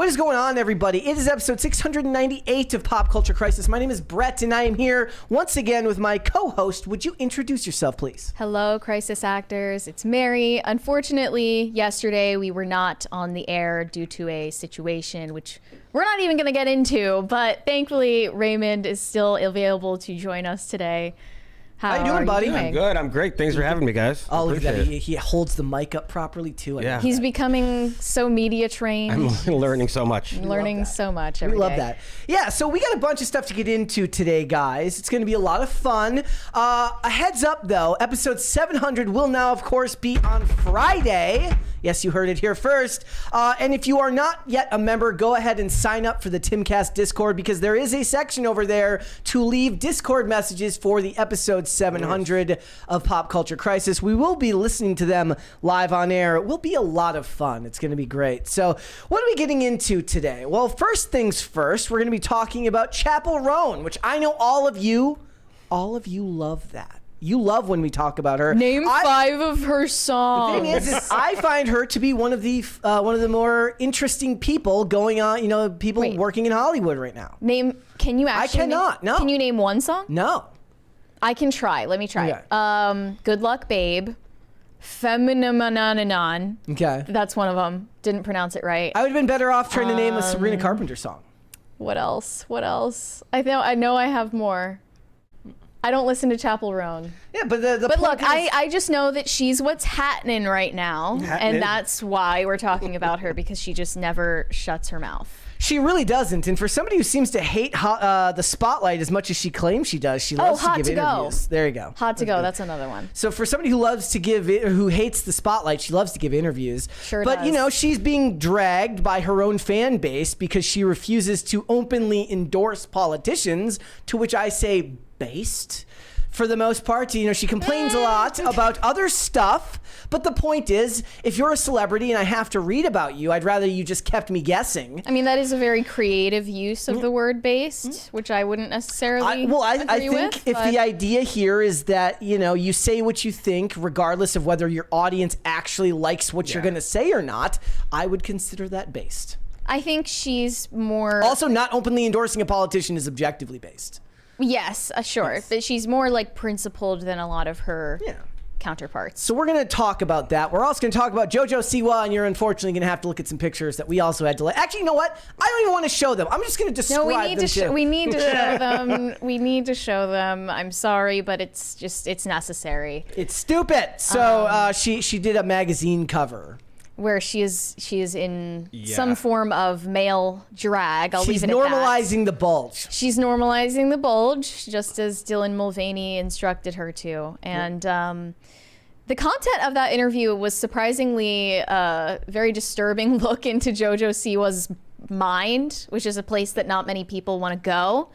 What is going on, everybody? It is episode 698 of Pop Culture Crisis. My name is Brett, and I am here once again with my co-host. Would you introduce yourself, please? Hello, Crisis Actors. It's Mary. Unfortunately, yesterday we were not on the air due to a situation which we're not even going to get into, but thankfully Raymond is still available to join us today. How you doing, buddy? I'm good. I'm great. Thanks for having me, guys. Oh, look at that. He holds the mic up properly, too. Yeah. He's becoming so media trained. I'm learning so much. Learning so much every day. We love that. Yeah, so we got a bunch of stuff to get into today, guys. It's going to be a lot of fun. A heads up, though, episode 700 will now, of course, be on Friday. Yes, you heard it here first. And if you are not yet a member, go ahead and sign up for the Timcast Discord, because there is a section over there to leave Discord messages for the episode 700 of Pop Culture Crisis. We will be listening to them live on air. It will be a lot of fun. It's going to be great. So what are we getting into today? Well, first things first, we're going to be talking about Chappell Roan, which I know all of you love that. You love when we talk about her. Name 5 of her songs. The thing is I find her to be one of the more interesting people going on. People working in Hollywood right now. Can you actually? I cannot. No. Can you name one song? No. I can try. Let me try. Okay. Good Luck, Babe. Femininanan. Okay. That's one of them. Didn't pronounce it right. I would have been better off trying to name a Sabrina Carpenter song. What else? I know I have more. I don't listen to Chappell Roan. Yeah, but look, I just know that she's what's happening right now, and that's why we're talking about her, because she just never shuts her mouth. She really doesn't, and for somebody who seems to hate the spotlight as much as she claims she does, she loves to give interviews. There you go. Hot to Go. That's another one. So for somebody who hates the spotlight, she loves to give interviews. Sure but does. She's being dragged by her own fan base because she refuses to openly endorse politicians, to which I say based. For the most part, she complains a lot about other stuff. But the point is, if you're a celebrity and I have to read about you, I'd rather you just kept me guessing. I mean, that is a very creative use of the word based, which I wouldn't necessarily I think if the idea here is that, you say what you think, regardless of whether your audience actually likes what you're going to say or not, I would consider that based. I think she's more... Also, not openly endorsing a politician is objectively based. Yes, sure. Yes. But she's more principled than a lot of her counterparts. So we're going to talk about that. We're also going to talk about Jojo Siwa, and you're unfortunately going to have to look at some pictures that we also had to... Actually, you know what? I don't even want to show them. I'm just going to describe them. We need to show them. We need to show them. I'm sorry, but it's necessary. It's stupid. So she did a magazine cover. Where she is in some form of male drag. She's normalizing the bulge. She's normalizing the bulge, just as Dylan Mulvaney instructed her to. And the content of that interview was surprisingly a very disturbing look into Jojo Siwa's mind, which is a place that not many people want to go.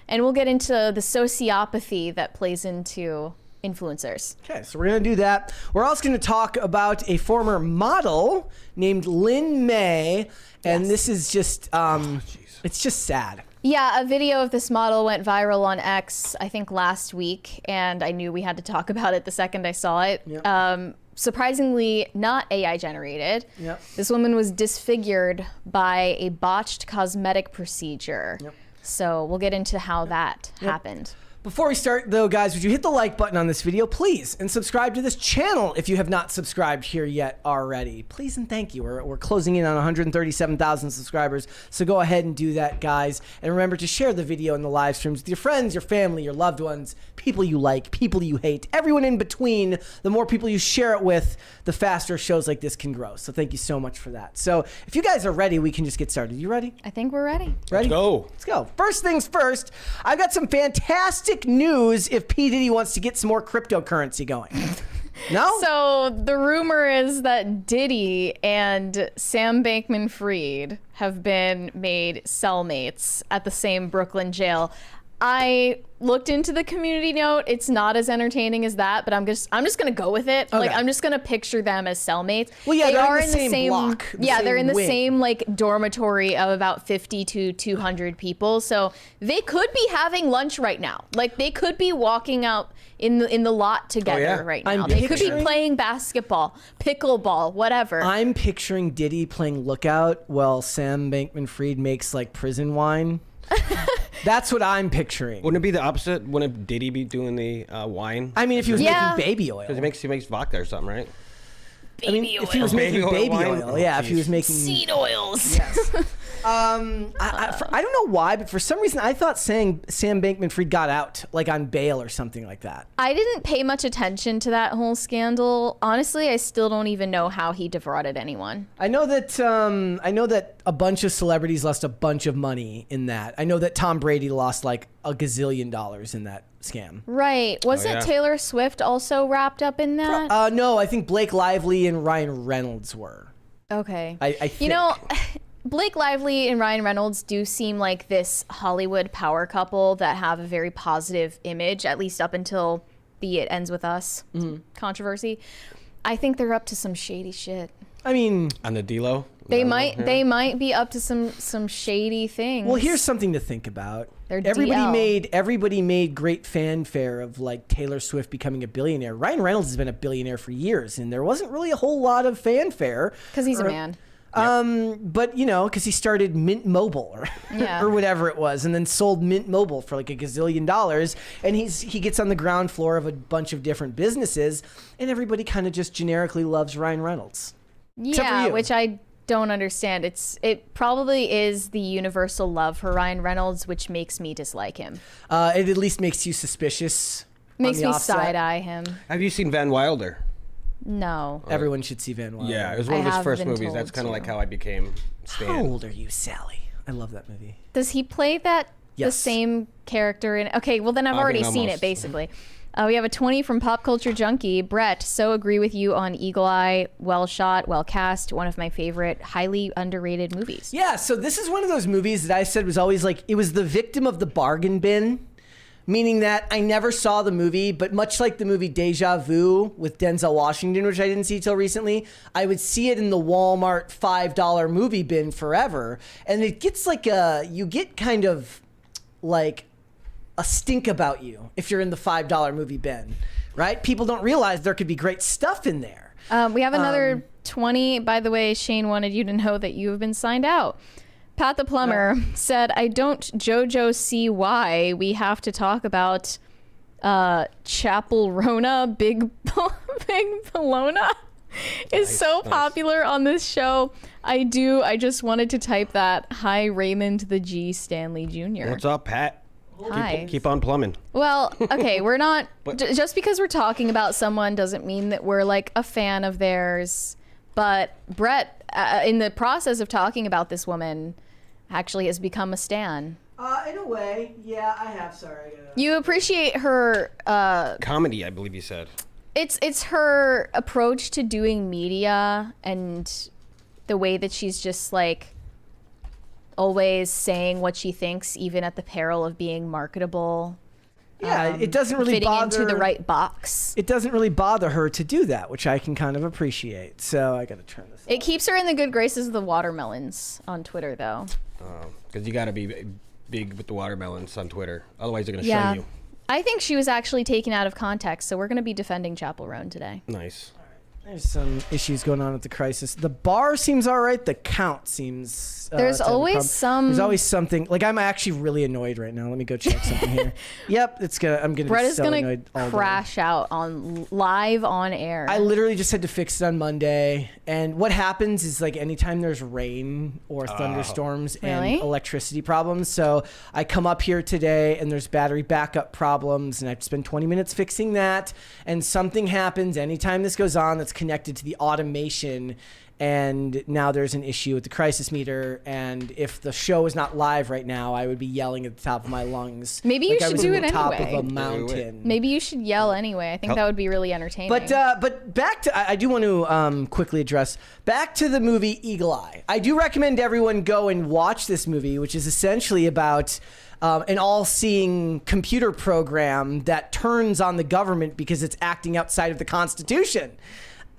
And we'll get into the sociopathy that plays into influencers. Okay, so we're going to do that. We're also going to talk about a former model named Lynn May, and this is just, it's just sad. Yeah, a video of this model went viral on X, I think last week, and I knew we had to talk about it the second I saw it. Yep. Surprisingly, not AI generated. Yep. This woman was disfigured by a botched cosmetic procedure. Yep. So we'll get into how that happened. Before we start, though, guys, would you hit the like button on this video, please, and subscribe to this channel if you have not subscribed here yet already. Please and thank you. We're closing in on 137,000 subscribers, so go ahead and do that, guys. And remember to share the video and the live streams with your friends, your family, your loved ones, people you like, people you hate, everyone in between. The more people you share it with, the faster shows like this can grow. So thank you so much for that. So if you guys are ready, we can just get started. You ready? I think we're ready. Ready? Let's go. Let's go. First things first, I've got some fantastic news if P. Diddy wants to get some more cryptocurrency going. No? So the rumor is that Diddy and Sam Bankman-Fried have been made cellmates at the same Brooklyn jail. I looked into the community note. It's not as entertaining as that, but I'm just gonna go with it. Okay. Like I'm just gonna picture them as cellmates. Well, yeah, they they're are in the same block, the yeah, same they're in the wing. same like dormitory of about 50 to 200 people. So they could be having lunch right now. Like they could be walking out in the lot together yeah. right I'm now. They could be picturing- playing basketball, pickleball, whatever. I'm picturing Diddy playing Lookout while Sam Bankman-Fried makes like prison wine. That's what I'm picturing. Wouldn't it be the opposite? Wouldn't Diddy be doing the wine? I mean, if he was Yeah. making baby oil. Because he makes vodka or something, right? I mean, if he was Baby making oil baby wine? oil, yeah. Oh, If he was geez. making Seed oils. Yes. I don't know why, but for some reason I thought Sam Bankman-Fried got out, like on bail or something like that. I didn't pay much attention to that whole scandal. Honestly, I still don't even know how he defrauded anyone. I know that a bunch of celebrities lost a bunch of money in that. I know that Tom Brady lost like $1 gazillion in that scam. Right. Wasn't yeah. Taylor Swift also wrapped up in that? No, I think Blake Lively and Ryan Reynolds were. Okay. I think. You know, Blake Lively and Ryan Reynolds do seem like this Hollywood power couple that have a very positive image, at least up until the It Ends With Us controversy. I think they're up to some shady shit. I mean, On the D-Lo? They might be up to some shady things. well, here's something to think about. They're Everybody DL. made great fanfare of like Taylor Swift becoming a billionaire. Ryan Reynolds has been a billionaire for years, and there wasn't really a whole lot of fanfare. because he's a man. But you know, because he started Mint Mobile or, Yeah. or whatever it was, and then sold Mint Mobile for like $1 gazillion, and he gets on the ground floor of a bunch of different businesses, and everybody kind of just generically loves Ryan Reynolds. Except for Yeah, you. which I don't understand. It probably is the universal love for Ryan Reynolds, which makes me dislike him. It at least makes you suspicious. on Makes the me offset. side eye him. Have you seen Van Wilder? No. Everyone should see Van Wilder. Yeah, it was one I of his have first been movies. told That's kind of to. like how I became Stan. How old are you, Sally? I love that movie. Does he play that the Yes. same character in? Okay, well then I've already seen almost. it basically. We have a 20 from Pop Culture Junkie. Brett, so agree with you on Eagle Eye. Well shot, well cast. One of my favorite, highly underrated movies. Yeah, so this is one of those movies that I said was always like, it was the victim of the bargain bin, meaning that I never saw the movie, but much like the movie Deja Vu with Denzel Washington, which I didn't see till recently, I would see it in the Walmart $5 movie bin forever. And it gets like you get kind of like a stink about you if you're in the $5 movie bin, right? People don't realize there could be great stuff in there. We have another 20. By the way, Shane wanted you to know that you have been signed out. Pat the Plumber said, I don't Jojo see why we have to talk about Chappell Roan, Big Bologna is so popular on this show. I just wanted to type that. Hi, Raymond the G. Stanley Jr. What's up, Pat? Hi. Keep on plumbing. Well, okay, we're not But- just because we're talking about someone doesn't mean that we're like a fan of theirs. But Brett, in the process of talking about this woman, actually has become a stan. In a way, yeah, I have. Sorry. You appreciate her. Comedy, I believe you said. It's her approach to doing media and the way that she's just like always saying what she thinks, even at the peril of being marketable. Yeah, it doesn't really fitting bother into the right box. It doesn't really bother her to do that, which I can kind of appreciate. So I got to turn this. It keeps her in the good graces of the watermelons on Twitter, though. Because you got to be big with the watermelons on Twitter. Otherwise, they're going to Yeah. shun you. I think she was actually taken out of context, so we're going to be defending Chappell Roan today. Nice. There's some issues going on with the crisis. The bar seems all right. The count seems. There's to have a always problem. some- There's always something. Like I'm actually really annoyed right now. Let me go check something here. Yep, it's gonna. I'm gonna Brett be is so going annoyed all to day. crash out on live on air. I literally just had to fix it on Monday. And what happens is like anytime there's rain or thunderstorms and Really? electricity problems. So I come up here today and there's battery backup problems and I have to spend 20 minutes fixing that. And something happens anytime this goes on that's connected to the automation and now there's an issue with the crisis meter. And if the show is not live right now, I would be yelling at the top of my lungs. Maybe you like I should was do in it the top anyway. of a mountain. Maybe you should yell anyway. I think that would be really entertaining. But back to, I do want to quickly address back to the movie Eagle Eye. I do recommend everyone go and watch this movie, which is essentially about an all-seeing computer program that turns on the government because it's acting outside of the Constitution.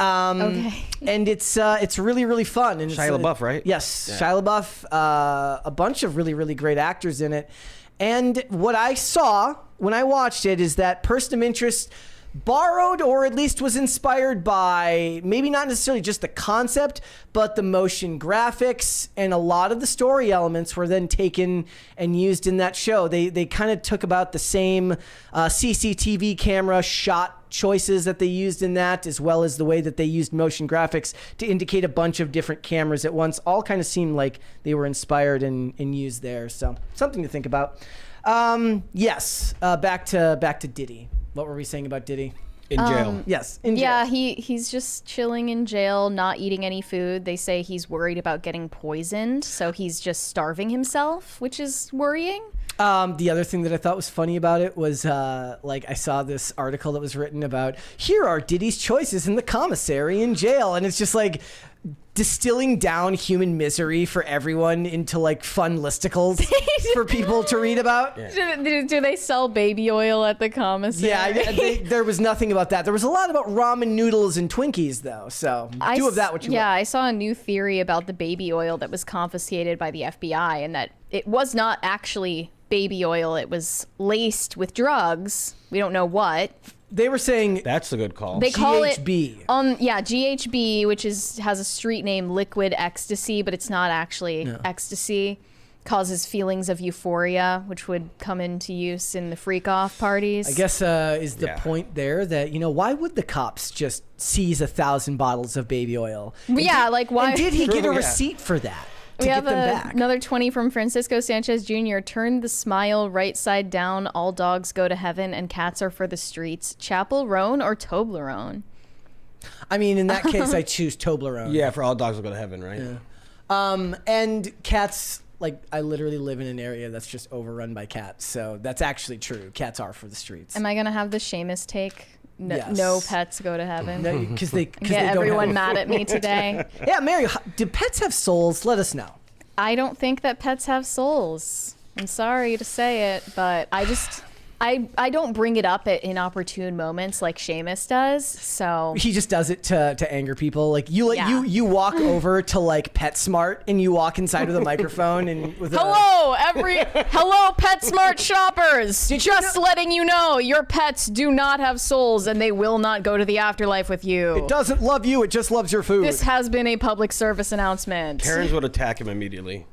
Okay. And it's really, really fun. And Shia LaBeouf, right? Yes, Yeah. Shia LaBeouf, a bunch of really, really great actors in it. And what I saw when I watched it is that Person of Interest borrowed, or at least was inspired by, maybe not necessarily just the concept, but the motion graphics, and a lot of the story elements were then taken and used in that show. They kind of took about the same CCTV camera shot choices that they used in that, as well as the way that they used motion graphics to indicate a bunch of different cameras at once. All kind of seemed like they were inspired and used there. So something to think about. Yes, back to Diddy. What were we saying about Diddy? In jail. Yes, in jail. Yeah, he's just chilling in jail, not eating any food. They say he's worried about getting poisoned, so he's just starving himself, which is worrying. The other thing that I thought was funny about it was, I saw this article that was written about, here are Diddy's choices in the commissary in jail. And it's just like distilling down human misery for everyone into like fun listicles for people to read about. Yeah. Do they sell baby oil at the commissary? Yeah, there was nothing about that. There was a lot about ramen noodles and Twinkies, though. So do of that what you will. I saw a new theory about the baby oil that was confiscated by the FBI, and that it was not actually baby oil. It was laced with drugs. We don't know what. They were saying That's a good call. They call GHB. it GHB, which has a street name, liquid ecstasy, but it's not actually ecstasy. Causes feelings of euphoria, which would come into use in the freak off parties. I guess is the point there that, why would the cops just seize 1,000 bottles of baby oil? Yeah, like why? And did he get a Yeah. receipt for that to We get have them back? another 20 from Francisco Sanchez Jr. Turn the smile right side down. All dogs go to heaven and cats are for the streets. Chappell Roan or Toblerone? I mean, in that case, I choose Toblerone. Yeah, for all dogs will go to heaven, right? Yeah. And cats, like, I literally live in an area that's just overrun by cats. So that's actually true. Cats are for the streets. Am I going to have the Seamus take? No, Yes. no pets go to heaven. Because they Get don't everyone have... mad at me today. Yeah, Mary, do pets have souls? Let us know. I don't think that pets have souls. I'm sorry to say it, but I don't bring it up at inopportune moments like Seamus does. So He just does it to anger people. Like you walk over to like PetSmart and you walk inside with a microphone and with hello PetSmart shoppers. Just letting you know your pets do not have souls and they will not go to the afterlife with you. It doesn't love you, it just loves your food. This has been a public service announcement. Karens would attack him immediately.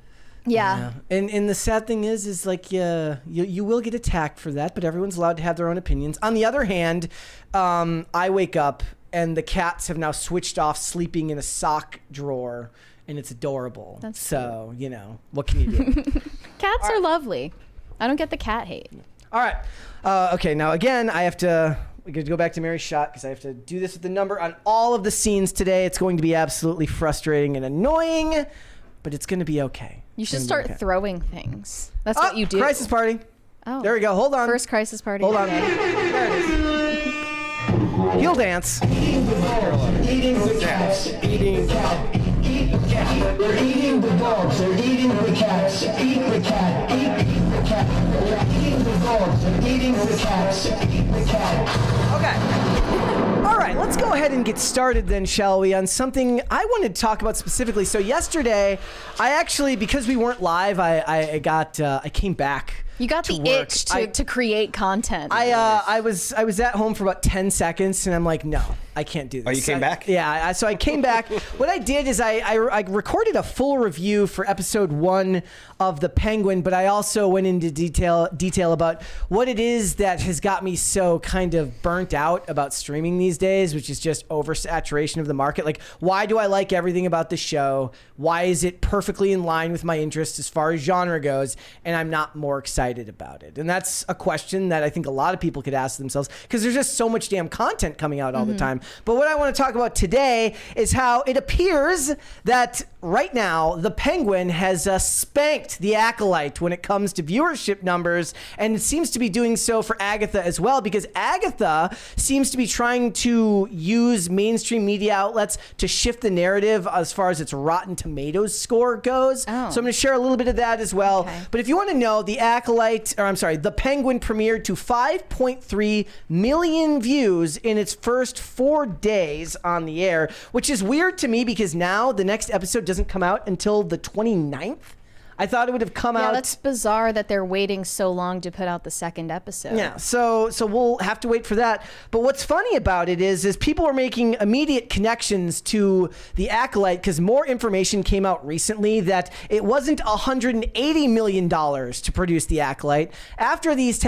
Yeah. And the sad thing is like you will get attacked for that, but everyone's allowed to have their own opinions. On the other hand, I wake up and the cats have now switched off sleeping in a sock drawer, and it's adorable. That's so, what can you do? Cats are lovely. I don't get the cat hate. All right. Okay, now again, we could go back to Mary's shot because I have to do this with the number on all of the scenes today. It's going to be absolutely frustrating and annoying, but it's going to be okay. You should start throwing things. That's Oh, what you do. Crisis party. Oh. There we go. Hold on. First crisis party. Hold on. Okay. There it is. Heel dance. Eating the cats. Eating the cat. Eat the cat. They're eating the dogs. They're eating the cats. Eat the cat. Eat the cat. They're eating the dogs. They're eating the cats. Eat the cat. Okay. All right, let's go ahead and get started then, shall we, on something I wanted to talk about specifically. So yesterday, I actually, because we weren't live, I came back. You got to the work. itch to create content. I was at home for about 10 seconds, and I'm like, no, I can't do this. Oh, you came back? Yeah, so I came back. What I did is I recorded a full review for episode 1 of the Penguin, but I also went into detail about what it is that has got me so kind of burnt out about streaming these days, which is just oversaturation of the market. Like, why do I like everything about the show? Why is it perfectly in line with my interests as far as genre goes, and I'm not more excited excited about it? And that's a question that I think a lot of people could ask themselves because there's just so much damn content coming out all the time. But what I want to talk about today is how it appears that right now the Penguin has spanked The Acolyte when it comes to viewership numbers, and it seems to be doing so for Agatha as well, because Agatha seems to be trying to use mainstream media outlets to shift the narrative as far as its Rotten Tomatoes score goes. So I'm going to share a little bit of that as well. Okay. But if you want to know, The Penguin premiered to 5.3 million views in its first 4 days on the air, which is weird to me because now the next episode doesn't come out until the 29th. I thought it would have come out. Yeah, that's bizarre that they're waiting so long to put out the second episode. Yeah, so we'll have to wait for that. But what's funny about it is people are making immediate connections to The Acolyte because more information came out recently that it wasn't $180 million to produce The Acolyte. After these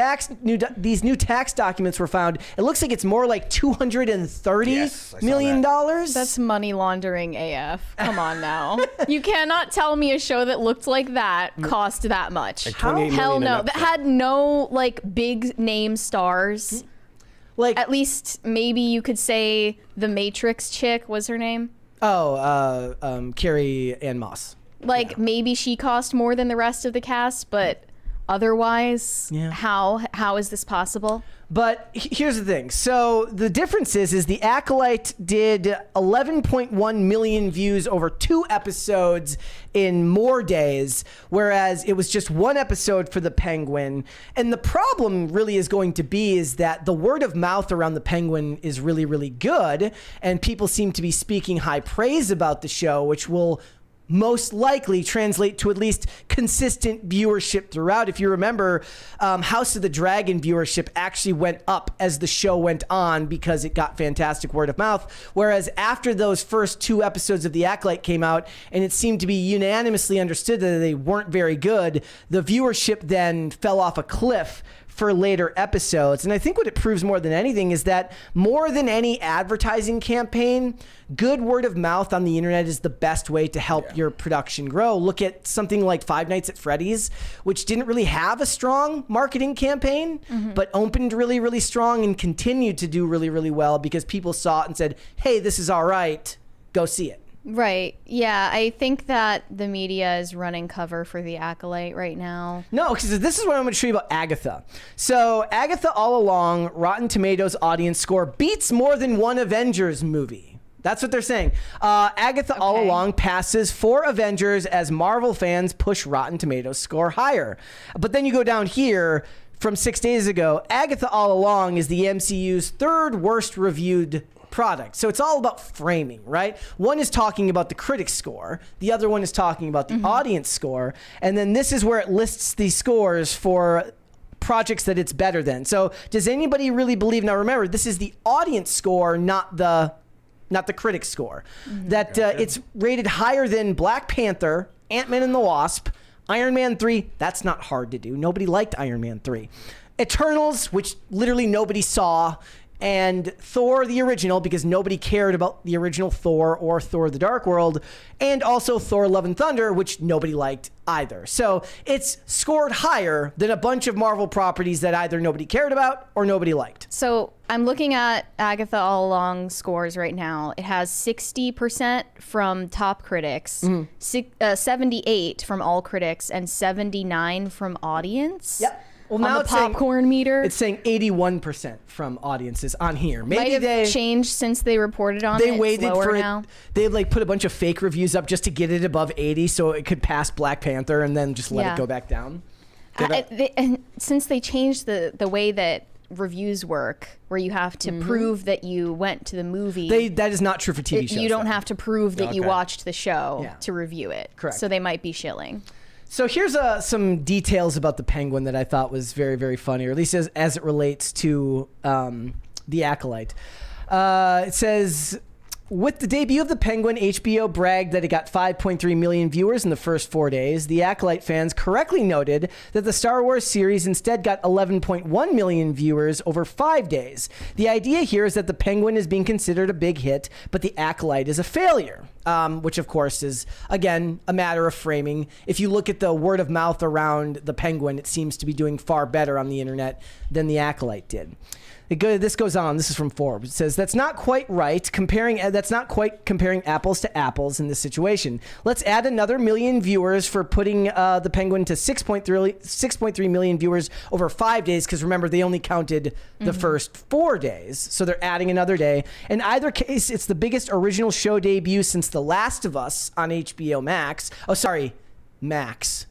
new tax documents were found, it looks like it's more like $230 million. That's money laundering AF. Come on now. You cannot tell me a show that looked like that cost that much. Like 28 Hell million no. an That episode. had no like big name stars. Like, At least maybe you could say the Matrix chick was her name. Carrie Ann Moss. Like maybe she cost more than the rest of the cast, but otherwise, how is this possible? But here's the thing. So the difference is The Acolyte did 11.1 million views over 2 episodes in more days, whereas it was just 1 episode for The Penguin. And the problem really is going to be is that the word of mouth around The Penguin is really, really good. And people seem to be speaking high praise about the show, which will most likely translate to at least consistent viewership throughout. If you remember, House of the Dragon viewership actually went up as the show went on because it got fantastic word of mouth. Whereas after those first 2 episodes of The Acolyte came out, and it seemed to be unanimously understood that they weren't very good, the viewership then fell off a cliff for later episodes. And I think what it proves more than anything is that more than any advertising campaign, good word of mouth on the internet is the best way to help your production grow. Look at something like Five Nights at Freddy's, which didn't really have a strong marketing campaign, but opened really, really strong and continued to do really, really well because people saw it and said, hey, this is all right, go see it. Right. Yeah, I think that the media is running cover for The Acolyte right now. No, because this is what I'm going to show you about Agatha. So Agatha all along, Rotten Tomatoes audience score beats more than one Avengers movie. That's what they're saying. Agatha all along passes 4 Avengers as Marvel fans push Rotten Tomatoes score higher. But then you go down here from 6 days ago, Agatha all along is the MCU's 3rd worst reviewed product. So it's all about framing, right? One is talking about the critic score. The other one is talking about the audience score. And then this is where it lists the scores for projects that it's better than. So does anybody really believe, now remember, this is the audience score, not the critic score, that it's rated higher than Black Panther, Ant-Man and the Wasp, Iron Man 3. That's not hard to do. Nobody liked Iron Man 3. Eternals, which literally nobody saw, and Thor the original, because nobody cared about the original Thor or Thor the Dark World, and also Thor Love and Thunder, which nobody liked either. So it's scored higher than a bunch of Marvel properties that either nobody cared about or nobody liked. So I'm looking at Agatha All Along scores right now. It has 60% from top critics, 78 from all critics, and 79 from audience. Yep. Well, on now the it's saying- popcorn meter. It's saying 81% from audiences on here. Maybe Might have they changed since they reported on it. they It's waited lower for it. now. They like put a bunch of fake reviews up just to get it above 80 so it could pass Black Panther and then just let it go back down. And since they changed the way that reviews work, where you have to prove that you went to the movie. That is not true for TV shows. You don't though. have to prove that you Okay. watched the show to review it. Correct. So they might be shilling. So here's some details about the Penguin that I thought was very, very funny, or at least as it relates to The Acolyte. It says With the debut of The Penguin, HBO bragged that it got 5.3 million viewers in the first 4 days. The Acolyte fans correctly noted that the Star Wars series instead got 11.1 million viewers over 5 days. The idea here is that The Penguin is being considered a big hit, but The Acolyte is a failure, which of course is, again, a matter of framing. If you look at the word of mouth around The Penguin, it seems to be doing far better on the internet than The Acolyte did. This goes on. This is from Forbes. It says, that's not quite right. That's not quite comparing apples to apples in this situation. Let's add another million viewers for putting The Penguin to 6.3 million viewers over 5 days. Because remember, they only counted the first 4 days. So they're adding another day. In either case, it's the biggest original show debut since The Last of Us on HBO Max. Oh, sorry, Max.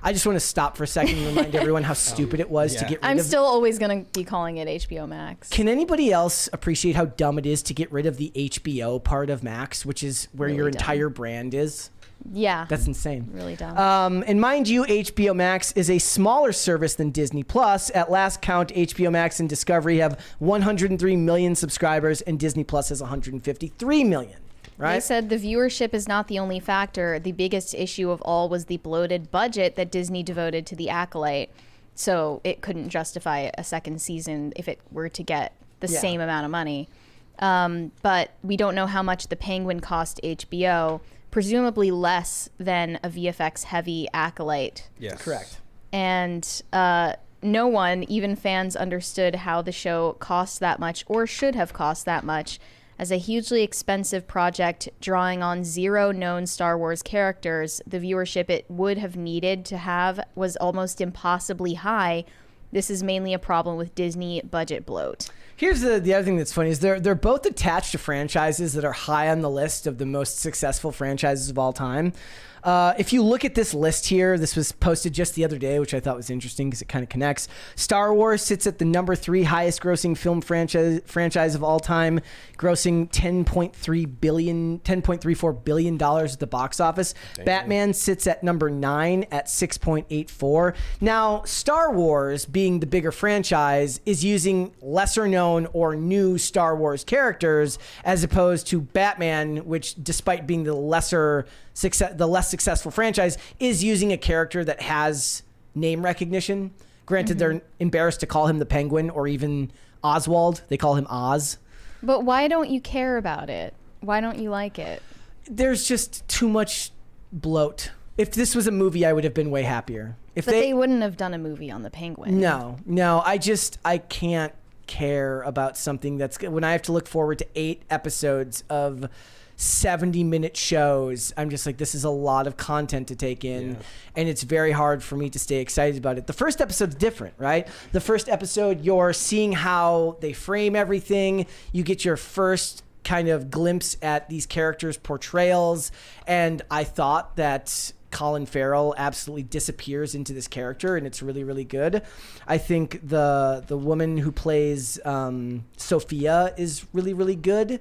I just want to stop for a second and remind everyone how stupid it was to get rid of... I'm still always going to be calling it HBO Max. Can anybody else appreciate how dumb it is to get rid of the HBO part of Max, which is where Really your dumb. entire brand is? Yeah. That's insane. Really dumb. And mind you, HBO Max is a smaller service than Disney Plus. At last count, HBO Max and Discovery have 103 million subscribers, and Disney Plus has 153 million. Right? They said the viewership is not the only factor. The biggest issue of all was the bloated budget that Disney devoted to The Acolyte. So it couldn't justify a second season if it were to get the same amount of money. But we don't know how much The Penguin cost HBO, presumably less than a VFX-heavy Acolyte. Yes. Correct. And no one, even fans, understood how the show cost that much or should have cost that much. As a hugely expensive project drawing on 0 known Star Wars characters, the viewership it would have needed to have was almost impossibly high. This is mainly a problem with Disney budget bloat. Here's the other thing that's funny is they're both attached to franchises that are high on the list of the most successful franchises of all time. If you look at this list here, this was posted just the other day, which I thought was interesting because it kind of connects. Star Wars sits at the number 3 highest grossing film franchise of all time, grossing $10.34 billion at the box office. Dang. Batman sits at number 9 at 6.84. Now, Star Wars, being the bigger franchise, is using lesser known or new Star Wars characters as opposed to Batman, which, despite being the less successful franchise, is using a character that has name recognition. Granted, they're embarrassed to call him the Penguin or even Oswald. They call him Oz. But why don't you care about it? Why don't you like it? There's just too much bloat. If this was a movie, I would have been way happier. But they wouldn't have done a movie on the Penguin. No. I can't care about something that's... When I have to look forward to 8 episodes of 70-minute shows, I'm just like, this is a lot of content to take in, and it's very hard for me to stay excited about it. The first episode's different, right? The first episode, you're seeing how they frame everything. You get your first kind of glimpse at these characters' portrayals, and I thought that Colin Farrell absolutely disappears into this character, and it's really, really good. I think the woman who plays Sophia is really, really good.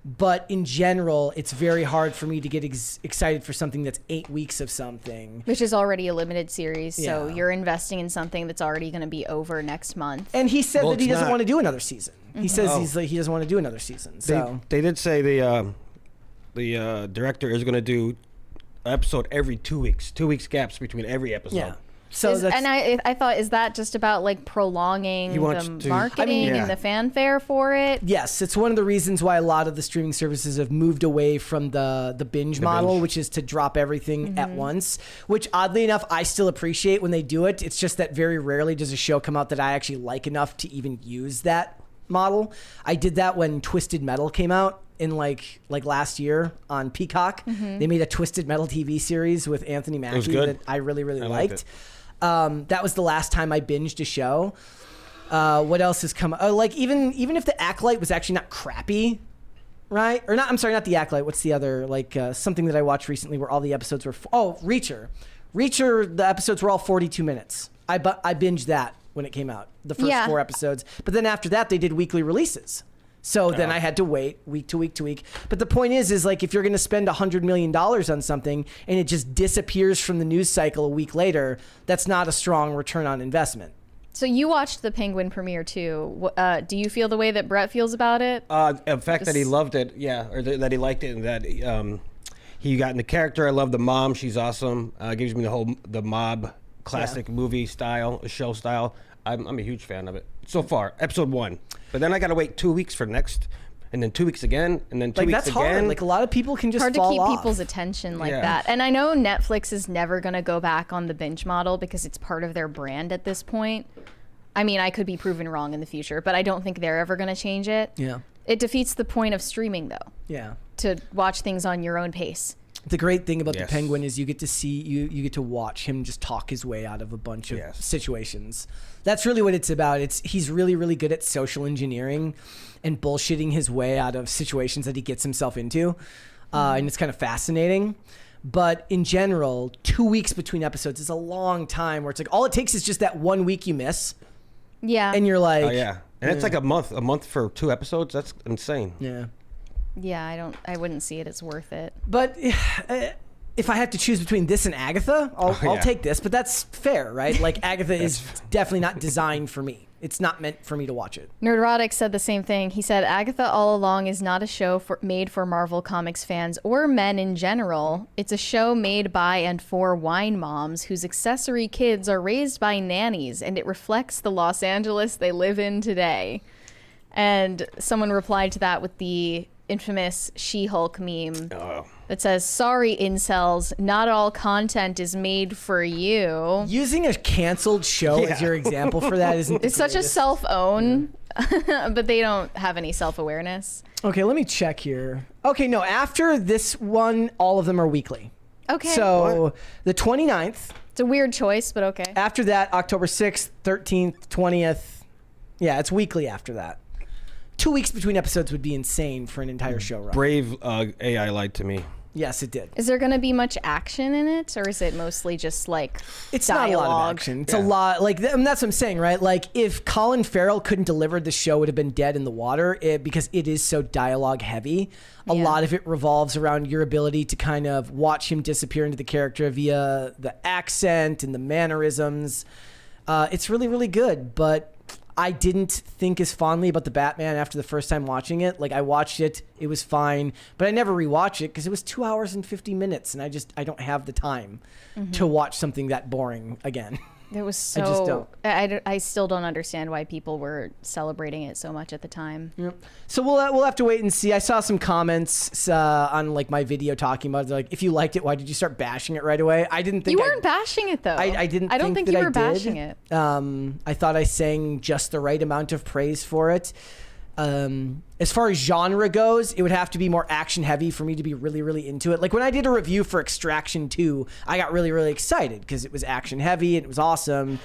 But in general, it's very hard for me to get excited for something that's 8 weeks of something. Which is already a limited series, so you're investing in something that's already going to be over next month. And he said that he doesn't want to do another season. He says he doesn't want to do another season. So they did say the director is going to do an episode every 2 weeks. 2 weeks gaps between every episode. Yeah. So I thought, is that just about like prolonging the marketing and the fanfare for it? Yes, it's one of the reasons why a lot of the streaming services have moved away from the binge model, which is to drop everything at once, which oddly enough, I still appreciate when they do it. It's just that very rarely does a show come out that I actually like enough to even use that model. I did that when Twisted Metal came out in like last year on Peacock. They made a Twisted Metal TV series with Anthony Mackie that I really, really liked. That was the last time I binged a show. What else has come? Like even if The Acolyte was actually not crappy, right? Or not? I'm sorry, not The Acolyte. What's the other something that I watched recently where all the episodes were? Reacher. Reacher. The episodes were all 42 minutes. I binged that when it came out, the first 4 episodes. But then after that, they did weekly releases. So then I had to wait week to week to week. But the point is like if you're going to spend $100 million on something and it just disappears from the news cycle a week later, that's not a strong return on investment. So you watched the Penguin premiere too. Do you feel the way that Brett feels about it? The fact that he loved it, yeah, or that he liked it, and that he got in the character. I love the mom; she's awesome. Gives me the mob classic movie style, show style. I'm a huge fan of it so far. Episode 1, but then I got to wait 2 weeks for next. And then 2 weeks again, and then 2 weeks that's again. hard. Like a lot of people can just hard fall to keep off. people's attention like that. And I know Netflix is never going to go back on the binge model because it's part of their brand at this point. I mean, I could be proven wrong in the future, but I don't think they're ever going to change it. Yeah. It defeats the point of streaming, though. Yeah. To watch things on your own pace. The great thing about the Yes. Penguin is you get to see you get to watch him just talk his way out of a bunch of Yes. situations. That's really what it's about. He's really, really good at social engineering and bullshitting his way out of situations that he gets himself into. And it's kind of fascinating. But in general, 2 weeks between episodes is a long time where it's like all it takes is just that 1 week you miss. Yeah. And you're like, Oh yeah, and it's like a month for 2 episodes. That's insane. yeah. Yeah, I wouldn't see it as worth it. But if I have to choose between this and Agatha, I'll take this. But that's fair, right? Like Agatha is definitely not designed for me. It's not meant for me to watch it. Nerdrotic said the same thing. He said, Agatha all along is not a show made for Marvel Comics fans or men in general. It's a show made by and for wine moms whose accessory kids are raised by nannies, and it reflects the Los Angeles they live in today. And someone replied to that with the infamous She-Hulk meme that says, sorry, incels, not all content is made for you. Using a canceled show as your example for that isn't. It's such a self-own, but they don't have any self-awareness. Okay, let me check here. Okay, no, after this one, all of them are weekly. Okay. So the 29th. It's a weird choice, but okay. After that, October 6th, 13th, 20th. Yeah, it's weekly after that. 2 weeks between episodes would be insane for an entire show run. Brave AI lied to me. Yes, it did. Is there going to be much action in it, or is it mostly just like It's dialogue? not a lot of action. It's a lot. Like that's what I'm saying, right? Like if Colin Farrell couldn't deliver, the show would have been dead in the water because it is so dialogue heavy. A lot of it revolves around your ability to kind of watch him disappear into the character via the accent and the mannerisms. It's really, really good, but I didn't think as fondly about the Batman after the first time watching it. Like I watched it, it was fine, but I never rewatched it because it was 2 hours and 50 minutes, and I don't have the time to watch something that boring again. It was so. I just don't. I still don't understand why people were celebrating it so much at the time. Yep. So we'll have to wait and see. I saw some comments on like my video talking about it. They're like, if you liked it, why did you start bashing it right away? I didn't think You weren't bashing it though. I didn't. I don't think you were bashing it. I thought I sang just the right amount of praise for it. As far as genre goes, it would have to be more action heavy for me to be really, really into it. Like when I did a review for Extraction 2, I got really, really excited because it was action heavy and it was awesome.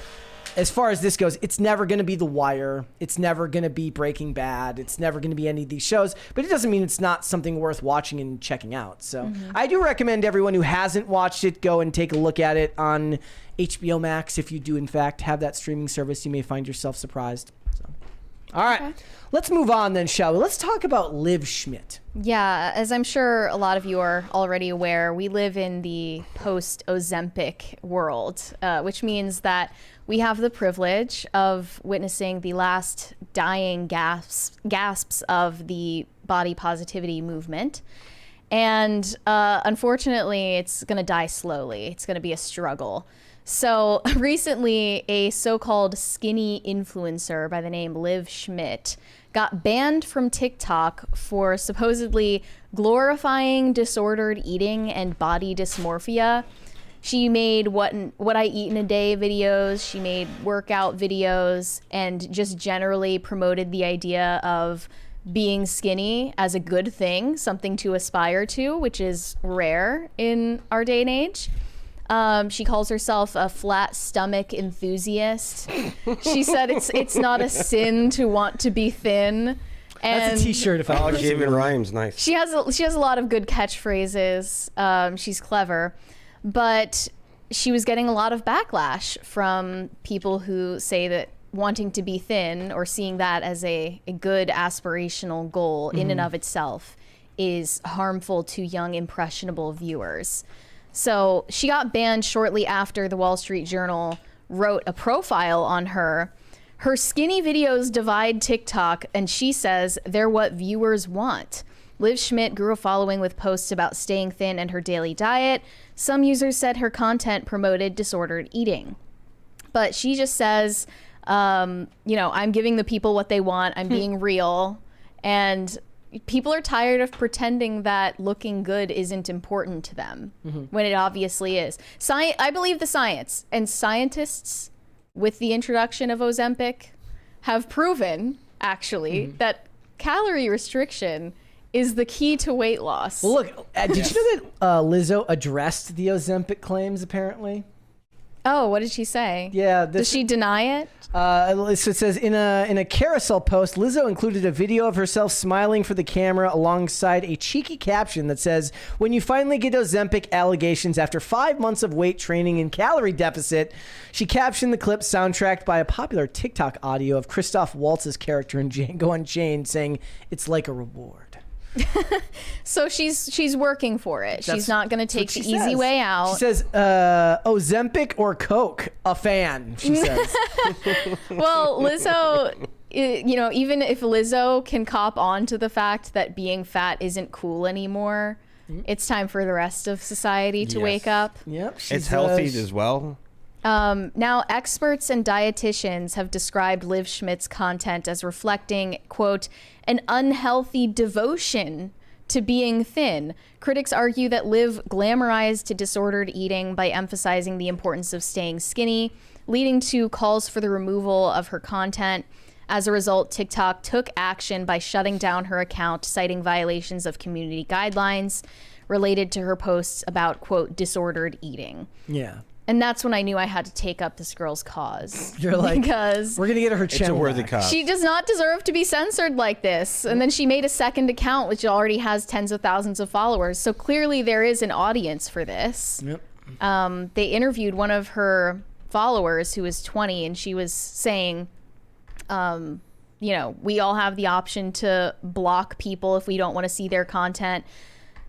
As far as this goes, it's never going to be The Wire. It's never going to be Breaking Bad. It's never going to be any of these shows, but it doesn't mean it's not something worth watching and checking out. So I do recommend everyone who hasn't watched it go and take a look at it on HBO Max. If you do, in fact, have that streaming service, you may find yourself surprised. So. All right. Let's move on then, shall we? Let's talk about Liv Schmidt. Yeah, as I'm sure a lot of you are already aware, we live in the post-Ozempic world, which means that we have the privilege of witnessing the last dying gasps of the body positivity movement. And unfortunately, it's going to die slowly. It's going to be a struggle. So recently, a so-called skinny influencer by the name Liv Schmidt got banned from TikTok for supposedly glorifying disordered eating and body dysmorphia. She made what I eat in a day videos, she made workout videos, and just generally promoted the idea of being skinny as a good thing, something to aspire to, which is rare in our day and age. She calls herself a flat stomach enthusiast. She said it's not a sin to want to be thin. And That's a t-shirt if I She even rhymes nice. she has a lot of good catchphrases. She's clever, but she was getting a lot of backlash from people who say that wanting to be thin or seeing that as a good aspirational goal in and of itself is harmful to young impressionable viewers. So she got banned shortly after the Wall Street Journal wrote a profile on her Her skinny videos divide TikTok, and she says they're what viewers want. Liv Schmidt grew a following with posts about staying thin and her daily diet. Some users said her content promoted disordered eating. But she just says, I'm giving the people what they want. I'm being real. And people are tired of pretending that looking good isn't important to them when it obviously is. I believe the science, and scientists with the introduction of Ozempic have proven actually that calorie restriction is the key to weight loss. Well, look, did you know that Lizzo addressed the Ozempic claims apparently? Oh, what did she say? Yeah. Does she deny it? So it says in a carousel post, Lizzo included a video of herself smiling for the camera alongside a cheeky caption that says, "When you finally get Ozempic allegations after 5 months of weight training and calorie deficit." She captioned the clip soundtracked by a popular TikTok audio of Christoph Waltz's character in Django Unchained saying, "It's like a reward." So she's working for it. She's not going to take the easy says. way out. She says, Ozempic or Coke? A fan, she says. Well, Lizzo, even if Lizzo can cop on to the fact that being fat isn't cool anymore, it's time for the rest of society to wake up. Yep. It's healthy as well. Now, experts and dietitians have described Liv Schmidt's content as reflecting, quote, an unhealthy devotion to being thin. Critics argue that Liv glamorized disordered eating by emphasizing the importance of staying skinny, leading to calls for the removal of her content. As a result, TikTok took action by shutting down her account, citing violations of community guidelines related to her posts about, quote, disordered eating. Yeah. And that's when I knew I had to take up this girl's cause. You're like, because we're going to get her It's channel a worthy back. cause. she does not deserve to be censored like this. And then she made a second account, which already has tens of thousands of followers. So clearly there is an audience for this. Yep. They interviewed one of her followers who was 20, and she was saying, we all have the option to block people if we don't want to see their content.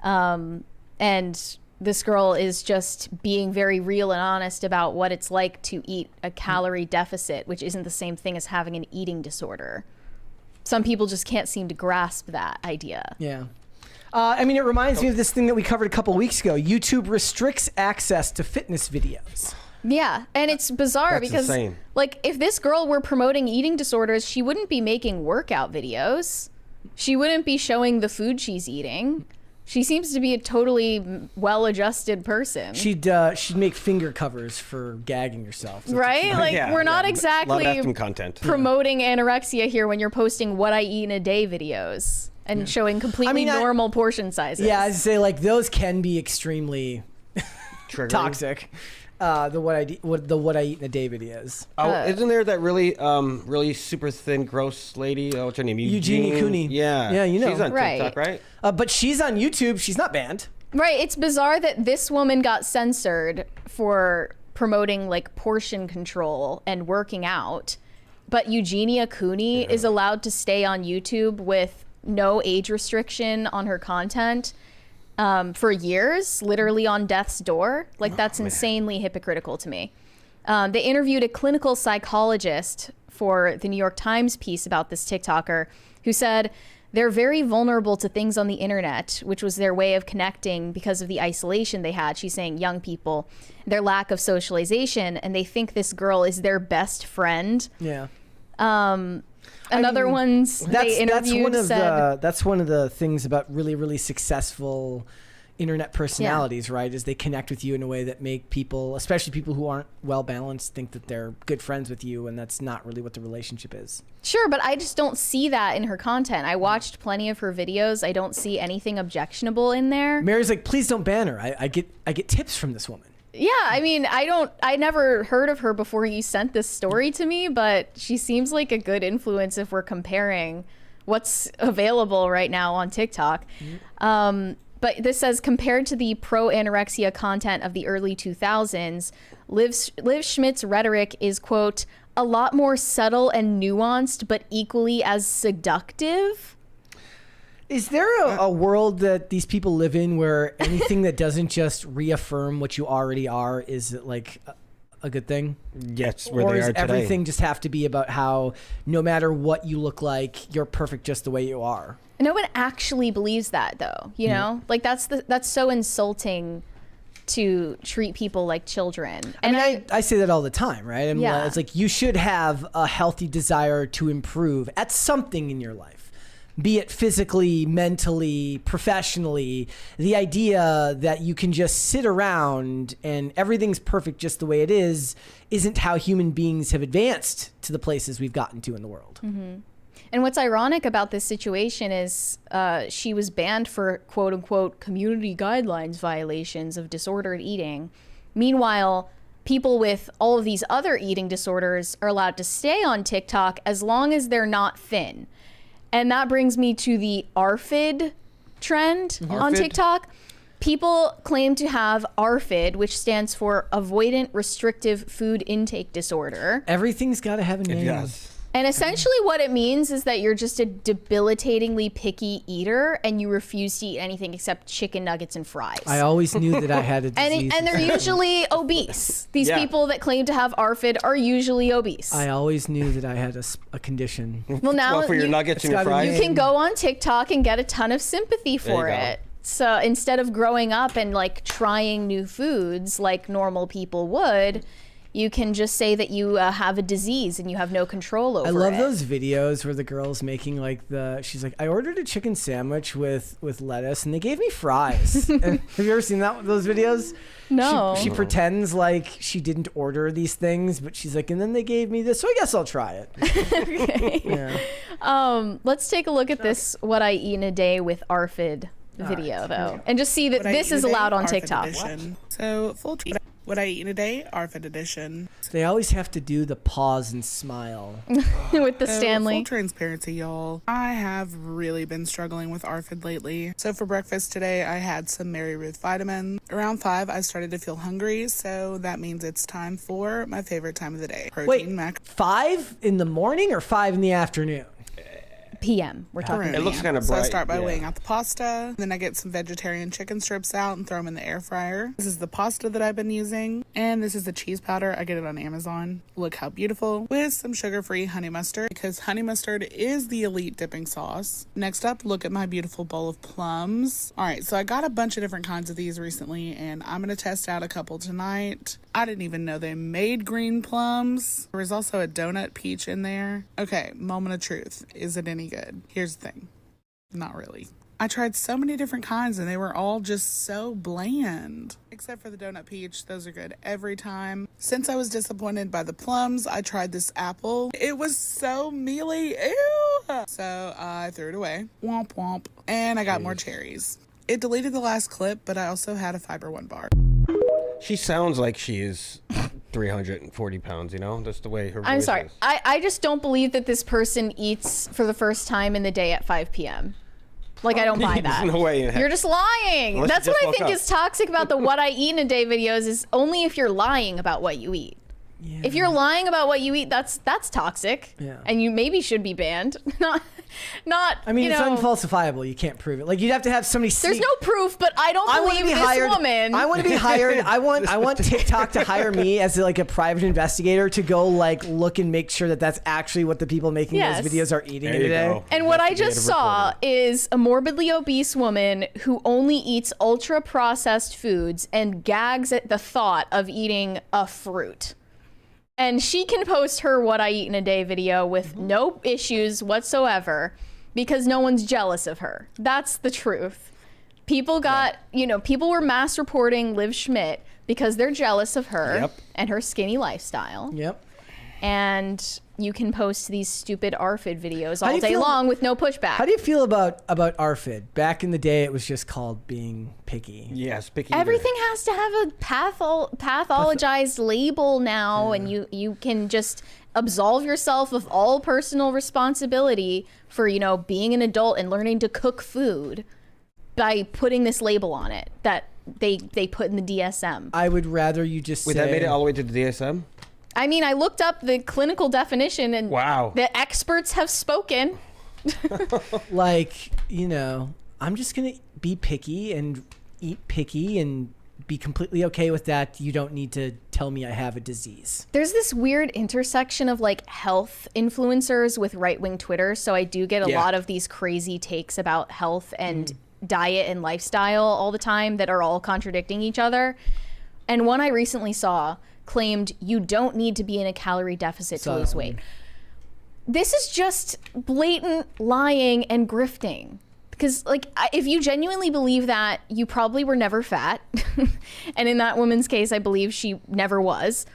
And this girl is just being very real and honest about what it's like to eat a calorie deficit, which isn't the same thing as having an eating disorder. Some people just can't seem to grasp that idea. Yeah. It reminds me of this thing that we covered a couple weeks ago. YouTube restricts access to fitness videos. Yeah, and it's bizarre That's because, insane. like, if this girl were promoting eating disorders, she wouldn't be making workout videos. She wouldn't be showing the food she's eating. She seems to be a totally well-adjusted person. She'd make finger covers for gagging yourself. Right? Like, we're not A lot exactly of acting content. promoting anorexia here when you're posting what I eat in a day videos and showing completely normal portion sizes. Yeah, I'd say, like, those can be extremely Triggering. toxic. The what I eat in a day videos. Oh, isn't there that really super thin, gross lady? What's her name? Eugenie Cooney. Yeah. Yeah, you know. She's on Right. TikTok, right? But she's on YouTube. She's not banned. Right. It's bizarre that this woman got censored for promoting like portion control and working out, but Eugenia Cooney is allowed to stay on YouTube with no age restriction on her content for years, literally on death's door. Like, that's insanely hypocritical to me. They interviewed a clinical psychologist for the New York Times piece about this TikToker who said they're very vulnerable to things on the internet, which was their way of connecting because of the isolation they had. She's saying young people, their lack of socialization, and they think this girl is their best friend. Yeah. Another ones they interviewed said, that's one of the things about really, really successful internet personalities, right? Is they connect with you in a way that make people, especially people who aren't well balanced, think that they're good friends with you, and that's not really what the relationship is. Sure, but I just don't see that in her content. I watched plenty of her videos. I don't see anything objectionable in there. Mary's like, please don't ban her. I get tips from this woman. Yeah, I mean, I never heard of her before you sent this story to me, but she seems like a good influence if we're comparing what's available right now on TikTok. But this says, compared to the pro-anorexia content of the early 2000s, Liv Schmidt's rhetoric is, quote, a lot more subtle and nuanced, but equally as seductive. Is there a world that these people live in where anything that doesn't just reaffirm what you already are is like a good thing? Yes, where Or they does are today. everything just have to be about how no matter what you look like, you're perfect just the way you are? No one actually believes that, though. You know, like that's so insulting to treat people like children. And I say that all the time, right? And Yeah. it's like you should have a healthy desire to improve at something in your life, be it physically, mentally, professionally. The idea that you can just sit around and everything's perfect just the way it is isn't how human beings have advanced to the places we've gotten to in the world. Mm-hmm. And what's ironic about this situation is she was banned for quote unquote community guidelines violations of disordered eating. Meanwhile, people with all of these other eating disorders are allowed to stay on TikTok as long as they're not thin. And that brings me to the ARFID trend on ARFID? TikTok. People claim to have ARFID, which stands for Avoidant Restrictive Food Intake Disorder. Everything's got to have a name. Yes. And essentially what it means is that you're just a debilitatingly picky eater and you refuse to eat anything except chicken nuggets and fries. I always knew that I had a disease. and they're usually obese. These Yeah. people that claim to have ARFID are usually obese. I always knew that I had a condition. Well, now Well, for your nuggets and your gotta be fries. you can go on TikTok and get a ton of sympathy for you go. it. So instead of growing up and like trying new foods like normal people would, you can just say that you have a disease and you have no control over it. I love those videos where the girl's making like she's like, I ordered a chicken sandwich with lettuce and they gave me fries. And have you ever seen those videos? No. She pretends like she didn't order these things, but she's like, and then they gave me this, so I guess I'll try it. Okay. Yeah. Let's take a look at this What I Eat in a Day with ARFID video, though, and just see that What I this Eat in is a Day, allowed on ARFID TikTok. edition. So full tweet. What I Eat in a Day, ARFID edition. They always have to do the pause and smile. With the So, Stanley. full transparency, y'all. I have really been struggling with ARFID lately. So for breakfast today, I had some Mary Ruth vitamin. Around 5, I started to feel hungry, so that means it's time for my favorite time of the day. Protein Wait, mac. 5 in the morning or 5 in the afternoon? PM. We're talking. Correct. It looks kind of So bright. I start by yeah. weighing out the pasta. Then I get some vegetarian chicken strips out and throw them in the air fryer. This is the pasta that I've been using. And this is the cheese powder. I get it on Amazon. Look how beautiful. With some sugar-free honey mustard, because honey mustard is the elite dipping sauce. Next up, look at my beautiful bowl of plums. All right, so I got a bunch of different kinds of these recently, and I'm going to test out a couple tonight. I didn't even know they made green plums. There was also a donut peach in there. Okay, moment of truth. Is it any good? Here's the thing. Not really. I tried so many different kinds and they were all just so bland. Except for the donut peach. Those are good every time. Since I was disappointed by the plums, I tried this apple. It was so mealy. Ew! So I threw it away. Womp womp. And I got more cherries. It deleted the last clip, but I also had a Fiber One bar. She sounds like she is 340 pounds, you know? That's the way her voice I'm sorry. is. I just don't believe that this person eats for the first time in the day at 5 p.m. Like, I don't buy that. There's no way in heck. You're just lying. Unless you That's just what I woke think up. is toxic about the What I Eat in a Day videos is only if you're lying about what you eat. Yeah. If you're lying about what you eat, that's toxic. Yeah. And you maybe should be banned. Not. I mean, you it's know, unfalsifiable. You can't prove it. Like, you'd have to have somebody There's no proof, but I don't want believe this woman. I want to be hired. I want TikTok to hire me as like a private investigator to go like look and make sure that that's actually what the people making Yes. those videos are eating There you today. go. And what I just Investigative saw reporter. is a morbidly obese woman who only eats ultra processed foods and gags at the thought of eating a fruit. And she can post her What I Eat in a Day video with no issues whatsoever because no one's jealous of her. That's the truth. People people were mass reporting Liv Schmidt because they're jealous of her Yep. and her skinny lifestyle. Yep. And you can post these stupid ARFID videos do all you day feel- long with no pushback. How do you feel about ARFID? Back in the day, it was just called being picky. Yes, picky. Everything has to have a pathologized label now, and you can just absolve yourself of all personal responsibility for being an adult and learning to cook food by putting this label on it that they put in the DSM. I would rather you just Wait, say. that made it all the way to the DSM? I mean, I looked up the clinical definition, and Wow. the experts have spoken. Like, I'm just gonna be picky and eat picky and be completely okay with that. You don't need to tell me I have a disease. There's this weird intersection of like health influencers with right-wing Twitter. So I do get a lot of these crazy takes about health and diet and lifestyle all the time that are all contradicting each other. And one I recently saw claimed you don't need to be in a calorie deficit to lose weight. This is just blatant lying and grifting. Because like, if you genuinely believe that, you probably were never fat. And in that woman's case, I believe she never was.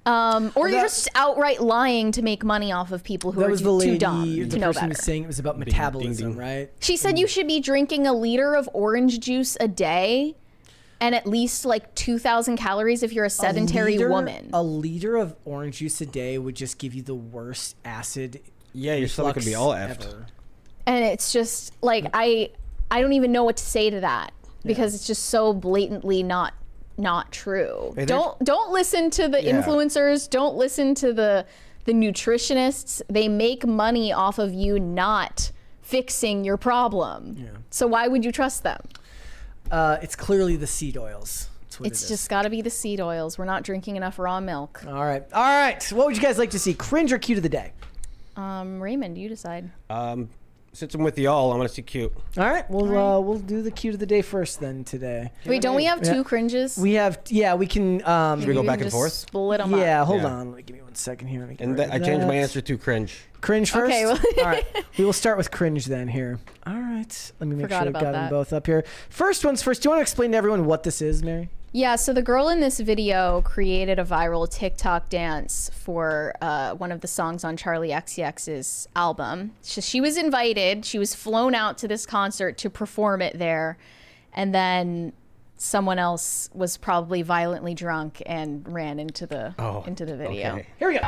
Or you're just outright lying to make money off of people who are too dumb to know better. Was saying it was about metabolism, right? She said you should be drinking a liter of orange juice a day and at least like 2,000 calories if you're a sedentary woman. A liter of orange juice a day would just give you the worst acid. Yeah, your stomach could be all effed. Ever. And it's just like, I don't even know what to say to that because it's just so blatantly not true. Hey, don't listen to the influencers. Don't listen to the nutritionists. They make money off of you not fixing your problem. Yeah. So why would you trust them? It's clearly the seed oils. It's just got to be the seed oils. We're not drinking enough raw milk. All right. So what would you guys like to see? Cringe or cute of the day? Raymond, you decide. Since I'm with y'all, I'm gonna see cute. All right, we'll do the cute of the day first then today. Wait, don't we have two cringes? We have, we can. Should we go back and forth? Split them up. Yeah, hold on. Give me 1 second here. And I changed my answer to cringe. Cringe first? Okay, well all right, we will start with cringe then here. All right, let me make sure I've got them both up here. First one's first. Do you want to explain to everyone what this is, Mary? Yeah, so the girl in this video created a viral TikTok dance for one of the songs on Charli XCX's album. She was invited, she was flown out to this concert to perform it there, and then someone else was probably violently drunk and ran into the video. Okay. Here we go.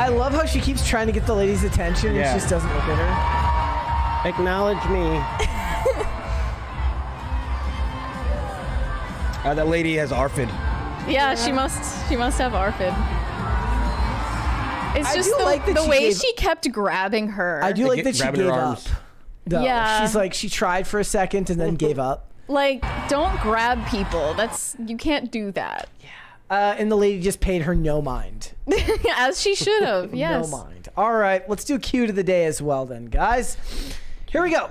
I love how she keeps trying to get the lady's attention and she just doesn't look at her. Acknowledge me. That lady has ARFID. Yeah, she must have ARFID. It's just the way she kept grabbing her. I do like that she gave up. Though. Yeah. She's like, she tried for a second and then gave up. Like, don't grab people. You can't do that. Yeah. And the lady just paid her no mind. As she should have, yes. No mind. All right, let's do cute of the day as well then, guys. Here we go.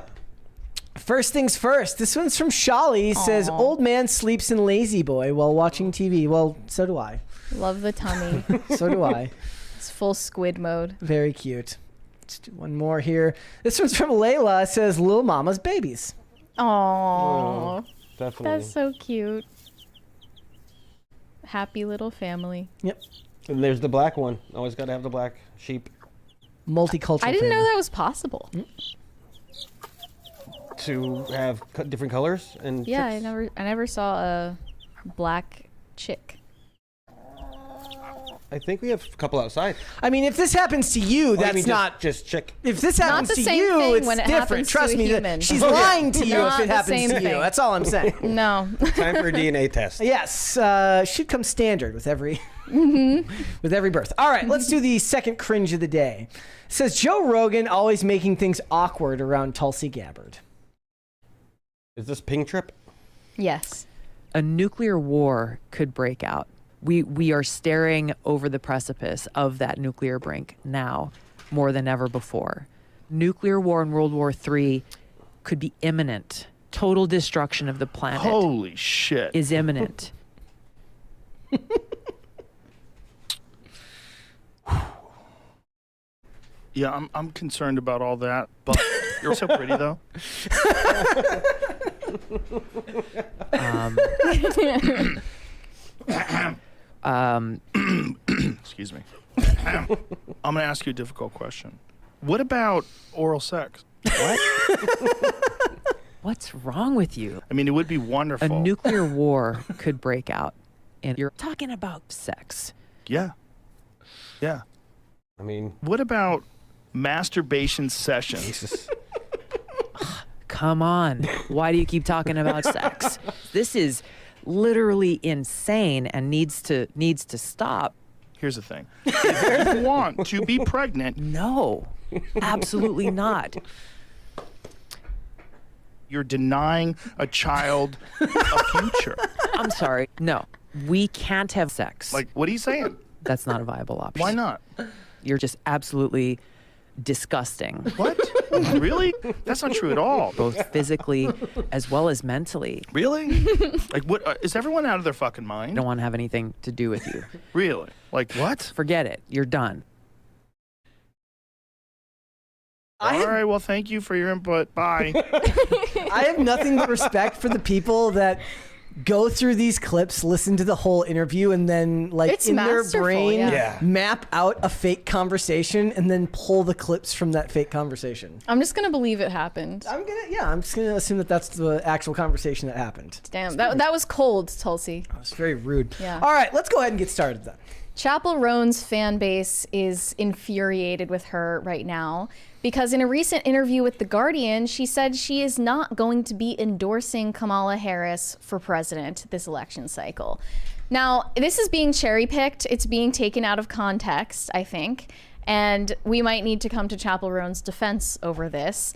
First things first. This one's from Shali. Says, old man sleeps in Lazy Boy while watching TV. Well, so do I. Love the tummy. So do I. It's full squid mode. Very cute. Let's do one more here. This one's from Layla. It says, Lil Mama's babies. Aww. Definitely. That's so cute. Happy little family. Yep. And there's the black one. Always got to have the black sheep. Multicultural. I didn't know that was possible. To have different colors and yeah, chicks. I never saw a black chick. I think we have a couple outside. I mean, if this happens to you, that's not just chick. If this happens to you, it's different. Trust me, she's lying to you if it happens to you. That's all I'm saying. No. Time for a DNA test. Yes, should come standard with every with every birth. All right, let's do the second cringe of the day. It says Joe Rogan always making things awkward around Tulsi Gabbard. Is this Ping Trip? Yes. A nuclear war could break out. We are staring over the precipice of that nuclear brink now more than ever before. Nuclear war in World War III could be imminent. Total destruction of the planet. Holy shit. Is imminent. Yeah, I'm concerned about all that, but you're so pretty though. Excuse me. I'm gonna ask you a difficult question. What about oral sex? What? What's wrong with you? I mean, it would be wonderful. A nuclear war could break out, and you're talking about sex. Yeah. Yeah. I mean, what about masturbation sessions? Jesus. come on. Why do you keep talking about sex? This is literally insane and needs to stop. Here's the thing. If you want to be pregnant, No, absolutely not. you're denying a child a future. I'm sorry. No, we can't have sex. Like, what are you saying? That's not a viable option. Why not? You're just absolutely disgusting, What? Really? That's not true at all. both physically as well as mentally. Really? Like, what? Is everyone out of their fucking I mind? don't want to have anything to do with you. Really? Like, what? Forget it. You're done. All right, well, thank you for your input. Bye. I have nothing but respect for the people that go through these clips, listen to the whole interview, and then like It's in their masterful, brain yeah. map out a fake conversation and then pull the clips from that fake conversation. I'm just gonna believe it happened. I'm just gonna assume that that's the actual conversation that happened. Damn, that was cold, Tulsi. It's very rude. Yeah. All right, let's go ahead and get started then. Chappell Roan's fan base is infuriated with her right now because in a recent interview with The Guardian, she said she is not going to be endorsing Kamala Harris for president this election cycle. Now, this is being cherry-picked. It's being taken out of context, I think, and we might need to come to Chappell Roan's defense over this.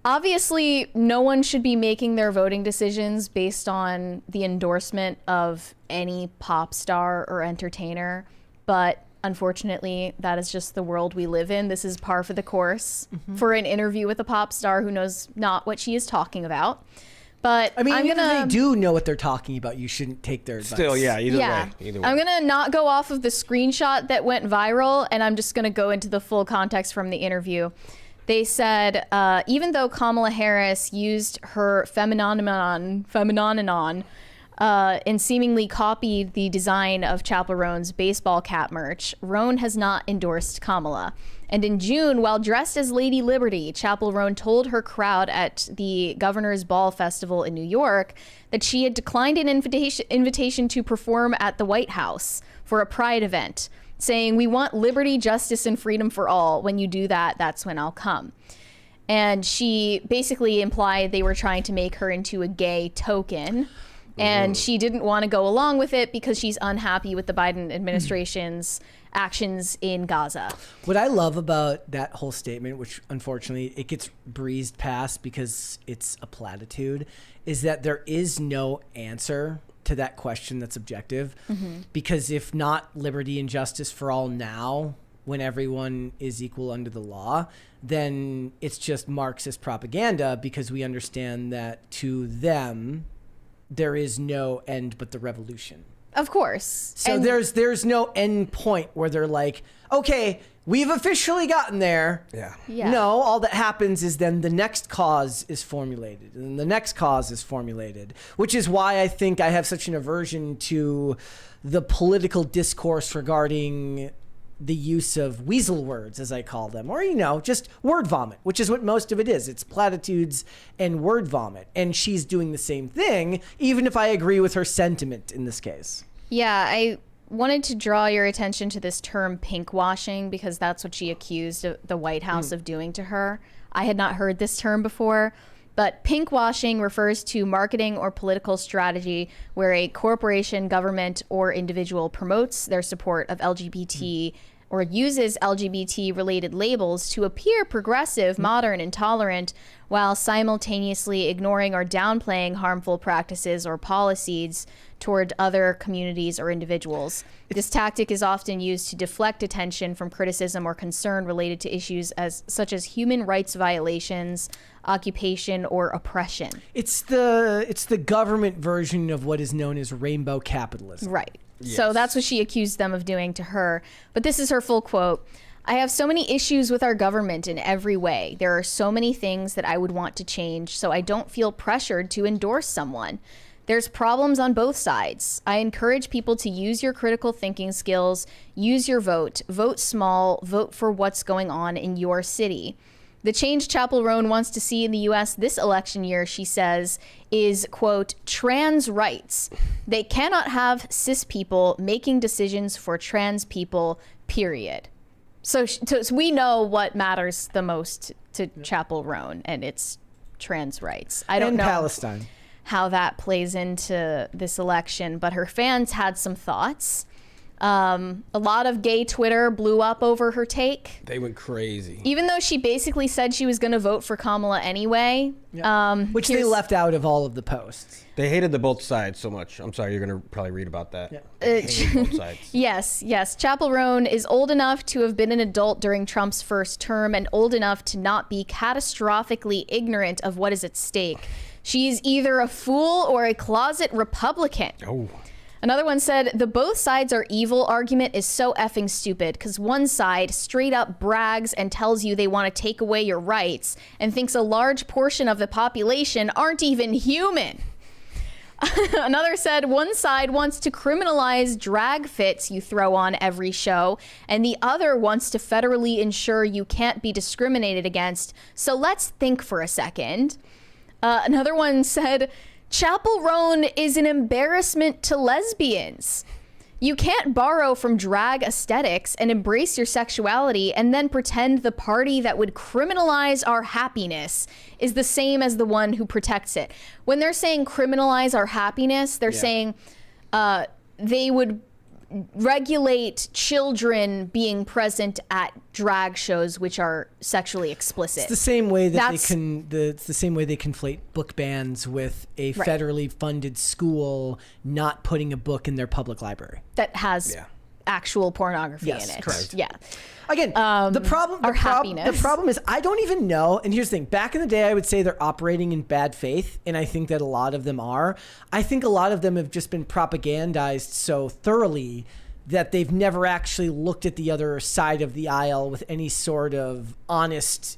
Obviously, no one should be making their voting decisions based on the endorsement of any pop star or entertainer, but unfortunately, that is just the world we live in. This is par for the course for an interview with a pop star who knows not what she is talking about. But I mean, I'm even gonna, if they do know what they're talking about, you shouldn't take their advice. Still, yeah, either way. I'm gonna not go off of the screenshot that went viral, and I'm just gonna go into the full context from the interview. They said, even though Kamala Harris used her phenomenon and seemingly copied the design of Chappell Roan's baseball cap merch, Roan has not endorsed Kamala. And in June, while dressed as Lady Liberty, Chappell Roan told her crowd at the Governor's Ball Festival in New York that she had declined an invitation to perform at the White House for a Pride event, saying, "We want liberty, justice, and freedom for all. When you do that, that's when I'll come." And she basically implied they were trying to make her into a gay token. And she didn't want to go along with it because she's unhappy with the Biden administration's actions in Gaza. What I love about that whole statement, which unfortunately it gets breezed past because it's a platitude, is that there is no answer to that question that's objective. Because if not liberty and justice for all now, when everyone is equal under the law, then it's just Marxist propaganda, because we understand that to them, there is no end but the revolution. Of course. So And there's no end point where they're like, okay, we've officially gotten there. Yeah. Yeah. No, all that happens is then the next cause is formulated, and the next cause is formulated, which is why I think I have such an aversion to the political discourse regarding the use of weasel words, as I call them, or, just word vomit, which is what most of it is. It's platitudes and word vomit. And she's doing the same thing, even if I agree with her sentiment in this case. Yeah, I wanted to draw your attention to this term pink washing, because that's what she accused the White House of doing to her. I had not heard this term before, but pink washing refers to marketing or political strategy where a corporation, government, or individual promotes their support of LGBT or uses LGBT-related labels to appear progressive, modern, and tolerant, while simultaneously ignoring or downplaying harmful practices or policies toward other communities or individuals. This tactic is often used to deflect attention from criticism or concern related to issues such as human rights violations, occupation, or oppression. It's the government version of what is known as rainbow capitalism. Right. So that's what she accused them of doing to her. But this is her full quote. "I have so many issues with our government in every way. There are so many things that I would want to change, so I don't feel pressured to endorse someone. There's problems on both sides. I encourage people to use your critical thinking skills, use your vote small, vote for what's going on in your city. The change Chappell Roan wants to see in the U.S. this election year," she says, is, quote, "trans rights. They cannot have cis people making decisions for trans people, period." So we know what matters the most to Chappell Roan, and it's trans rights. I don't know Palestine. how that plays into this election, but her fans had some thoughts. A lot of gay Twitter blew up over her take. They went crazy. Even though she basically said she was going to vote for Kamala anyway. Which they left out of all of the posts. They hated the both sides so much. I'm sorry, you're going to probably read about that. Yeah. They hated both sides. Yes. Chappell Roan is old enough to have been an adult during Trump's first term and old enough to not be catastrophically ignorant of what is at stake. She is either a fool or a closet Republican. Oh. Another one said, the both sides are evil argument is so effing stupid because one side straight up brags and tells you they want to take away your rights and thinks a large portion of the population aren't even human. Another said, one side wants to criminalize drag fits you throw on every show, and the other wants to federally ensure you can't be discriminated against. So let's think for a second. Another one said, Chappell Roan is an embarrassment to lesbians. You can't borrow from drag aesthetics and embrace your sexuality and then pretend the party that would criminalize our happiness is the same as the one who protects it. When they're saying criminalize our happiness, they're saying they would regulate children being present at drag shows which are sexually explicit. It's the same way that it's the same way they conflate book bans with a federally funded school not putting a book in their public library that has actual pornography in it. Correct. Yeah. Again, the problem is I don't even know. And here's the thing: back in the day, I would say they're operating in bad faith, and I think that a lot of them are. I think a lot of them have just been propagandized so thoroughly that they've never actually looked at the other side of the aisle with any sort of honest,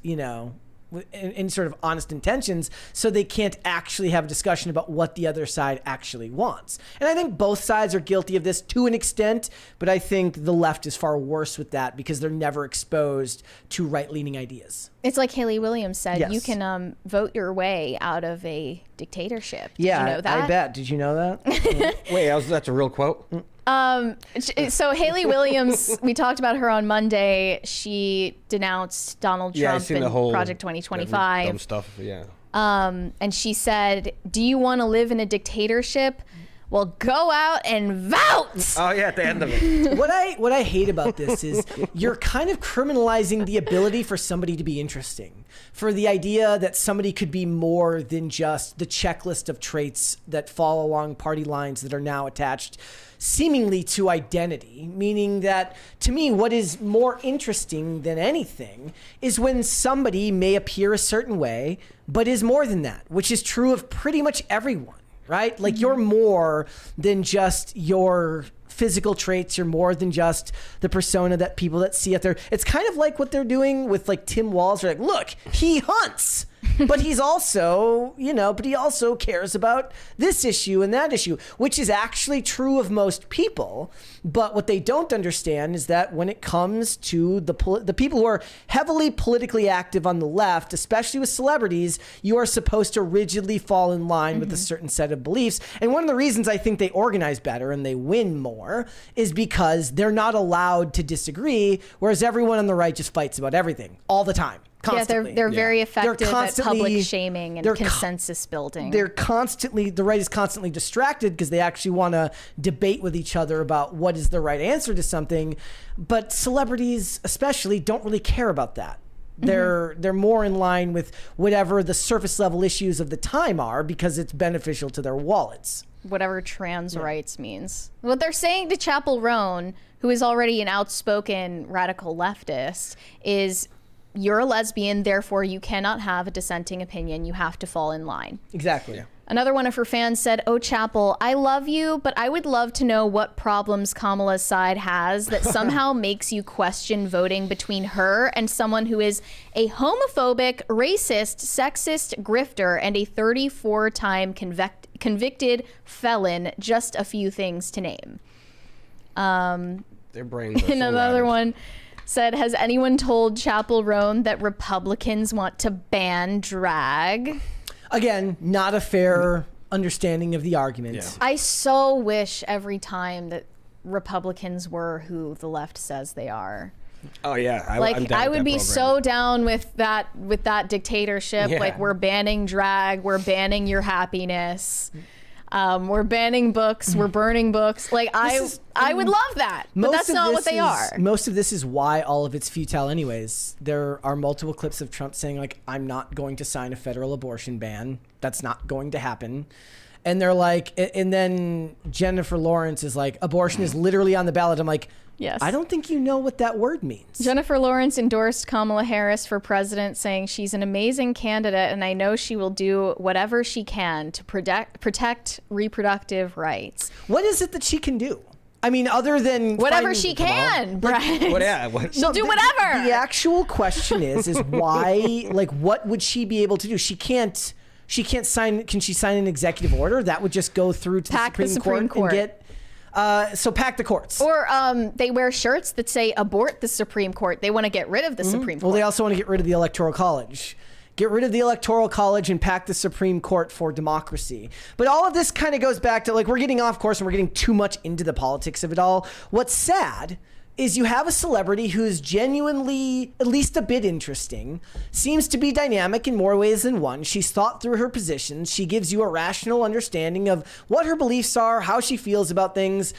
any sort of honest intentions, so they can't actually have a discussion about what the other side actually wants. And I think both sides are guilty of this to an extent, but I think the left is far worse with that because they're never exposed to right-leaning ideas. It's like Haley Williams said, Yes. you can vote your way out of a dictatorship. Yeah, Did you know that? I bet. Did you know that? Wait, that's a real quote? So Haley Williams, we talked about her on Monday. She denounced Donald Trump seen and the whole Project 2025. dumb stuff, yeah. And she said, do you want to live in a dictatorship? Well, go out and vote. Oh yeah, at the end of it. What I hate about this is you're kind of criminalizing the ability for somebody to be interesting, for the idea that somebody could be more than just the checklist of traits that fall along party lines that are now attached seemingly to identity, meaning that to me what is more interesting than anything is when somebody may appear a certain way but is more than that, which is true of pretty much everyone. Right? Like you're more than just your physical traits. You're more than just the persona that people that see out there. It's kind of like what they're doing with like Tim Walz. They're like, look, he hunts, but he's also, but he also cares about this issue and that issue, which is actually true of most people. But what they don't understand is that when it comes to the people who are heavily politically active on the left, especially with celebrities, you are supposed to rigidly fall in line with a certain set of beliefs. And one of the reasons I think they organize better and they win more is because they're not allowed to disagree, whereas everyone on the right just fights about everything all the time. Constantly. Yeah, they're very effective at public shaming and they're consensus building. The right is constantly distracted because they actually want to debate with each other about what is the right answer to something. But celebrities especially don't really care about that. They're more in line with whatever the surface level issues of the time are because it's beneficial to their wallets. Whatever trans rights means. What they're saying to Chappell Roan, who is already an outspoken radical leftist, is you're a lesbian, therefore you cannot have a dissenting opinion. You have to fall in line. Exactly. Another one of her fans said, oh, Chappell, I love you, but I would love to know what problems Kamala's side has that somehow makes you question voting between her and someone who is a homophobic, racist, sexist grifter and a 34-time convicted felon, just a few things to name. Their brains are and so another rabid. one said, has anyone told Chappell Roan that Republicans want to ban drag? Again, not a fair understanding of the argument. Yeah. I so wish every time that Republicans were who the left says they are. Oh yeah, Like I'm down I with would that be program. so down with that dictatorship. Yeah. Like we're banning drag, we're banning your happiness. We're banning books, we're burning books. Like I would love that, but that's not what they are. Most of this is why all of it's futile anyways. There are multiple clips of Trump saying like, I'm not going to sign a federal abortion ban. That's not going to happen. And they're like, and then Jennifer Lawrence is like, abortion is literally on the ballot. I'm like, Yes. I don't think you know what that word means. Jennifer Lawrence endorsed Kamala Harris for president, saying she's an amazing candidate and I know she will do whatever she can to protect reproductive rights. What is it that she can do? I mean, other than Whatever finding- she can, Brian. She'll do whatever. The actual question is why, like, what would she be able to do? She can't sign. Can she sign an executive order that would just go through to Pack the Supreme Court and get? So pack the courts. Or they wear shirts that say abort the Supreme Court. They want to get rid of the Supreme Court. Well, they also want to get rid of the Electoral College. Get rid of the Electoral College and pack the Supreme Court for democracy. But all of this kind of goes back to, like, we're getting off course and we're getting too much into the politics of it all. What's sad is you have a celebrity who's genuinely at least a bit interesting, seems to be dynamic in more ways than one. She's thought through her positions. She gives you a rational understanding of what her beliefs are, how she feels about things,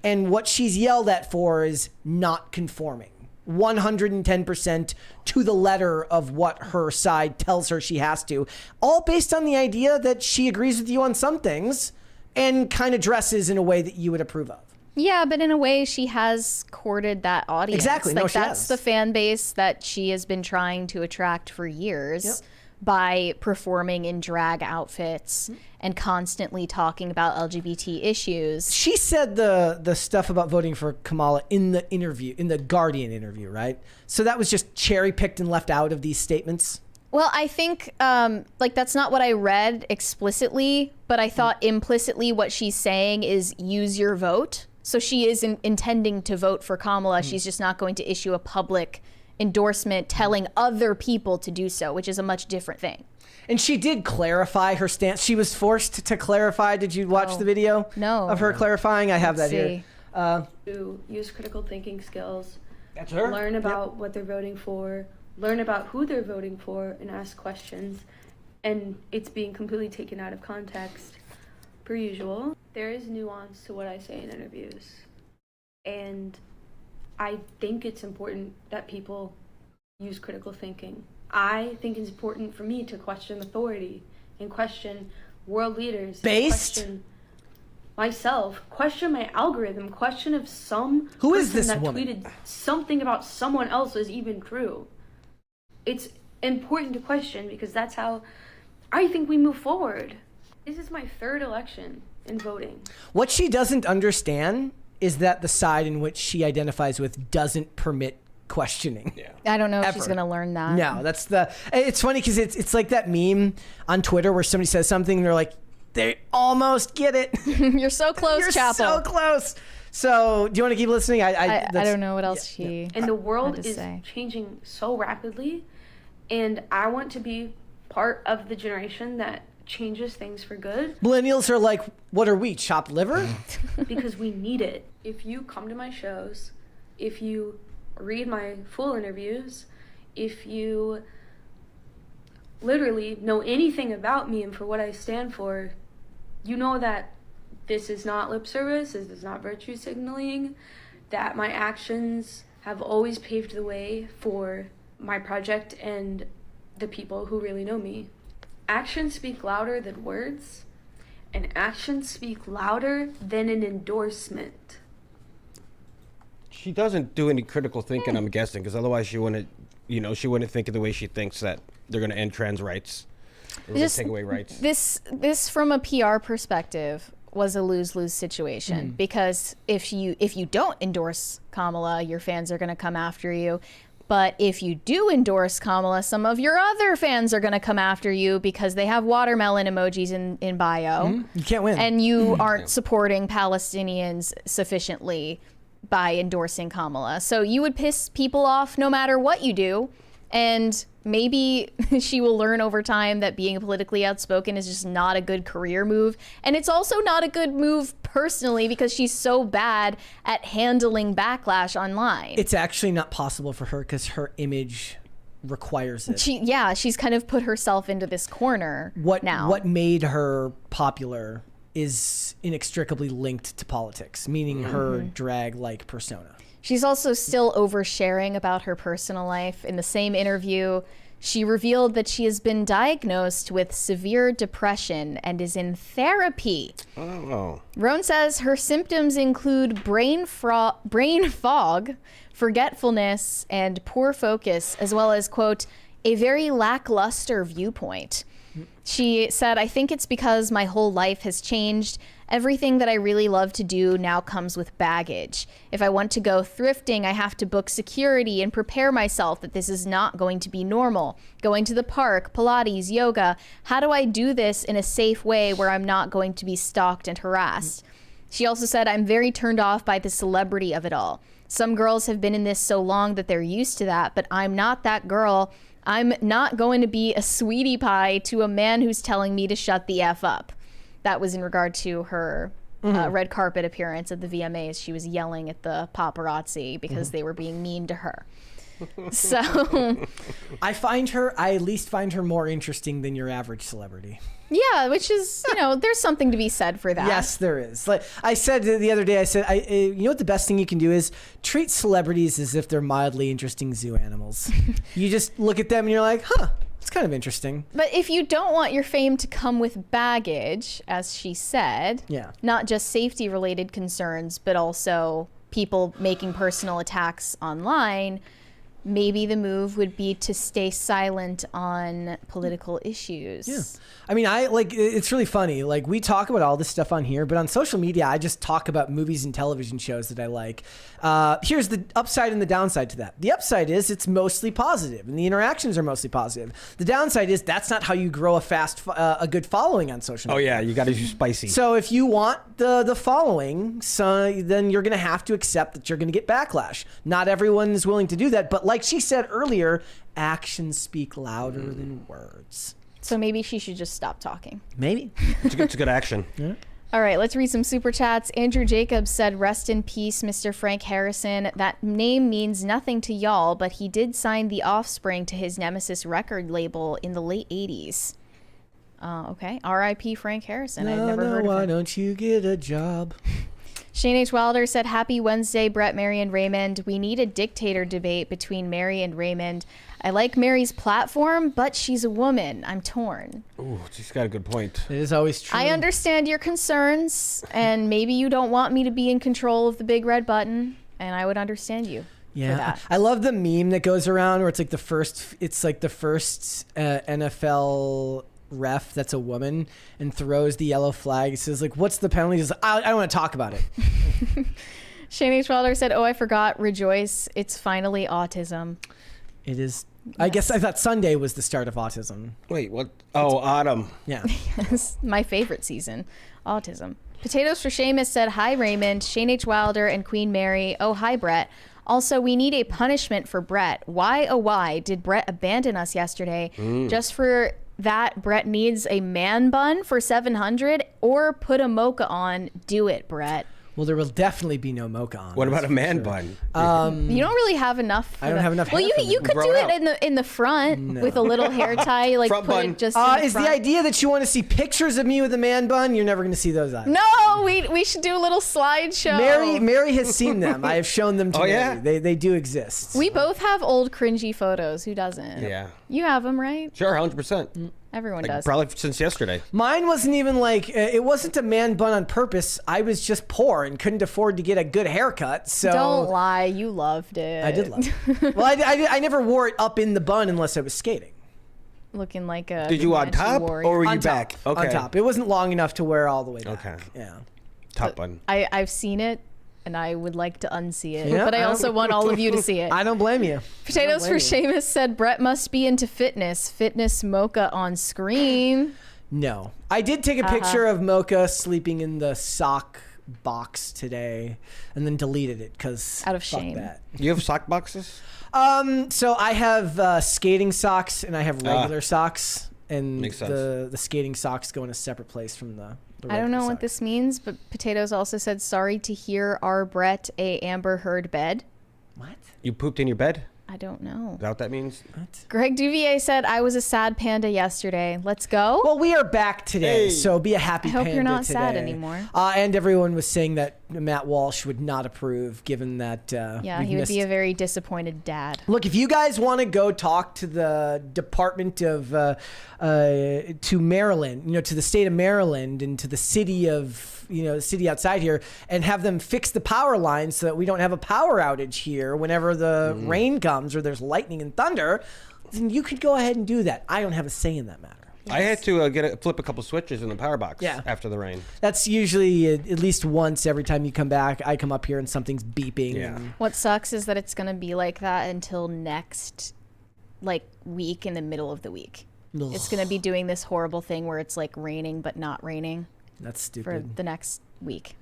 and what she's yelled at for is not conforming. 110% to the letter of what her side tells her she has to, all based on the idea that she agrees with you on some things and kind of dresses in a way that you would approve of. Yeah, but in a way, she has courted that audience. Exactly. Like, No, she that's has. the fan base that she has been trying to attract for years by performing in drag outfits and constantly talking about LGBT issues. She said the stuff about voting for Kamala in the interview, in the Guardian interview, right? So that was just cherry picked and left out of these statements. Well, I think like that's not what I read explicitly, but I thought implicitly what she's saying is use your vote. So she is intending to vote for Kamala. She's just not going to issue a public endorsement telling other people to do so, which is a much different thing. And she did clarify her stance. She was forced to clarify. Did you watch the video? No. Of her clarifying? I have Let's that here. To use critical thinking skills, That's her. learn about what they're voting for, learn about who they're voting for, and ask questions. And it's being completely taken out of context, per usual. There is nuance to what I say in interviews. And I think it's important that people use critical thinking. I think it's important for me to question authority and question world leaders. Based? Question myself, question my algorithm, question if some Who is person this that woman? tweeted something about someone else is even true. It's important to question because that's how I think we move forward. This is my third election in voting. What she doesn't understand is that the side in which she identifies with doesn't permit questioning. Yeah. I don't know if she's Ever. going to learn that. No, that's it's funny because it's like that meme on Twitter where somebody says something and they're like, they almost get it. You're so close, You're Chappell. so close. So do you want to keep listening? I don't know what else she And the world had to is say. changing so rapidly, and I want to be part of the generation that changes things for good Millennials are like, what are we, chopped liver? because we need it. If you come to my shows, if you read my full interviews, if you literally know anything about me and for what I stand for, you know that this is not lip service, this is not virtue signaling, that my actions have always paved the way for my project and the people who really know me. Actions speak louder than words, and actions speak louder than an endorsement. She doesn't do any critical thinking, I'm guessing, because otherwise she wouldn't think of the way she thinks that they're going to end trans rights. Or Just- take away rights. This from a PR perspective was a lose-lose situation because if you don't endorse Kamala, your fans are going to come after you. But if you do endorse Kamala, some of your other fans are going to come after you because they have watermelon emojis in bio. You can't win. And you aren't supporting Palestinians sufficiently by endorsing Kamala. So you would piss people off no matter what you do. And maybe she will learn over time that being politically outspoken is just not a good career move. And it's also not a good move personally because she's so bad at handling backlash online. It's actually not possible for her because her image requires it. She's kind of put herself into this corner now. What made her popular is inextricably linked to politics, meaning her drag-like persona. She's also still oversharing about her personal life. In the same interview, she revealed that she has been diagnosed with severe depression and is in therapy. Oh. Roan says her symptoms include brain fog, forgetfulness, and poor focus, as well as, quote, a very lackluster viewpoint. She said, I think it's because my whole life has changed. Everything that I really love to do now comes with baggage. If I want to go thrifting, I have to book security and prepare myself that this is not going to be normal. Going to the park, Pilates, yoga. How do I do this in a safe way where I'm not going to be stalked and harassed? She also said, I'm very turned off by the celebrity of it all. Some girls have been in this so long that they're used to that, but I'm not that girl. I'm not going to be a sweetie pie to a man who's telling me to shut the F up. That was in regard to her red carpet appearance at the VMAs. She was yelling at the paparazzi because they were being mean to her. So I at least find her more interesting than your average celebrity. Yeah, which is, there's something to be said for that. Yes, there is. Like I said the other day, you know what the best thing you can do is treat celebrities as if they're mildly interesting zoo animals. You just look at them and you're like, huh, it's kind of interesting. But if you don't want your fame to come with baggage, as she said, not just safety related concerns, but also people making personal attacks online, maybe the move would be to stay silent on political issues. Yeah. I mean, it's really funny. Like, we talk about all this stuff on here, but on social media, I just talk about movies and television shows that I like. Here's the upside and the downside to that. The upside is it's mostly positive, and the interactions are mostly positive. The downside is that's not how you grow a good following on social media. Oh, yeah, you got to do spicy. So if you want the following, then you're going to have to accept that you're going to get backlash. Not everyone is willing to do that, but like she said earlier, actions speak louder than words. So maybe she should just stop talking. Maybe. It's a good action. Yeah. All right, let's read some super chats. Andrew Jacobs said, rest in peace, Mr. Frank Harrison. That name means nothing to y'all, but he did sign The Offspring to his Nemesis record label in the late 80s. Okay. R.I.P. Frank Harrison. I've never heard of him. Why don't you get a job? Shane H. Wilder said, happy Wednesday, Brett, Mary, and Raymond. We need a dictator debate between Mary and Raymond. I like Mary's platform, but she's a woman. I'm torn. Ooh, she's got a good point. It is always true. I understand your concerns, and maybe you don't want me to be in control of the big red button, and I would understand you. Yeah, for that. I love the meme that goes around where it's like the first NFL ref that's a woman and throws the yellow flag. It says like, what's the penalty? Says, I don't want to talk about it. Shane H. Wilder said, oh, I forgot. Rejoice. It's finally autism. It is. Yes. I guess I thought Sunday was the start of autism. Wait, what? Oh, autumn. Yeah. Yes, my favorite season, autism. Potatoes for Seamus said, hi, Raymond, Shane H. Wilder, and Queen Mary. Oh, hi, Brett. Also, we need a punishment for Brett. Why, oh, why did Brett abandon us yesterday? Just for that, Brett needs a man bun for 700 or put a mocha on. Do it, Brett. Well, there will definitely be no mocha on. What about a man bun? You don't really have enough. I don't have enough. Well, you could do it in the front with a little hair tie, like front put bun. it just. Is the idea that you want to see pictures of me with a man bun? You're never going to see those eyes. No, we should do a little slideshow. Mary has seen them. I have shown them to Mary. Yeah? They do exist. We both have old cringy photos. Who doesn't? Yeah. You have them, right? Sure, 100%. Everyone does. Probably since yesterday. Mine wasn't even like, it wasn't a man bun on purpose. I was just poor and couldn't afford to get a good haircut. So Don't lie, you loved it. I did love it. Well, I never wore it up in the bun unless I was skating. Looking like a. Did you on top warrior. or were you On top. back? Okay. On top. It wasn't long enough to wear all the way back. Okay. Yeah. Top bun. I've seen it, and I would like to unsee it, Yeah, but I also want all of you to see it. I don't blame you. Potatoes for Seamus said Brett must be into fitness. Fitness mocha on screen. No. I did take a picture of Mocha sleeping in the sock box today and then deleted it because Out of shame. that. You have sock boxes? So I have skating socks and I have regular socks, and Makes sense. the skating socks go in a separate place from the I don't know regular what this means, but Potatoes also said, sorry to hear our Brett a Amber Heard bed. What? You pooped in your bed? I don't know. Is that what that means? Greg Duvier said, I was a sad panda yesterday. Let's go. Well, we are back today, so be a happy I hope panda you're not sad today. anymore. And everyone was saying that Matt Walsh would not approve, given that Yeah, we've he would missed... be a very disappointed dad. Look, if you guys want to go talk to the Department of, to Maryland, to the state of Maryland and to the city of, the city outside here, and have them fix the power lines so that we don't have a power outage here whenever the rain comes or there's lightning and thunder, then you could go ahead and do that. I don't have a say in that matter. I had to flip a couple switches in the power box Yeah. after the rain. That's usually at least once every time you come back. I come up here and something's beeping. Yeah. and- What sucks is that it's going to be like that until next week in the middle of the week. It's going to be doing this horrible thing where it's raining but not raining That's for stupid. the next week.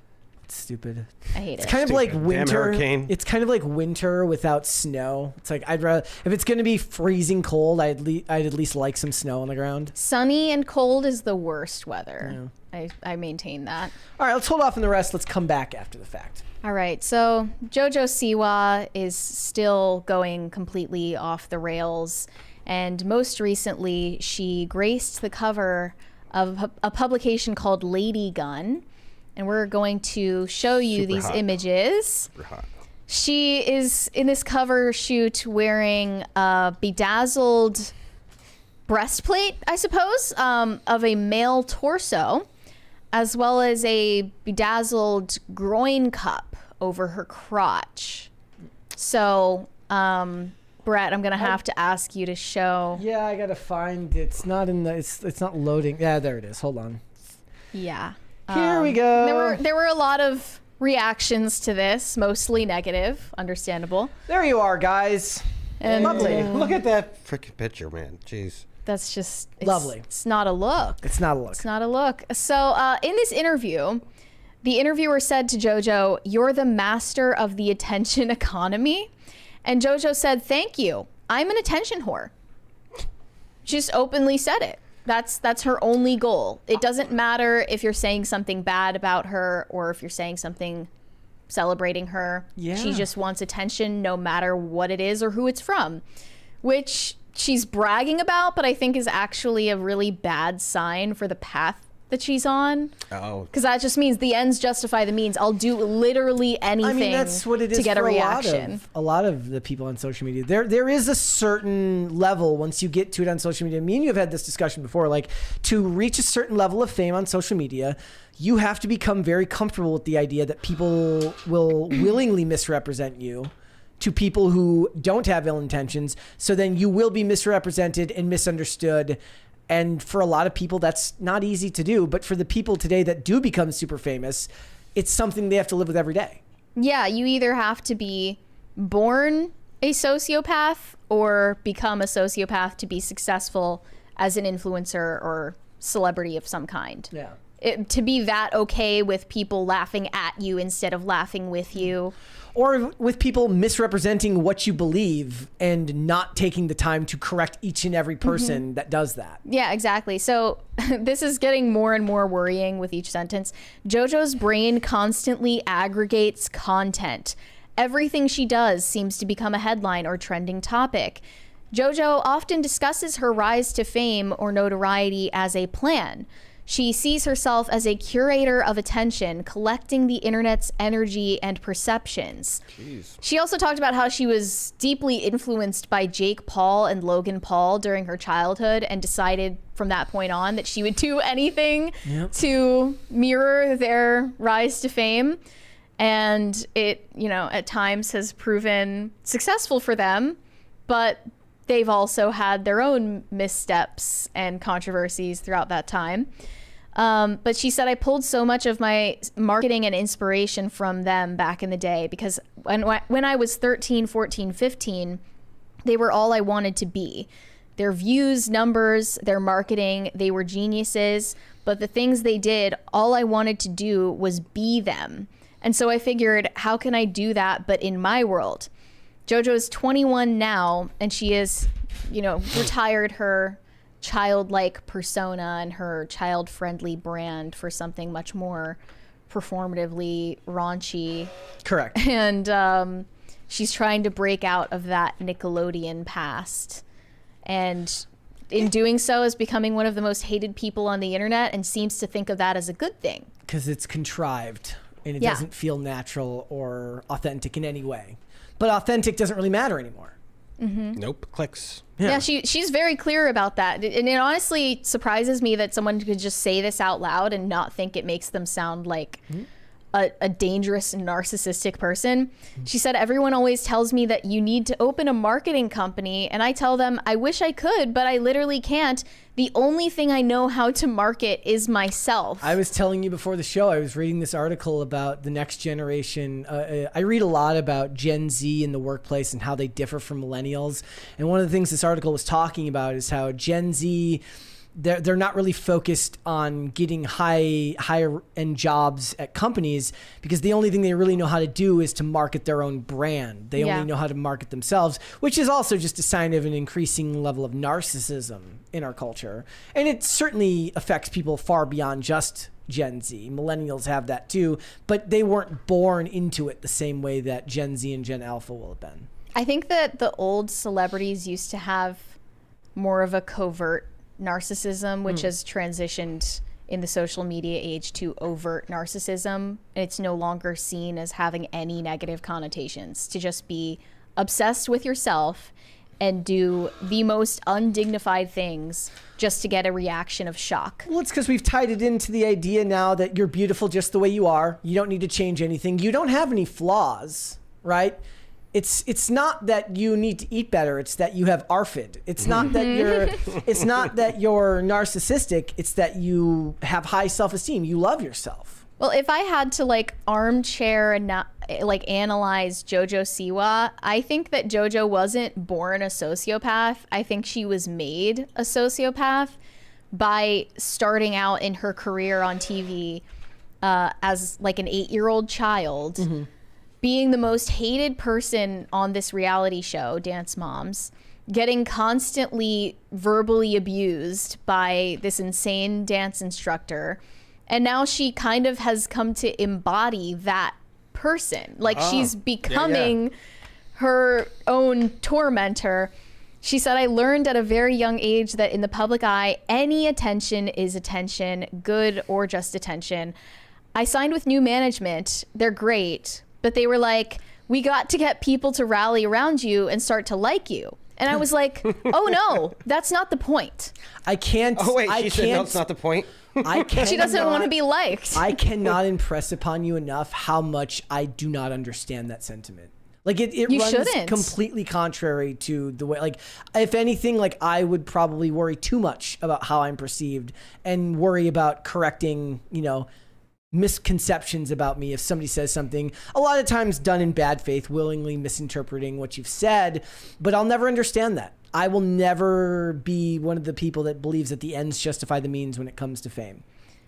It's stupid. I hate it. It's kind of like Damn winter. hurricane. It's kind of like winter without snow. It's like I'd rather, if it's going to be freezing cold, I'd at least like some snow on the ground. Sunny and cold is the worst weather. I maintain that. All right, let's hold off on the rest. Let's come back after the fact. All right, so Jojo Siwa is still going completely off the rails, and most recently she graced the cover of a publication called Lady Gun, and we're going to show you Super these hot. images. Super hot. She is in this cover shoot wearing a bedazzled breastplate, I suppose, of a male torso, as well as a bedazzled groin cup over her crotch. So, Brett, I'm gonna have to ask you to show. Yeah, I gotta find. It's not in the. It's not loading. Yeah, there it is. Hold on. Yeah. Here we go. There were a lot of reactions to this, mostly negative, understandable. There you are, guys. And Lovely. Look at that freaking picture, man. Jeez. that's just Lovely. It's not a look. It's not a look. It's not a look. So in this interview, the interviewer said to Jojo, "You're the master of the attention economy." And Jojo said, "Thank you. I'm an attention whore." Just openly said it. That's her only goal. It doesn't matter if you're saying something bad about her or if you're saying something celebrating her. Yeah. She just wants attention no matter what it is or who it's from, which she's bragging about, but I think is actually a really bad sign for the path that she's on. Oh. Because that just means the ends justify the means. I'll do literally anything I mean, that's what it is to get for a reaction. A lot of the people on social media. There is a certain level once you get to it on social media. Me and you have had this discussion before. Like, to reach a certain level of fame on social media, you have to become very comfortable with the idea that people will willingly misrepresent you to people who don't have ill intentions. So then you will be misrepresented and misunderstood. And for a lot of people, that's not easy to do. But for the people today that do become super famous, it's something they have to live with every day. Yeah, you either have to be born a sociopath or become a sociopath to be successful as an influencer or celebrity of some kind. Yeah. To be that okay with people laughing at you instead of laughing with you. Or with people misrepresenting what you believe and not taking the time to correct each and every person that does that. Yeah, exactly. So this is getting more and more worrying with each sentence. Jojo's brain constantly aggregates content. Everything she does seems to become a headline or trending topic. Jojo often discusses her rise to fame or notoriety as a plan. She sees herself as a curator of attention, collecting the internet's energy and perceptions. Jeez. She also talked about how she was deeply influenced by Jake Paul and Logan Paul during her childhood and decided from that point on that she would do anything to mirror their rise to fame. And it, at times has proven successful for them, but they've also had their own missteps and controversies throughout that time. But she said, I pulled so much of my marketing and inspiration from them back in the day because when I was 13, 14, 15, they were all I wanted to be. Their views, numbers, their marketing, they were geniuses. But the things they did, all I wanted to do was be them. And so I figured, how can I do that but in my world? Jojo's 21 now, and she is, retired her childlike persona and her child-friendly brand for something much more performatively raunchy. Correct. And she's trying to break out of that Nickelodeon past. And in doing so is becoming one of the most hated people on the internet and seems to think of that as a good thing. Because it's contrived and it doesn't feel natural or authentic in any way. But authentic doesn't really matter anymore. Nope. Clicks. Yeah, she's very clear about that. And it honestly surprises me that someone could just say this out loud and not think it makes them sound like a dangerous narcissistic person. She said, everyone always tells me that you need to open a marketing company, and I tell them I wish I could, but I literally can't. The only thing I know how to market is myself. I was telling you before the show, I was reading this article about the next generation. I read a lot about Gen Z in the workplace and how they differ from millennials. And one of the things this article was talking about is how Gen Z, they're not really focused on getting higher end jobs at companies because the only thing they really know how to do is to market their own brand. They only know how to market themselves, which is also just a sign of an increasing level of narcissism in our culture. And it certainly affects people far beyond just Gen Z. Millennials have that too, but they weren't born into it the same way that Gen Z and Gen Alpha will have been. I think that the old celebrities used to have more of a covert narcissism, which has transitioned in the social media age to overt narcissism. And it's no longer seen as having any negative connotations, to just be obsessed with yourself and do the most undignified things just to get a reaction of shock. Well, it's because we've tied it into the idea now that you're beautiful just the way you are. You don't need to change anything. You don't have any flaws, right? It's not that you need to eat better. It's that you have ARFID. It's not that you're narcissistic. It's that you have high self-esteem. You love yourself. Well, if I had to armchair and not analyze Jojo Siwa, I think that Jojo wasn't born a sociopath. I think she was made a sociopath by starting out in her career on TV as an 8-year-old child. Being the most hated person on this reality show, Dance Moms, getting constantly verbally abused by this insane dance instructor. And now she kind of has come to embody that person. She's becoming her own tormentor. She said, I learned at a very young age that in the public eye, any attention is attention, good or just attention. I signed with new management. They're great. But they were like, we got to get people to rally around you and start to like you. And I was like, oh no, that's not the point. I can't. Oh wait, she said no, it's not the point. She doesn't want to be liked. I cannot impress upon you enough how much I do not understand that sentiment. It runs completely contrary to the way, if anything, I would probably worry too much about how I'm perceived and worry about correcting, misconceptions about me if somebody says something, a lot of times done in bad faith, willingly misinterpreting what you've said, but I'll never understand that. I will never be one of the people that believes that the ends justify the means when it comes to fame.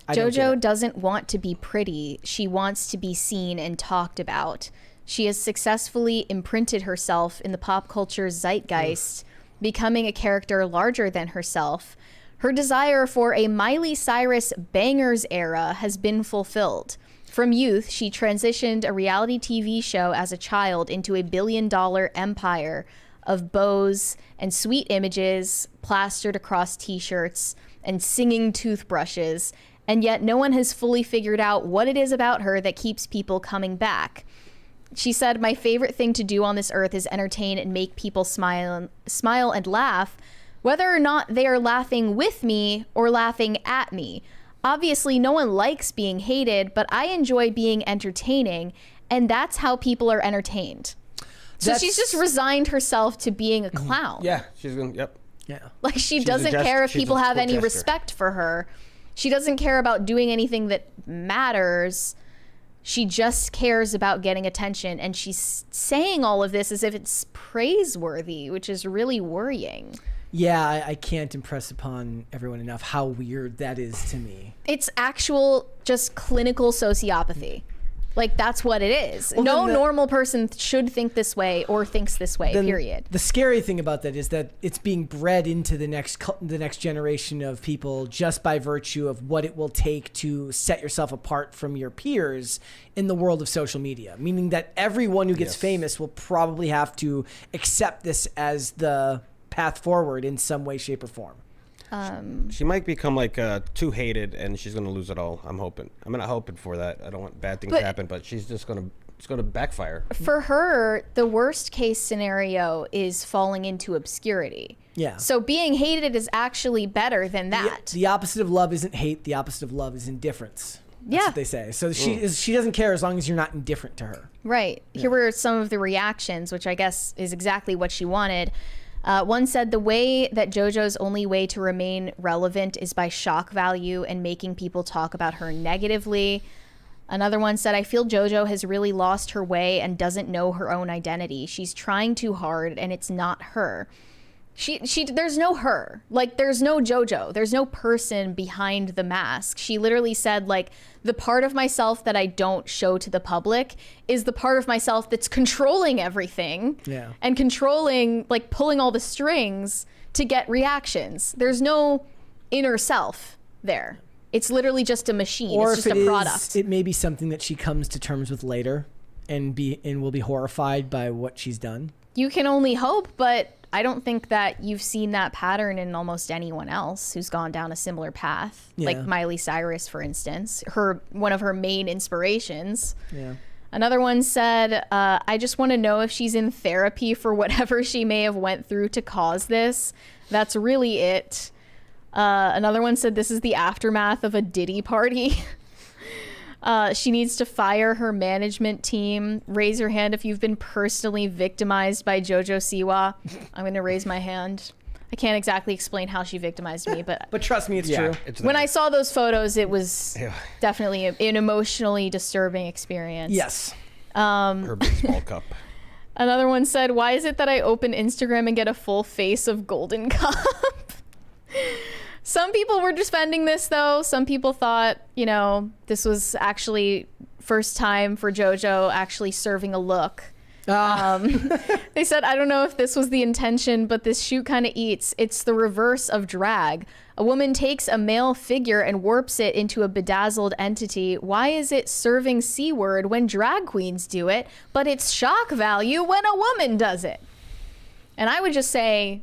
Jojo doesn't want to be pretty. She wants to be seen and talked about. She has successfully imprinted herself in the pop culture zeitgeist, becoming a character larger than herself. Her desire for a Miley Cyrus bangers era has been fulfilled. From youth, she transitioned a reality TV show as a child into a billion-dollar empire of bows and sweet images plastered across t-shirts and singing toothbrushes, and yet no one has fully figured out what it is about her that keeps people coming back. She said, my favorite thing to do on this earth is entertain and make people smile and laugh, whether or not they are laughing with me or laughing at me. Obviously, no one likes being hated, but I enjoy being entertaining, and that's how people are entertained. So she's just resigned herself to being a clown. Yeah, she's going to, yep. Yeah. She doesn't care if people have any respect for her. She doesn't care about doing anything that matters. She just cares about getting attention, and she's saying all of this as if it's praiseworthy, which is really worrying. Yeah, I can't impress upon everyone enough how weird that is to me. It's actual, just clinical sociopathy. Like, that's what it is. Well, no normal person should think this way or thinks this way, period. The scary thing about that is that it's being bred into the next generation of people just by virtue of what it will take to set yourself apart from your peers in the world of social media. Meaning that everyone who gets famous will probably have to accept this as the path forward in some way, shape, or form. She might become like too hated, and she's gonna lose it all. I'm hoping. I'm not hoping for that. I don't want bad things to happen, but she's just it's gonna backfire. For her, the worst case scenario is falling into obscurity. Yeah. So being hated is actually better than that. The opposite of love isn't hate. The opposite of love is indifference. That's what they say. So she doesn't care as long as you're not indifferent to her. Right. Yeah. Here were some of the reactions, which I guess is exactly what she wanted. One said, the way that JoJo's only way to remain relevant is by shock value and making people talk about her negatively. Another one said, I feel JoJo has really lost her way and doesn't know her own identity. She's trying too hard and it's not her. There's no her. Like, there's no JoJo. There's no person behind the mask. She literally said, like, the part of myself that I don't show to the public is the part of myself that's controlling everything. Yeah. And controlling, like, pulling all the strings to get reactions. There's no inner self there. It's literally just a machine. Or it's just a product. It may be something that she comes to terms with later and will be horrified by what she's done. You can only hope, but I don't think that you've seen that pattern in almost anyone else who's gone down a similar path. Yeah. Like Miley Cyrus, for instance, one of her main inspirations. Yeah. Another one said, I just want to know if she's in therapy for whatever she may have went through to cause this. That's really it. Another one said, this is the aftermath of a Diddy party. She needs to fire her management team. Raise your hand if you've been personally victimized by Jojo Siwa. I'm going to raise my hand. I can't exactly explain how she victimized me, but trust me, it's true. When I saw those photos, it was definitely an emotionally disturbing experience. Yes. Her baseball cup. Another one said, why is it that I open Instagram and get a full face of Golden Cup? Some people were defending this, though. Some people thought, this was actually first time for JoJo actually serving a look. They said, I don't know if this was the intention, but this shoot kind of eats. It's the reverse of drag. A woman takes a male figure and warps it into a bedazzled entity. Why is it serving C-word when drag queens do it, but it's shock value when a woman does it? And I would just say,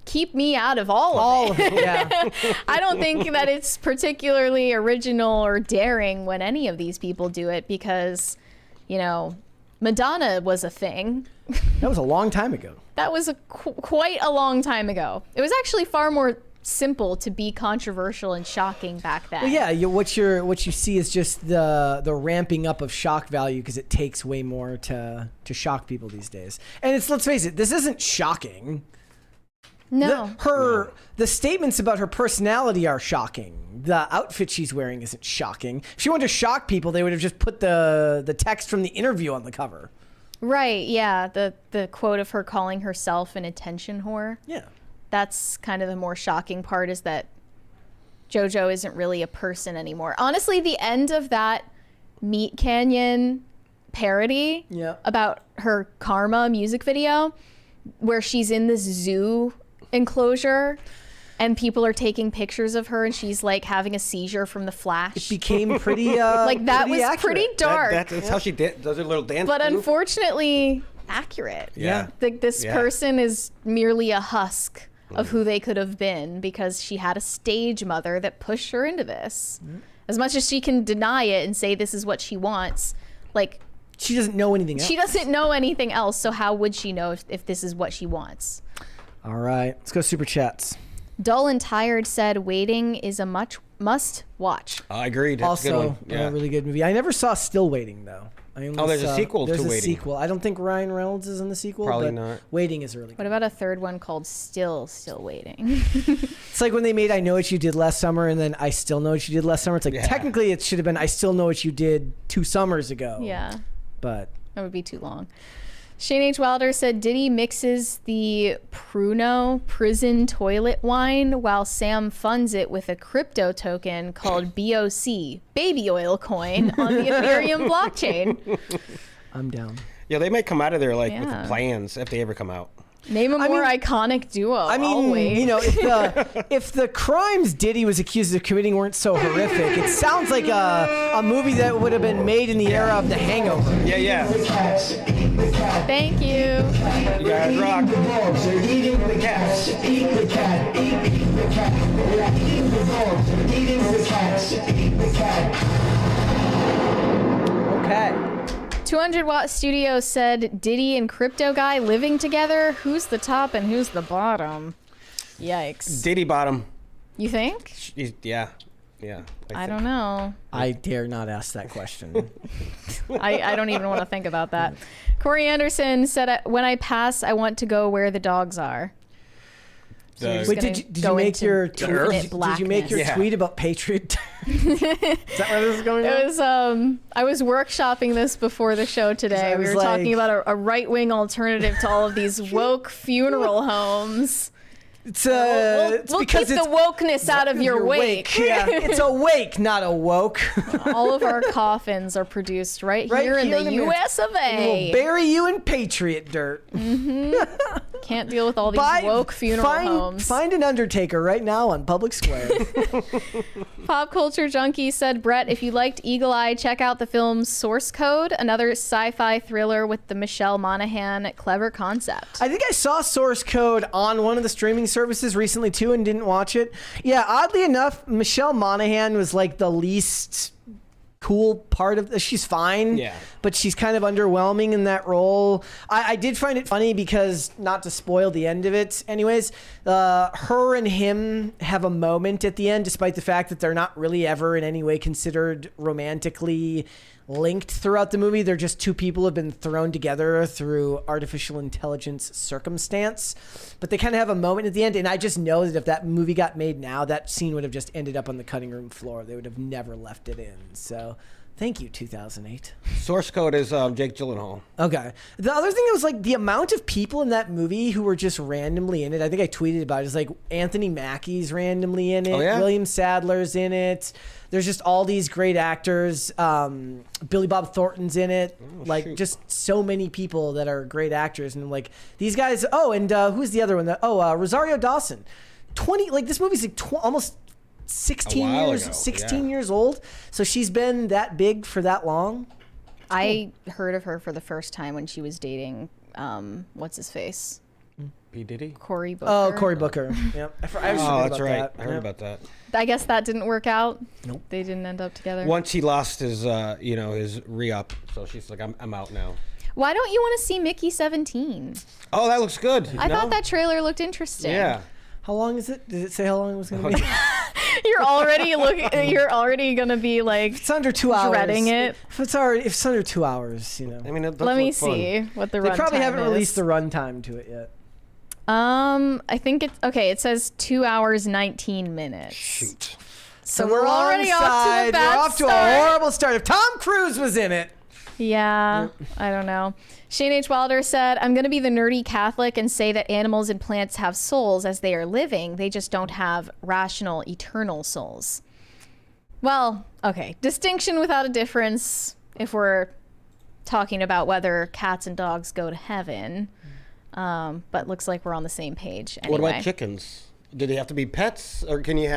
keep me out of all of it. Yeah. I don't think that it's particularly original or daring when any of these people do it because, Madonna was a thing. That was a long time ago. That was quite a long time ago. It was actually far more simple to be controversial and shocking back then. Well, yeah, what you see is just the ramping up of shock value because it takes way more to shock people these days. And let's face it, this isn't shocking. No. The statements about her personality are shocking. The outfit she's wearing isn't shocking. If she wanted to shock people, they would have just put the text from the interview on the cover. Right, yeah. The quote of her calling herself an attention whore. Yeah. That's kind of the more shocking part, is that JoJo isn't really a person anymore. Honestly, the end of that Meat Canyon parody about her Karma music video, where she's in this zoo enclosure and people are taking pictures of her and she's like having a seizure from the Flash. It became pretty like that pretty was accurate. Pretty dark. That's how she does her little dance. But unfortunately accurate. Yeah. This person is merely a husk of who they could have been because she had a stage mother that pushed her into this. As much as she can deny it and say this is what she wants, like, she doesn't know anything else. She doesn't know anything else, so how would she know if this is what she wants? All right, let's go super chats. Dull and Tired said, Waiting is a must watch. I agreed. That's also, a good one. Yeah. A really good movie. I never saw Still Waiting, though. There's a sequel to Waiting. There's a sequel. I don't think Ryan Reynolds is in the sequel. Probably but not. Waiting is really good. What about a third one called Still Waiting? It's like when they made I Know What You Did Last Summer and then I Still Know What You Did Last Summer. It's like, technically it should have been I Still Know What You Did 2 summers ago. Yeah. But that would be too long. Shane H. Wilder said Diddy mixes the Pruno prison toilet wine while Sam funds it with a crypto token called BOC, baby oil coin, on the Ethereum blockchain. I'm down. Yeah, they might come out of there like with Yeah. plans if they ever come out. Name a more iconic duo. I mean, you know, if the crimes Diddy was accused of committing weren't so horrific, it sounds like a movie that would have been made in the era of The Hangover. Yeah. Thank you. You guys rock. The dogs are eating the cats. Eat the cat. Eat the cat. We're eating the dogs. They're eating the cats. Eat the cat. Okay. 200 Watt Studio said Diddy and Crypto Guy living together. Who's the top and who's the bottom? Yikes. Diddy bottom. You think? Yeah. I don't know. I dare not ask that question. I don't even want to think about that. Corey Anderson said, when I pass, I want to go where the dogs are. So you're just Wait, gonna did you go make into your infinite did you make your blackness. tweet about Patriot? Is that where this is going? It was I was workshopping this before the show today. We were talking about a right-wing alternative to all of these woke funeral homes. It's We'll because keep the wokeness out of your wake. Yeah, it's a wake, not a woke. All of our coffins are produced right here in the U.S. of A. We'll bury you in Patriot dirt. Can't deal with all these woke funeral homes. Find an undertaker right now on Public Square. Pop Culture Junkie said, Brett, if you liked Eagle Eye, check out the film Source Code, another sci-fi thriller with the Michelle Monaghan clever concept. I think I saw Source Code on one of the streaming services recently too and didn't watch it. Yeah, oddly enough, Michelle Monaghan was like the least cool part of she's fine, but she's kind of underwhelming in that role. I did find it funny because, not to spoil the end of it anyways, her and him have a moment at the end, despite the fact that they're not really ever in any way considered romantically linked throughout the movie. They're just two people who have been thrown together through artificial intelligence circumstance, but they kind of have a moment at the end, and I just know that if that movie got made now, that scene would have just ended up on the cutting room floor. They would have never left it in. So thank you, 2008. Source Code is Jake Gyllenhaal. Okay. The other thing was like the amount of people in that movie who were just randomly in it. I think I tweeted about it. It's like Anthony Mackie's randomly in it. Oh, yeah? William Sadler's in it. There's just all these great actors. Billy Bob Thornton's in it. Just so many people that are great actors. And like these guys. Oh, and who's the other one? Rosario Dawson. This movie's like almost 16 years old. So she's been that big for that long. I heard of her for the first time when she was dating, what's his face? P. Diddy? Cory Booker. Oh, Cory Booker. Yep. That's right. I heard about that. I guess that didn't work out. Nope. They didn't end up together. Once he lost his, his re-up, so she's like, I'm out now. Why don't you want to see Mickey 17? Oh, that looks good. I thought that trailer looked interesting. Yeah. How long is it? Did it say how long it was going to be? You're already gonna be like, it's under 2 hours. Dreading it. If it's under 2 hours, you know. I mean, let me see what the runtime is. They probably haven't released the runtime to it yet. I think it's okay. It says 2 hours 19 minutes. Shoot. So we're already off to a bad We're off to a horrible start. If Tom Cruise was in it. Yeah, I don't know. Shane H. Wilder said, I'm going to be the nerdy Catholic and say that animals and plants have souls as they are living. They just don't have rational, eternal souls. Well, okay. Distinction without a difference if we're talking about whether cats and dogs go to heaven. But looks like we're on the same page anyway. What about chickens? Do they have to be pets? Or can you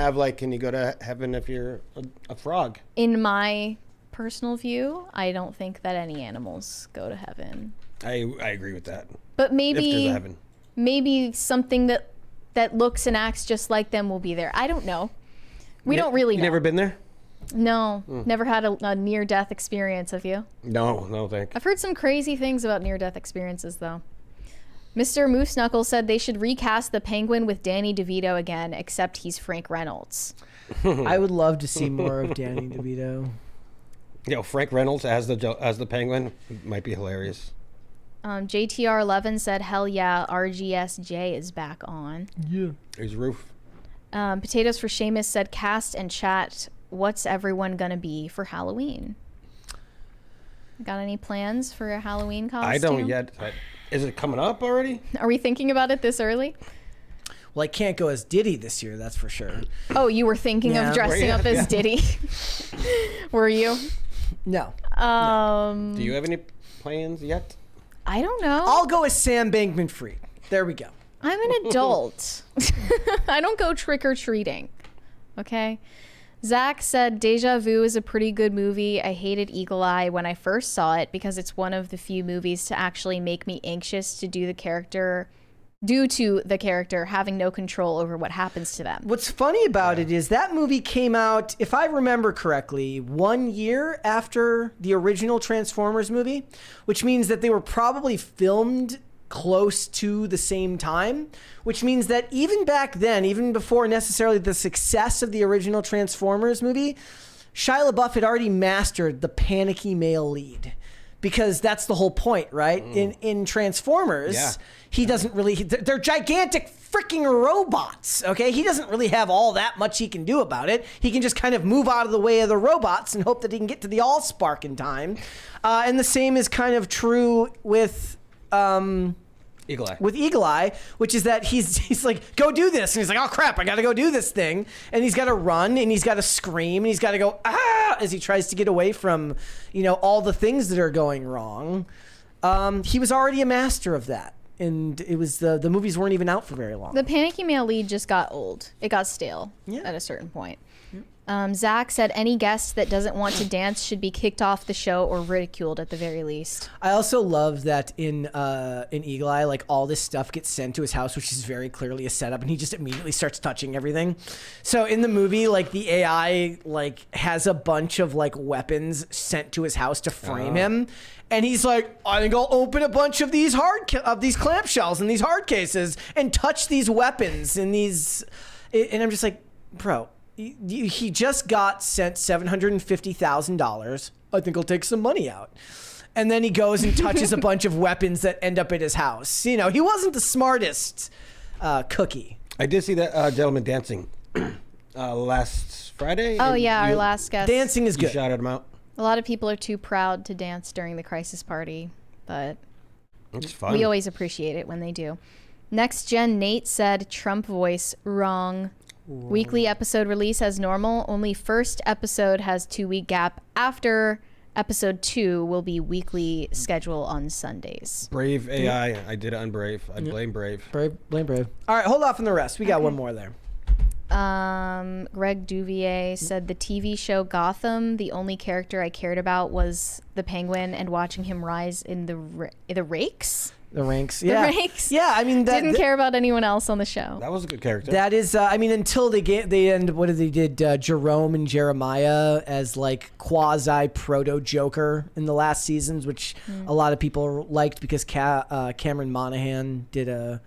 go to heaven if you're a frog? In my personal view, I don't think that any animals go to heaven. I agree with that. But maybe if there's a heaven. Maybe something that looks and acts just like them will be there. I don't know. We don't really know. You never been there? No, never had a near-death experience, have you? No, thanks. I've heard some crazy things about near-death experiences, though. Mr. Moose Knuckle said they should recast the Penguin with Danny DeVito again, except he's Frank Reynolds. I would love to see more of Danny DeVito. Frank Reynolds as the Penguin might be hilarious. JTR11 said, hell yeah, RGSJ is back on. Yeah. Here's Roof. Potatoes for Seamus said, cast and chat, what's everyone gonna be for Halloween? Got any plans for a Halloween costume? I don't yet. Is it coming up already? Are we thinking about it this early? Well, I can't go as Diddy this year, that's for sure. Oh, you were thinking Yeah. of dressing up as Diddy? Were you? No. Do you have any plans yet? I don't know. I'll go as Sam Bankman-Fried. There we go. I'm an adult. I don't go trick-or-treating. Okay? Zach said, Deja Vu is a pretty good movie. I hated Eagle Eye when I first saw it because it's one of the few movies to actually make me anxious to due to the character having no control over what happens to them. What's funny about it is that movie came out, if I remember correctly, 1 year after the original Transformers movie, which means that they were probably filmed close to the same time, which means that even back then, even before necessarily the success of the original Transformers movie, Shia LaBeouf had already mastered the panicky male lead. Because that's the whole point, right? In Transformers, he doesn't really... They're gigantic freaking robots, okay? He doesn't really have all that much he can do about it. He can just kind of move out of the way of the robots and hope that he can get to the Allspark in time. And the same is kind of true with... Eagle Eye. With Eagle Eye, which is that he's like, go do this. And he's like, oh crap, I gotta go do this thing. And he's gotta run and he's gotta scream and he's gotta go, ah, as he tries to get away from, all the things that are going wrong. He was already a master of that. And it was the movies weren't even out for very long. The panicky male lead just got old. It got stale at a certain point. Zach said any guest that doesn't want to dance should be kicked off the show or ridiculed at the very least. I also love that in Eagle Eye, like all this stuff gets sent to his house, which is very clearly a setup, and he just immediately starts touching everything. So in the movie, like the AI has a bunch of weapons sent to his house to frame him, and he's like, I think I'll open a bunch of these clamshells and these hard cases and touch these weapons and these, and I'm just like, bro. He just got sent $750,000. I think I'll take some money out. And then he goes and touches a bunch of weapons that end up at his house. He wasn't the smartest cookie. I did see that gentleman dancing last Friday. Oh, yeah, our last guest. Dancing is You good. shouted him out. A lot of people are too proud to dance during the crisis party, but It's fun. we always appreciate it when they do. Next Gen Nate said, Trump voice, wrong. Weekly episode release as normal. Only first episode has 2-week gap. After episode 2 will be weekly schedule on Sundays. Brave AI. I did it on Brave. I blame Brave. Blame Brave. All right, hold off on the rest. We got one more there. Greg Duvier said the TV show Gotham, the only character I cared about was the Penguin and watching him rise in the rakes. The ranks. Yeah. The ranks. Yeah, I mean didn't care about anyone else on the show. That was a good character. That is, until they end. What did they did? Jerome and Jeremiah as quasi proto Joker in the last seasons, which a lot of people liked because Cameron Monaghan did a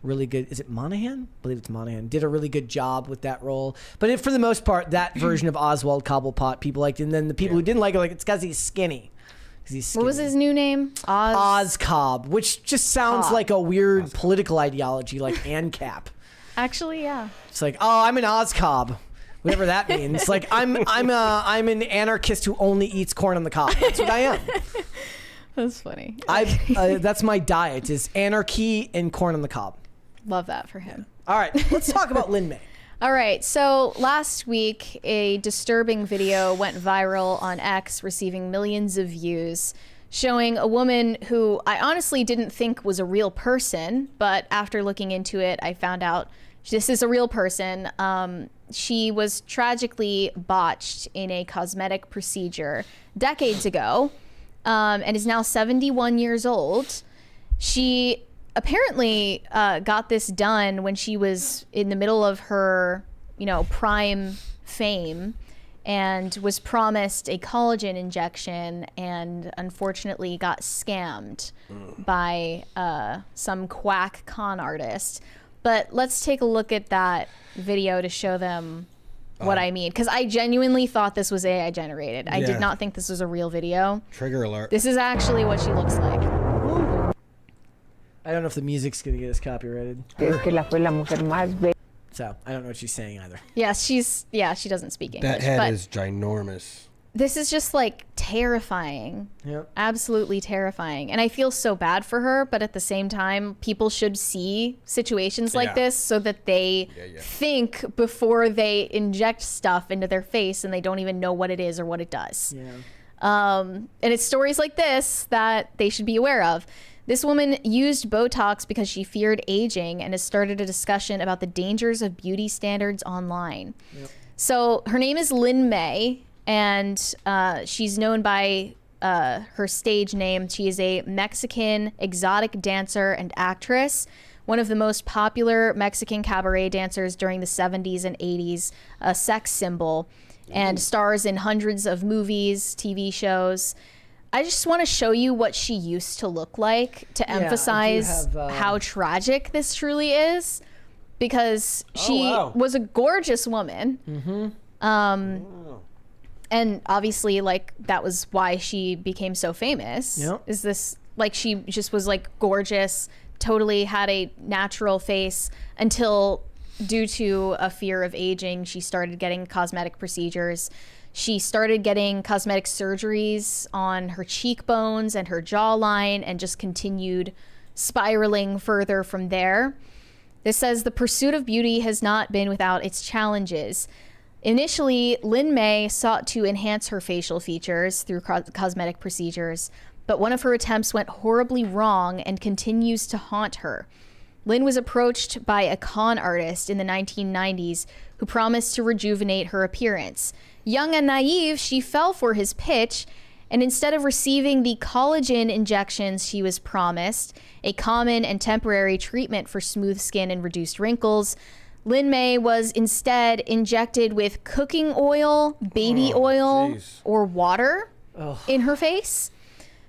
really good. Is it Monaghan? I believe it's Monaghan. Did a really good job with that role. But for the most part, that version of Oswald Cobblepot people liked, and then the people who didn't like it, it's because he's skinny. What was his new name? Oz Cobb, which just sounds like a weird political ideology, like ANCAP. Actually, yeah. It's like, oh, I'm an Oz Cobb, whatever that means. Like I'm an anarchist who only eats corn on the cob. That's what I am. That's funny. That's my diet: is anarchy and corn on the cob. Love that for him. All right, let's talk about Lin May. All right, so last week, a disturbing video went viral on X, receiving millions of views, showing a woman who I honestly didn't think was a real person, but after looking into it, I found out this is a real person. She was tragically botched in a cosmetic procedure decades ago, and is now 71 years old. She apparently got this done when she was in the middle of her, prime fame, and was promised a collagen injection and unfortunately got scammed by some quack con artist. But let's take a look at that video to show them what I mean, because I genuinely thought this was AI generated. I did not think this was a real video. Trigger alert. This is actually what she looks like. I don't know if the music's gonna get us copyrighted. So I don't know what she's saying either. Yes, she doesn't speak English. That head but is ginormous. this is just like terrifying. Yep. Absolutely terrifying. And I feel so bad for her, but at the same time, people should see situations like this so that they think before they inject stuff into their face and they don't even know what it is or what it does. Yeah. And it's stories like this that they should be aware of. This woman used Botox because she feared aging and has started a discussion about the dangers of beauty standards online. Yep. So her name is Lynn May, and she's known by her stage name. She is a Mexican exotic dancer and actress, one of the most popular Mexican cabaret dancers during the 70s and 80s, a sex symbol, and stars in hundreds of movies, TV shows. I just want to show you what she used to look like to emphasize how tragic this truly is, because she was a gorgeous woman. And obviously, like, that was why she became so famous. Is this, like, she just was like gorgeous, totally had a natural face until, due to a fear of aging, she started getting cosmetic procedures. She started getting cosmetic surgeries on her cheekbones and her jawline, and just continued spiraling further from there. This says the pursuit of beauty has not been without its challenges. Initially, Lynn May sought to enhance her facial features through cosmetic procedures, but one of her attempts went horribly wrong and continues to haunt her. Lynn was approached by a con artist in the 1990s who promised to rejuvenate her appearance. Young and naive, she fell for his pitch, and instead of receiving the collagen injections she was promised, a common and temporary treatment for smooth skin and reduced wrinkles, Lynn May was instead injected with cooking oil, baby oil, or water in her face.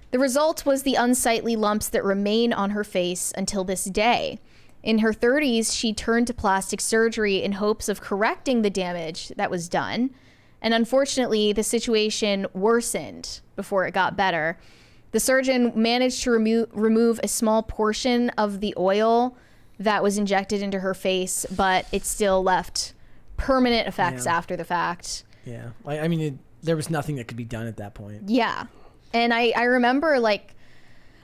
The result was the unsightly lumps that remain on her face until this day. In her 30s, she turned to plastic surgery in hopes of correcting the damage that was done. And unfortunately, the situation worsened before it got better. The surgeon managed to remove a small portion of the oil that was injected into her face, but it still left permanent effects after the fact. Yeah. I mean, there was nothing that could be done at that point. Yeah. And I remember, like,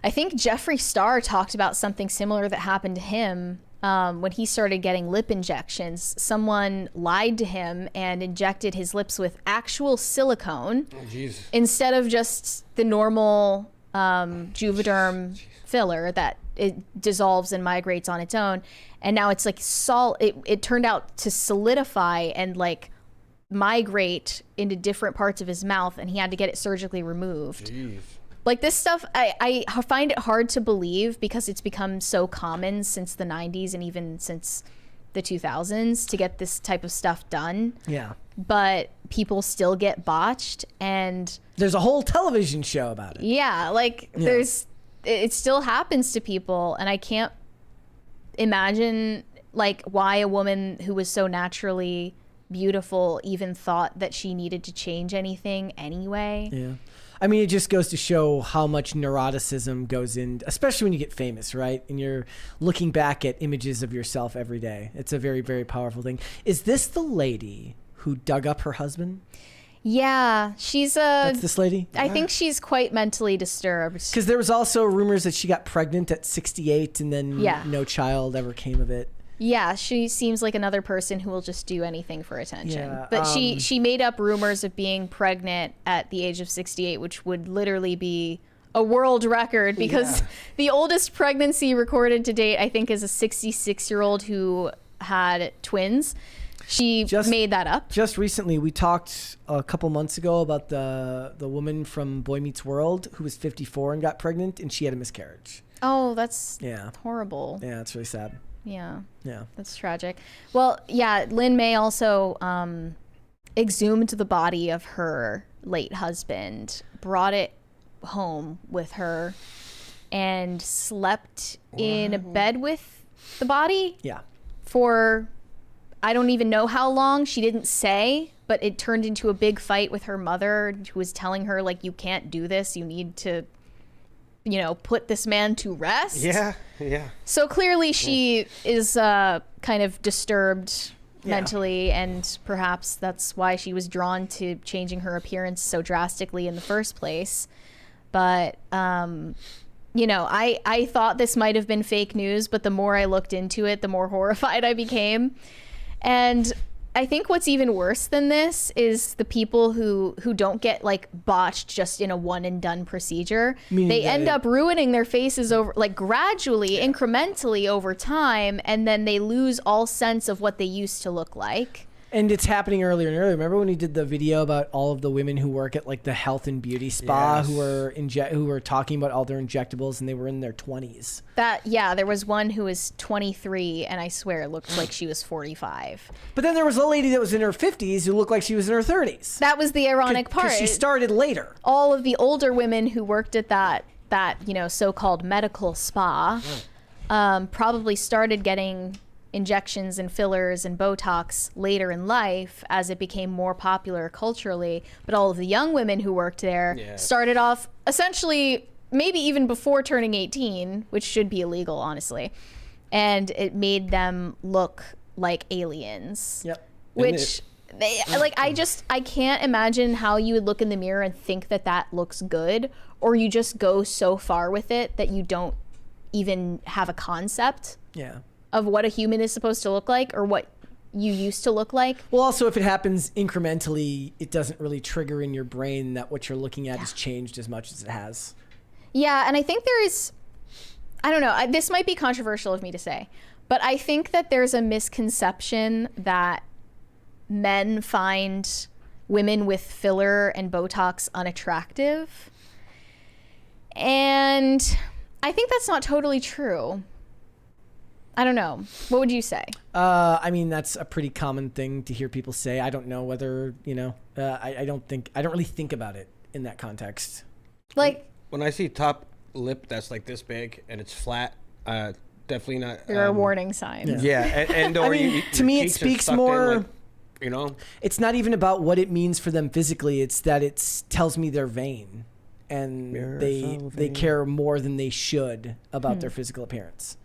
I think Jeffree Star talked about something similar that happened to him when he started getting lip injections. Someone lied to him and injected his lips with actual silicone instead of just the normal Juvederm filler that it dissolves and migrates on its own. And now it's like it turned out to solidify and like migrate into different parts of his mouth, and he had to get it surgically removed. Like, this stuff, I find it hard to believe because it's become so common since the 90s and even since the 2000s to get this type of stuff done. Yeah. But people still get botched, and there's a whole television show about it. Yeah, like it still happens to people, and I can't imagine like why a woman who was so naturally beautiful even thought that she needed to change anything anyway. Yeah. I mean, it just goes to show how much neuroticism goes in, especially when you get famous, right? And you're looking back at images of yourself every day. It's a very, very powerful thing. Is this the lady who dug up her husband? Yeah, That's this lady? I think she's quite mentally disturbed. Because there was also rumors that she got pregnant at 68 and then no child ever came of it. Yeah, she seems like another person who will just do anything for attention. Yeah, but she made up rumors of being pregnant at the age of 68, which would literally be a world record, because the oldest pregnancy recorded to date, I think, is a 66-year-old who had twins. She made that up. Just recently, we talked a couple months ago about the woman from Boy Meets World who was 54 and got pregnant, and she had a miscarriage. Oh, that's horrible. Yeah, it's really sad. Yeah. Yeah. That's tragic. Well, yeah, Lynn May also exhumed the body of her late husband, brought it home with her, and slept in a bed with the body. Yeah. For I don't even know how long. She didn't say, but it turned into a big fight with her mother, who was telling her, like, you can't do this. You need to, put this man to rest. Yeah, yeah. So clearly she is kind of disturbed mentally, and perhaps that's why she was drawn to changing her appearance so drastically in the first place. But you know, I thought this might have been fake news, but the more I looked into it, the more horrified I became. And I think what's even worse than this is the people who don't get like botched just in a one and done procedure. They end up ruining their faces over like gradually, incrementally over time, and then they lose all sense of what they used to look like. And it's happening earlier and earlier. Remember when he did the video about all of the women who work at like the health and beauty spa who were talking about all their injectables and they were in their 20s? There was one who was 23 and I swear it looked like she was 45. But then there was a lady that was in her 50s who looked like she was in her 30s. That was the ironic part. Because she started later. All of the older women who worked at that you know, so-called medical spa probably started getting injections and fillers and Botox later in life as it became more popular culturally. But all of the young women who worked there started off essentially maybe even before turning 18, which should be illegal, honestly. And it made them look like aliens. Yep. Which I can't imagine how you would look in the mirror and think that looks good, or you just go so far with it that you don't even have a concept of what a human is supposed to look like or what you used to look like. Well, also, if it happens incrementally, it doesn't really trigger in your brain that what you're looking at has changed as much as it has. Yeah, and I think I don't know, this might be controversial of me to say, but I think that there's a misconception that men find women with filler and Botox unattractive. And I think that's not totally true. I don't know. What would you say? I mean, that's a pretty common thing to hear people say. I don't know whether, you know, I don't really think about it in that context. Like, when I see top lip that's like this big and it's flat, definitely not. There are warning signs. Yeah, and or I mean, to me, it speaks more. Like, you know, it's not even about what it means for them physically. It's that it tells me they're vain, and they care more than they should about their physical appearance.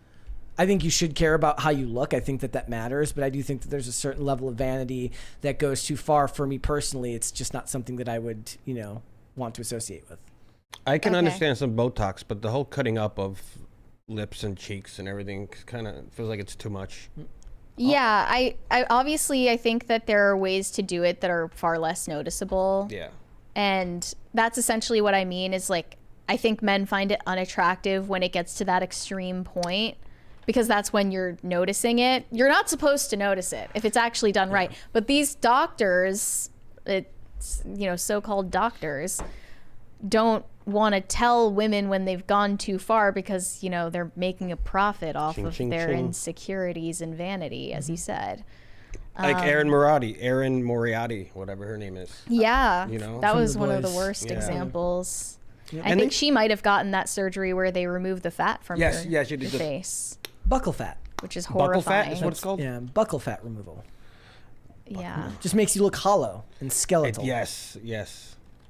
I think you should care about how you look. I think that matters, but I do think that there's a certain level of vanity that goes too far for me personally. It's just not something that I would, you know, want to associate with. I can understand some Botox, but the whole cutting up of lips and cheeks and everything kind of feels like it's too much. Yeah, I obviously I think that there are ways to do it that are far less noticeable. Yeah. And that's essentially what I mean is like, I think men find it unattractive when it gets to that extreme point, because that's when you're noticing it. You're not supposed to notice it if it's actually done right. But these doctors, so-called doctors, don't want to tell women when they've gone too far because, you know, they're making a profit off of their insecurities and vanity, as you said. Like Erin Moriarty, whatever her name is. Yeah, you know, that was one of the worst examples. Yeah. I think she might have gotten that surgery where they removed the fat from her face. Buckle fat. Which is horrifying. Buckle fat is what it's called? Yeah, buckle fat removal. Yeah. Just makes you look hollow and skeletal. Yes.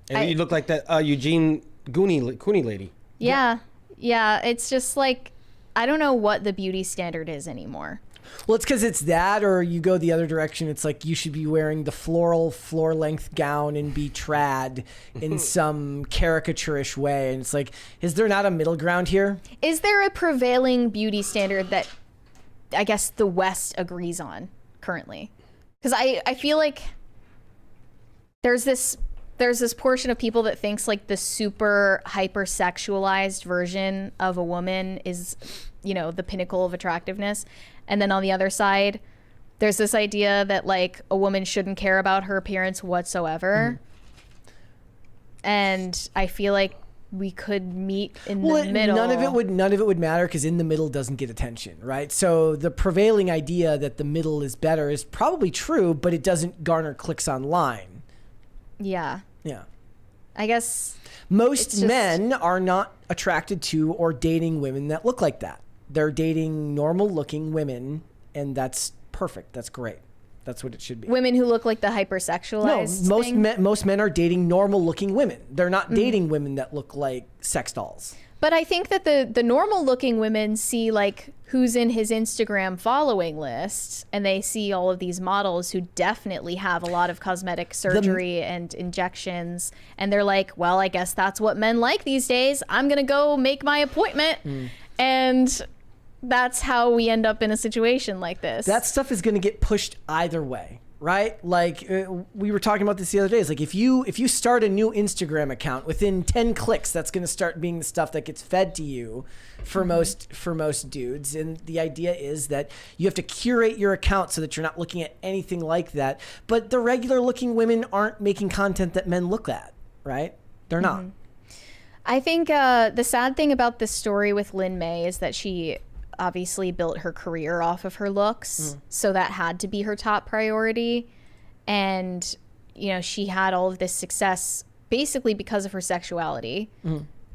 And you look like that Eugene Cooney lady. Yeah. It's just like, I don't know what the beauty standard is anymore. Well, it's because it's that, or you go the other direction. It's like you should be wearing the floral floor-length gown and be trad in some caricaturish way. And it's like, is there not a middle ground here? Is there a prevailing beauty standard that I guess the West agrees on currently? Because I feel like there's this portion of people that thinks like the super hypersexualized version of a woman is, you know, the pinnacle of attractiveness. And then on the other side, there's this idea that like a woman shouldn't care about her appearance whatsoever. And I feel like we could meet in the middle. None of it would matter because in the middle doesn't get attention, right? So the prevailing idea that the middle is better is probably true, but it doesn't garner clicks online. Yeah. I guess most men are not attracted to or dating women that look like that. They're dating normal looking women, and that's perfect. That's great. That's what it should be. Women who look like the hypersexualized most men are dating normal looking women. They're not dating women that look like sex dolls. But I think that the normal looking women see like who's in his Instagram following list, and they see all of these models who definitely have a lot of cosmetic surgery and injections, and they're like, well, I guess that's what men like these days. I'm gonna go make my appointment. And that's how we end up in a situation like this. That stuff is going to get pushed either way, right? Like we were talking about this the other day. It's like if you start a new Instagram account, within 10 clicks, that's going to start being the stuff that gets fed to you for most dudes. And the idea is that you have to curate your account so that you're not looking at anything like that. But the regular looking women aren't making content that men look at, right? They're not. I think the sad thing about this story with Lin May is that she obviously built her career off of her looks, so that had to be her top priority. And you know, she had all of this success basically because of her sexuality,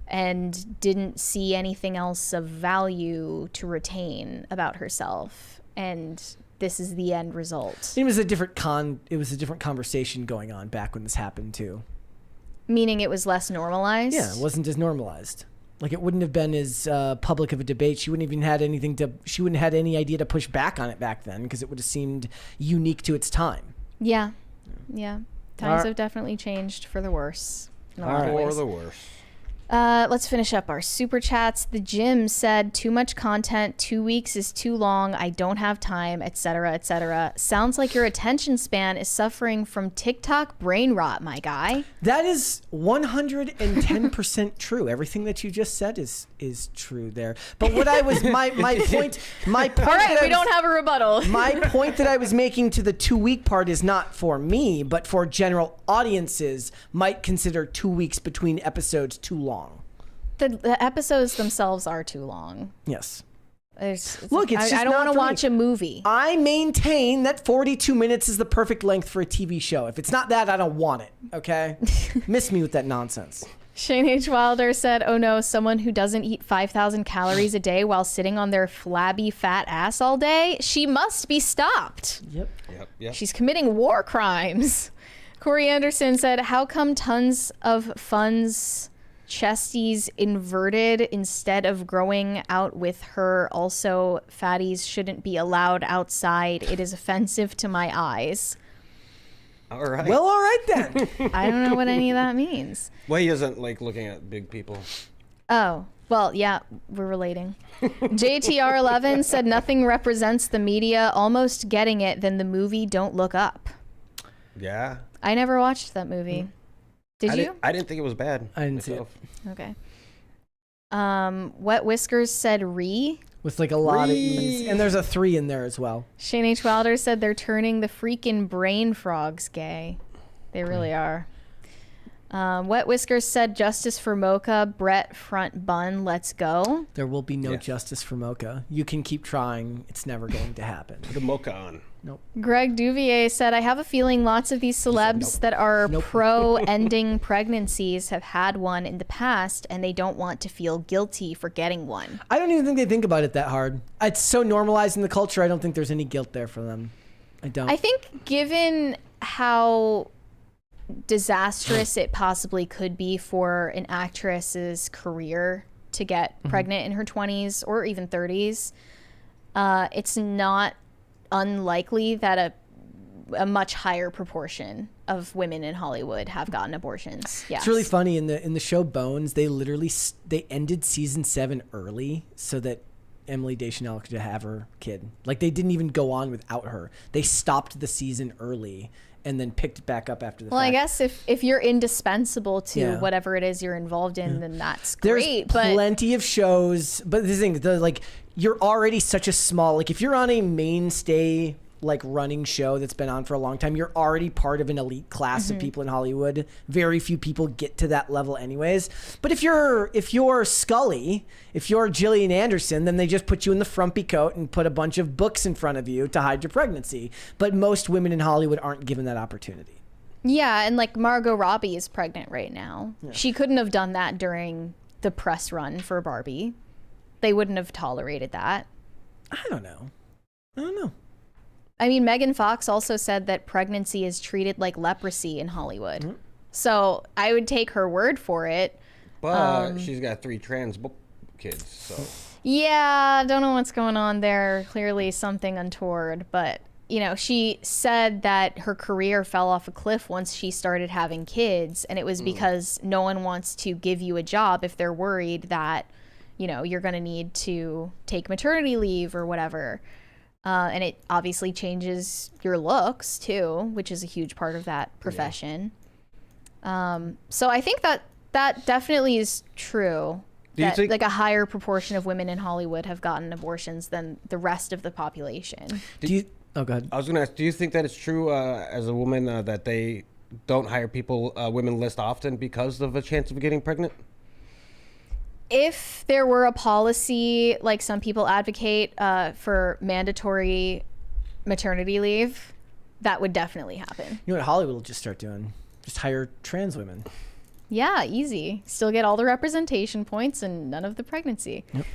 and didn't see anything else of value to retain about herself. And this is the end result. It was a different conversation going on back when this happened too. Meaning it was less normalized? Yeah, it wasn't as normalized. Like, it wouldn't have been as public of a debate. She wouldn't even had anything to. She wouldn't have had any idea to push back on it back then, because it would have seemed unique to its time. Yeah. Times have definitely changed for the worse. For the worse. Let's finish up our super chats. The Gym said, too much content, 2 weeks is too long, I don't have time, etc., etc. Sounds like your attention span is suffering from TikTok brain rot, my guy. That is 110% true. Everything that you just said is true there. But what I was my point. All right, we don't have a rebuttal. My point that I was making to the 2 week part is not for me, but for general audiences might consider 2 weeks between episodes too long. The episodes themselves are too long. Yes. Look, I don't want to watch a movie. I maintain that 42 minutes is the perfect length for a TV show. If it's not that, I don't want it. Okay? Miss me with that nonsense. Shane H. Wilder said, oh no, someone who doesn't eat 5,000 calories a day while sitting on their flabby fat ass all day, she must be stopped. Yep. She's committing war crimes. Corey Anderson said, how come tons of funds chesties inverted instead of growing out with her? Also, fatties shouldn't be allowed outside. It is offensive to my eyes. All right. Well, all right then. I don't know what any of that means. Well, he doesn't like looking at big people. Oh, well, yeah, we're relating. JTR11 said, nothing represents the media almost getting it than the movie Don't Look Up. Yeah. I never watched that movie. Did you? I didn't think it was bad. I didn't see it. Okay. Wet Whiskers said with like a lot of E's. And there's a 3 in there as well. Shane H. Wilder said they're turning the freaking brain frogs gay. They really are. Wet Whiskers said justice for Mocha. Brett front bun. Let's go. There will be no justice for Mocha. You can keep trying. It's never going to happen. Put a Mocha on. Nope. Greg Duvier said, I have a feeling lots of these celebs that are pro-ending pregnancies have had one in the past, and they don't want to feel guilty for getting one. I don't even think they think about it that hard. It's so normalized in the culture, I don't think there's any guilt there for them. I don't. I think given how disastrous it possibly could be for an actress's career to get pregnant in her 20s or even 30s, it's not unlikely that a much higher proportion of women in Hollywood have gotten abortions. Yes. It's really funny in the show Bones, they ended season 7 early so that Emily Deschanel could have her kid. Like, they didn't even go on without her. They stopped the season early and then picked it back up after the fact. I guess if you're indispensable to whatever it is you're involved in, then that's great. There's plenty of shows, but the thing, you're already such a small, like, if you're on a mainstay, like, running show that's been on for a long time, you're already part of an elite class of people in Hollywood. Very few people get to that level anyways. But if you're Scully, if you're Gillian Anderson, then they just put you in the frumpy coat and put a bunch of books in front of you to hide your pregnancy. But most women in Hollywood aren't given that opportunity. Yeah, and like Margot Robbie is pregnant right now. Yeah. She couldn't have done that during the press run for Barbie. They wouldn't have tolerated that. I don't know. I mean, Megan Fox also said that pregnancy is treated like leprosy in Hollywood. So I would take her word for it. But she's got 3 trans kids, so. Yeah, don't know what's going on there. Clearly something untoward, but she said that her career fell off a cliff once she started having kids, and it was because no one wants to give you a job if they're worried that, you're going to need to take maternity leave or whatever. And it obviously changes your looks too, which is a huge part of that profession. So I think that definitely is true. That, like, a higher proportion of women in Hollywood have gotten abortions than the rest of the population. Oh, go ahead. I was going to ask, do you think that it's true as a woman that they don't hire people, women list often because of a chance of getting pregnant? If there were a policy, like some people advocate for mandatory maternity leave, that would definitely happen. You know what Hollywood will just start doing? Just hire trans women. Yeah, easy. Still get all the representation points and none of the pregnancy. Yep.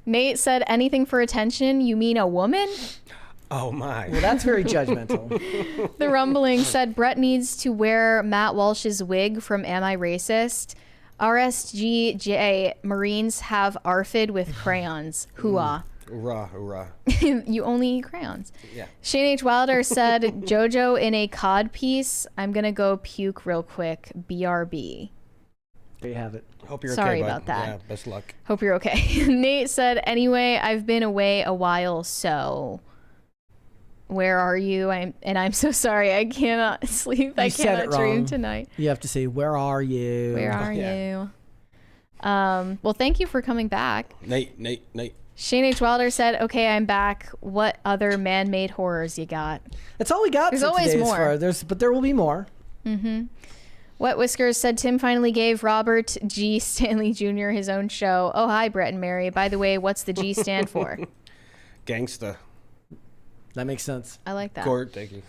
Nate said, anything for attention? You mean a woman? Oh, my. Well, that's very judgmental. The Rumbling said, Brett needs to wear Matt Walsh's wig from Am I Racist? RSGJ, Marines have ARFID with crayons. Hooah. Hoorah, hoorah. You only eat crayons. Yeah. Shane H. Wilder said, JoJo in a cod piece. I'm going to go puke real quick. BRB. There you have it. Hope you're Sorry okay, bud. about that. Yeah, best luck. Hope you're okay. Nate said, anyway, I've been away a while, so where are you? I'm so sorry. I cannot sleep. I cannot dream tonight. You have to say, where are you? Where are you? Well, thank you for coming back. Nate. Shane H. Wilder said, okay, I'm back. What other man-made horrors you got? That's all we got. There's for always today more. But there will be more. Mm-hmm. Wet Whiskers said Tim finally gave Robert G. Stanley Jr. his own show. Oh, hi, Brett and Mary. By the way, what's the G stand for? Gangsta. That makes sense. I like that. Court, thank you.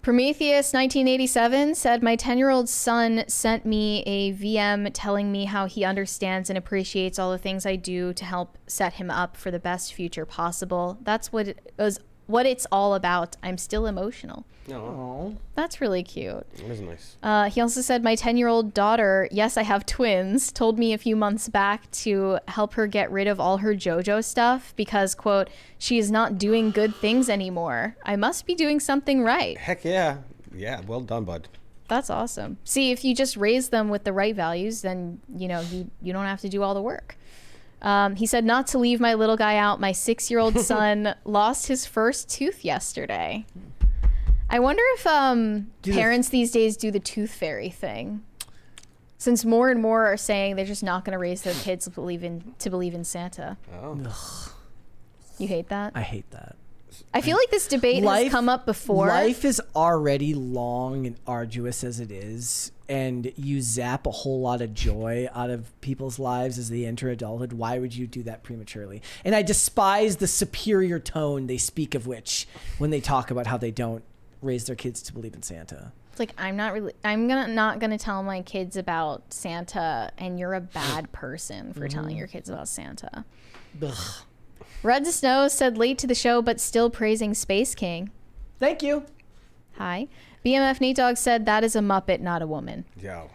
Prometheus 1987 said, my 10-year-old son sent me a VM telling me how he understands and appreciates all the things I do to help set him up for the best future possible. That's what it's all about. I'm still emotional. Oh, that's really cute. That is nice. He also said, my 10-year-old daughter, yes, I have twins, told me a few months back to help her get rid of all her JoJo stuff because, quote, she is not doing good things anymore. I must be doing something right. Heck yeah. Yeah, well done, bud. That's awesome. See, if you just raise them with the right values, then, you don't have to do all the work. He said, not to leave my little guy out, my 6-year-old son lost his first tooth yesterday. I wonder if parents these days do the tooth fairy thing, since more and more are saying they're just not going to raise their kids to believe in Santa. Oh. Ugh. You hate that? I hate that. I feel like this debate has come up before. Life is already long and arduous as it is, and you zap a whole lot of joy out of people's lives as they enter adulthood. Why would you do that prematurely? And I despise the superior tone they speak of which when they talk about how they don't raise their kids to believe in Santa. It's like, I'm not gonna tell my kids about Santa, and you're a bad person for telling your kids about Santa. Ugh. Red Snow said late to the show, but still praising Space King. Thank you. Hi. BMF Nate Dogg said that is a Muppet, not a woman. Yeah.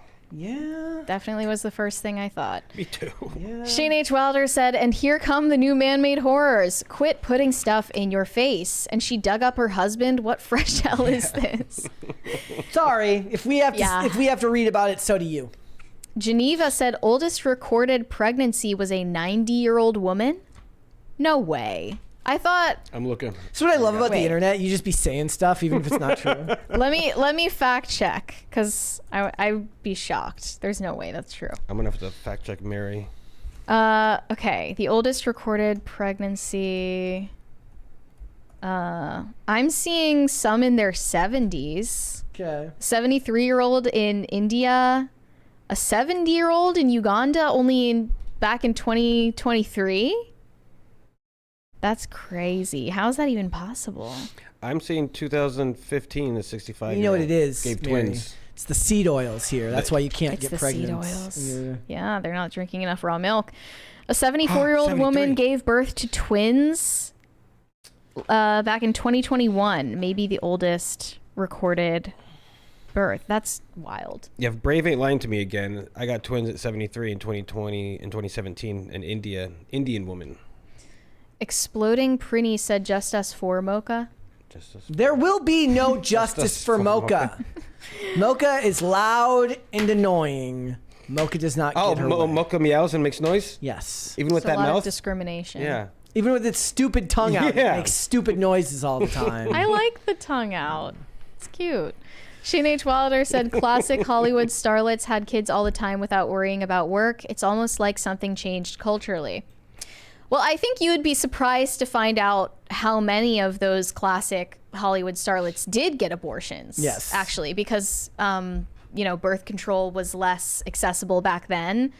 Definitely was the first thing I thought. Me too. Yeah. Shane H. Wilder said, and here come the new man-made horrors. Quit putting stuff in your face. And she dug up her husband. What fresh hell is this? Sorry. If we have to read about it, so do you. Geneva said oldest recorded pregnancy was a 90-year-old woman. No way. I thought. I'm looking. That's what I love about the internet. You just be saying stuff even if it's not true. Let me fact check, because I'd be shocked. There's no way that's true. I'm gonna have to fact check Mary. Okay. The oldest recorded pregnancy. I'm seeing some in their 70s. Okay. 73-year-old in India, a 70-year-old in Uganda, back in 2023. That's crazy. How is that even possible? I'm seeing 2015, the 65. You know what it is, Gave Mary. twins. It's the seed oils here. That's why you can't get the pregnant. Seed oils. Yeah. Yeah, they're not drinking enough raw milk. A 74-year-old woman gave birth to twins back in 2021. Maybe the oldest recorded birth. That's wild. Yeah, if Brave ain't lying to me again. I got twins at 73 in 2020 and 2017. An Indian woman. Exploding Prinny said just us for Mocha. There will be no justice for Mocha. Mocha is loud and annoying. Mocha does not get her way. Mocha meows and makes noise? Yes. Even with It's a that lot mouth? of discrimination. Yeah. Even with its stupid tongue out, Yeah. it makes stupid noises all the time. I like the tongue out. It's cute. Shane H. Wilder said classic Hollywood starlets had kids all the time without worrying about work. It's almost like something changed culturally. Well, I think you would be surprised to find out how many of those classic Hollywood starlets did get abortions. Yes. Actually, because, birth control was less accessible back then.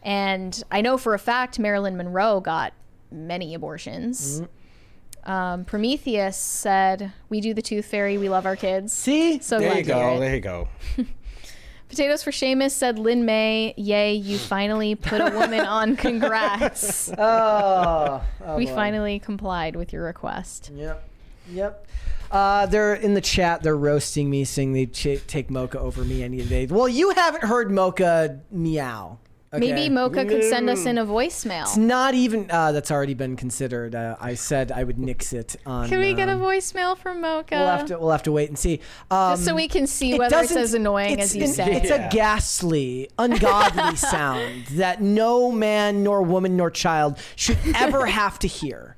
And I know for a fact Marilyn Monroe got many abortions. Prometheus said, we do the tooth fairy, we love our kids. See? So There glad you to hear go. it. There you go. Potatoes for Seamus said, Lin May, yay, you finally put a woman on. Congrats. Oh We boy. finally complied with your request. Yep. They're in the chat. They're roasting me, saying they take Mocha over me any day. Well, you haven't heard Mocha meow. Okay? Maybe Mocha could send us in a voicemail. It's not even. That's already been considered. I said I would nix it on. Can we get a voicemail from Mocha? We'll have to wait and see. Just so we can see whether it's as annoying as you say. It's a ghastly, ungodly sound that no man, nor woman, nor child should ever have to hear.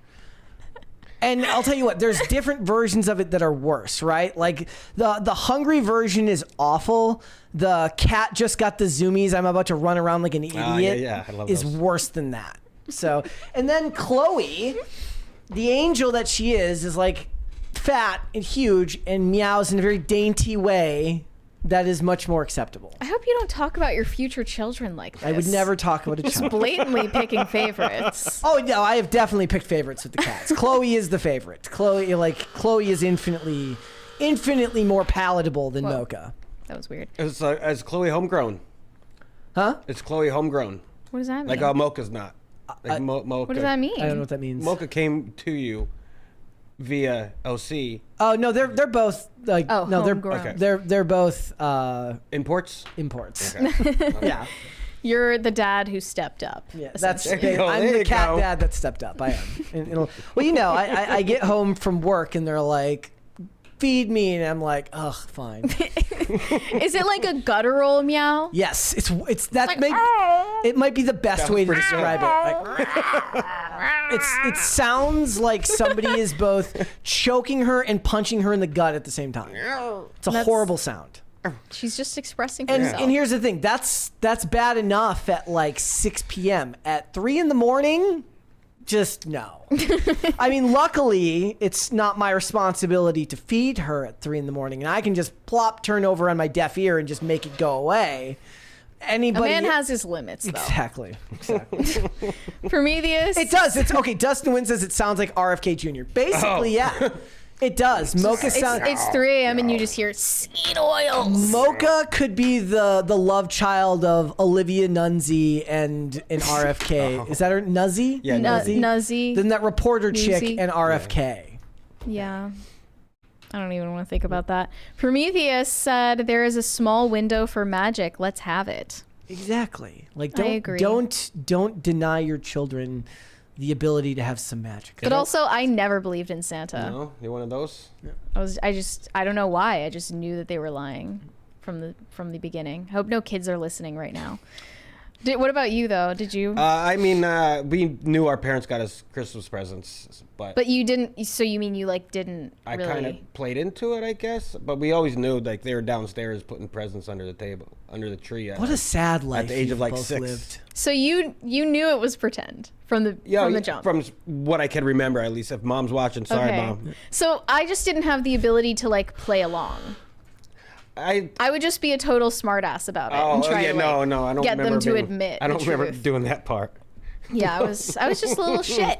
And I'll tell you what, there's different versions of it that are worse, right? Like the hungry version is awful. The cat just got the zoomies. I'm about to run around like an idiot. Yeah, I love is those. worse than that. So, and then Chloe, the angel that she is like fat and huge and meows in a very dainty way that is much more acceptable. I hope you don't talk about your future children like this. I would never talk about a Just child. blatantly picking favorites. Oh no, I have definitely picked favorites with the cats. Chloe is the favorite. Chloe is infinitely more palatable than Whoa. Mocha. That was weird. Is Chloe homegrown? Huh? It's Chloe homegrown. What does that mean? Like Mocha's not. Like Mocha. What does that mean? I don't know what that means. Mocha came to you via OC. Oh no, they're both like Oh, no, homegrown. Okay. they're both Imports? imports. Okay. Yeah. You're the dad who stepped up. Yeah, that's There you go, I'm there the you cat go. dad that stepped up. I am. Well, I get home from work and they're like, feed me, and I'm like, ugh, fine. Is it like a guttural meow? Yes, it's that like, maybe "Oh." it might be the best way to pretty good. describe it. Like, it sounds like somebody is both choking her and punching her in the gut at the same time. It's a That's- horrible sound. She's just expressing And herself. and here's the thing, that's bad enough at like 6 p.m. At 3 in the morning, just no. I mean, luckily, it's not my responsibility to feed her at 3 in the morning, and I can just turn over on my deaf ear and just make it go away. a Anybody man has his limits, though. exactly. Prometheus. It does. It's okay. Dustin Wynn says it sounds like RFK Jr. Basically, yeah, it does. Mocha sounds. It's 3 a.m. and you just hear seed oils. Mocha could be the love child of Olivia Nunzi and RFK. Is that her? Nuzzy? Yeah, Nuzzy. Nuzzy. Then that reporter chick Nuzzy. and RFK. Yeah. I don't even want to think about that. Prometheus said there is a small window for magic. Let's have it. Exactly. Like I agree. don't deny your children the ability to have some magic. But also, I never believed in Santa. No? You're one of those? I don't know why. I just knew that they were lying from the beginning. I hope no kids are listening right now. What about you, though? Did you? We knew our parents got us Christmas presents, but But you didn't. So you mean you didn't I really? kind of played into it, I guess. But we always knew like they were downstairs putting presents under the table, under the tree. What a sad life. at the age you've of like both 6. lived. So you knew it was pretend from the jump. From what I can remember, at least. If mom's watching, sorry, Okay. mom. So I just didn't have the ability to play along. I would just be a total smartass about it and try to no, I don't get them remember to being- admit. I don't the remember truth. doing that part. Yeah, I was just a little shit.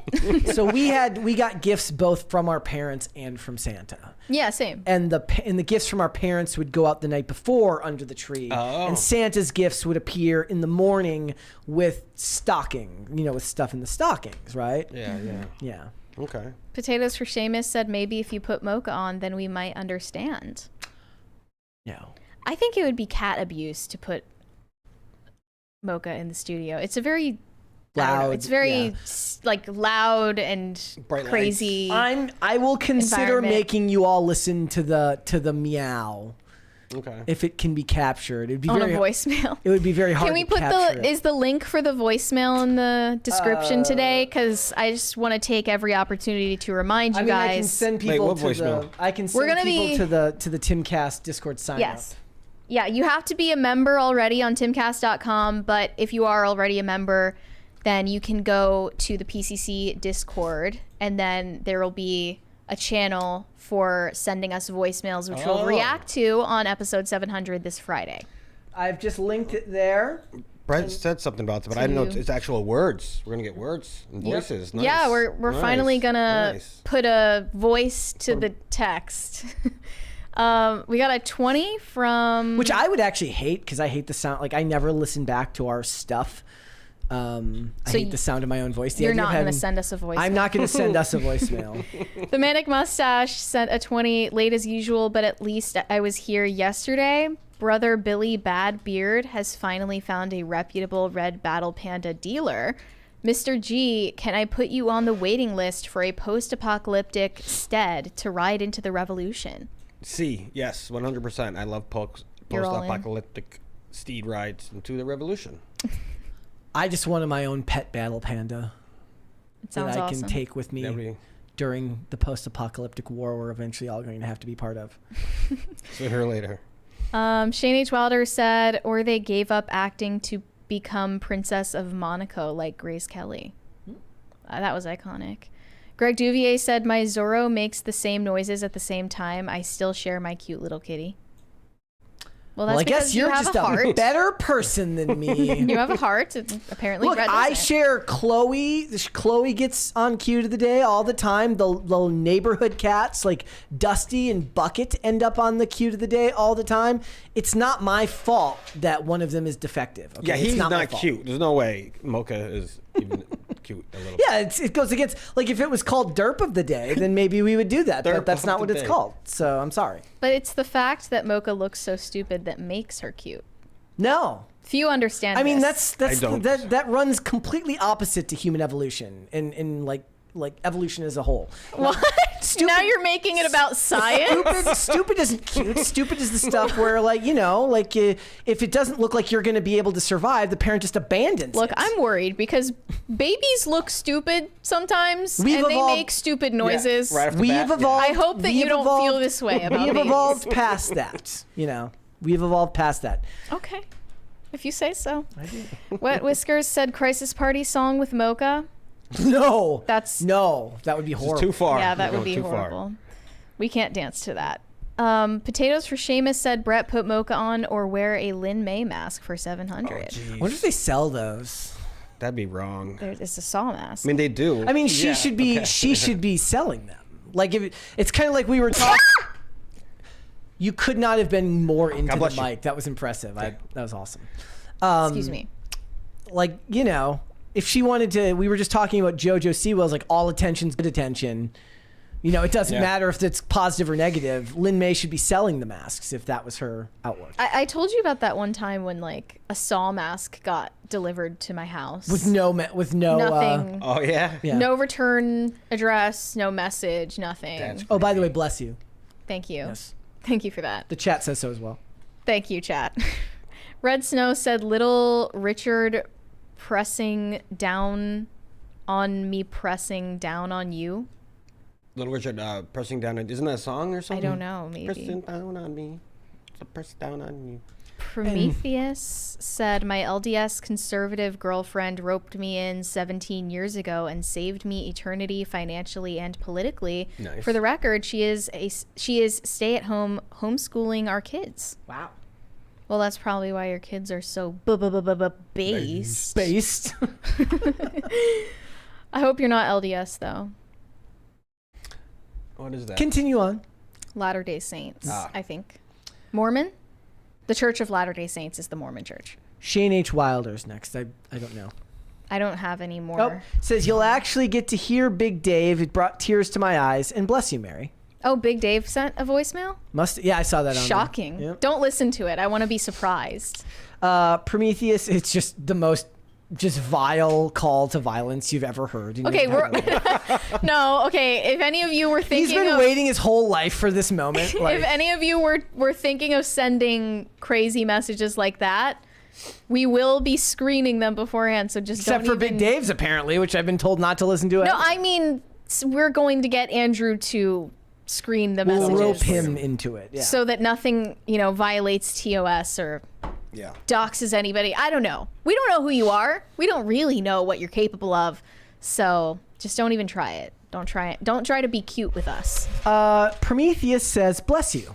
So we got gifts both from our parents and from Santa. Yeah, same. And the gifts from our parents would go out the night before under the tree, and Santa's gifts would appear in the morning with stocking, with stuff in the stockings, right? Yeah. Okay. Potatoes for Seamus said maybe if you put Mocha on, then we might understand. No. I think it would be cat abuse to put Mocha in the studio. It's a very Loud. It's very yeah. like loud and Bright crazy. I will consider environment. making you all listen to the meow. Okay. If it can be captured, it'd be on very a voicemail. It would be very hard. Can we to put capture it. is the link for the voicemail in the description today? Because I just want to take every opportunity to remind you I mean, guys. I can send people what to voicemail? the. I can We're send gonna people be- to the Timcast Discord sign Yes. up. Yeah, you have to be a member already on timcast.com, but if you are already a member, then you can go to the PCC Discord, and then there will be a channel for sending us voicemails, which we'll react to on episode 700 this Friday. I've just linked it there. Brett said something about it, but I didn't know it's actual words. We're gonna get words and Yep. voices. Nice. Yeah, we're Nice. finally gonna Nice. put a voice to the text. We got a 20 from... Which I would actually hate because I hate the sound. Like I never listen back to our stuff. I hate the sound of my own voice. The You're idea of not going to having- send us a voice. I'm not going to send us a voicemail. The Manic Mustache sent a 20 late as usual, but at least I was here yesterday. Brother Billy Bad Beard has finally found a reputable red battle panda dealer. Mr. G, can I put you on the waiting list for a post-apocalyptic stead to ride into the revolution? C, yes, 100%. I love You're all in. post-apocalyptic steed rides into the revolution. I just wanted my own pet battle panda It that sounds I awesome. can take with me Nobody, during the post-apocalyptic war we're eventually all going to have to be part of. sooner or later. Shane H. Wilder said, or they gave up acting to become Princess of Monaco like Grace Kelly. That was iconic. Greg Duvier said, my Zorro makes the same noises at the same time. I still share my cute little kitty. Well, that's Well, I because guess you you're have just a a heart. better person than me. You have a heart. And apparently, Look, Brett I doesn't. share Chloe. Chloe gets on Cute of the Day all the time. The little neighborhood cats like Dusty and Bucket end up on the Cute of the Day all the time. It's not my fault that one of them is defective. Okay? Yeah, It's he's my not fault. cute. There's no way Mocha is even cute a little. Yeah, it goes against, like, if it was called Derp of the Day, then maybe we would do that. Derp But that's of not the what it's day. called. So I'm sorry. But it's the fact that Mocha looks so stupid that makes her cute. No. Few understand I mean, this. I don't. that runs completely opposite to human evolution and like evolution as a whole. What? Now you're making it about science? Stupid isn't cute. Stupid is the stuff where, like, you know, like if it doesn't look like you're going to be able to survive, the parent just abandons Look, it. I'm worried because babies look stupid sometimes We've and they evolved- make stupid noises. right off the We've bat, yeah. evolved. I hope that you we've don't evolved- feel this way about We have babies. evolved past that. You know, we've evolved past that. Okay. If you say so. Wet Whiskers said Crisis Party song with Mocha. No, That's no, that would be horrible. It's too far. Yeah, that We're would be going too far. horrible. We can't dance to that. Potatoes for Seamus said Brett put Mocha on or wear a Lin May mask for 700. Oh, I jeez. wonder if they sell those. That'd be wrong. It's a saw mask. I mean, they do. I mean, she Yeah, should be. okay. She should be selling them. Like, if it's kind of like we were talking. You could not have been more into the bless you. mic. That was impressive. That was awesome. Excuse me. Like, you know, if she wanted to, we were just talking about Jojo Siwa's, like, all attention's good attention. You know, it doesn't Yeah. matter if it's positive or negative. Lin May should be selling the masks if that was her outlook. I told you about that one time when like a saw mask got delivered to my house With no, nothing, Oh yeah. yeah. no return address, no message, nothing. That's- Oh, by the way, bless you. Thank you. Yes. Thank you for that. The chat says so as well. Thank you, chat. Red Snow said, "Little Richard pressing down on me, pressing down on you." Little Richard pressing down. Isn't that a song or I something? don't know. Maybe. Pressing down on me. So press down on you. Prometheus said, "My LDS conservative girlfriend roped me in 17 years ago and saved me eternity financially and politically. Nice. For the record, she is stay-at-home homeschooling our kids." Wow. Well, that's probably why your kids are so based. Based. I hope you're not LDS though. What is that? Continue on. Latter-day Saints, Ah. I think. Mormon? The Church of Latter-day Saints is the Mormon church. Shane H. Wilder's next. I don't know. I don't have any more. Nope. Says you'll actually get to hear Big Dave. It brought tears to my eyes. And bless you, Mary. Oh, Big Dave sent a voicemail? Yeah, I saw that on Shocking. there. Yep. Don't listen to it. I want to be surprised. Prometheus, it's just the most just vile call to violence you've ever heard. Okay, no, okay. If any of you were thinking He's been waiting his whole life for this moment. Like, if any of you were thinking of sending crazy messages like that, we will be screening them beforehand, so just except for Big Dave's, apparently, which I've been told not to listen to. No, I mean, we're going to get Andrew to screen the messages. We'll rope him into it, so that nothing, violates TOS or doxes anybody. I don't know. We don't know who you are. We don't really know what you're capable of. So just don't even try it. Don't try it. Don't try to be cute with us. Prometheus says, bless you.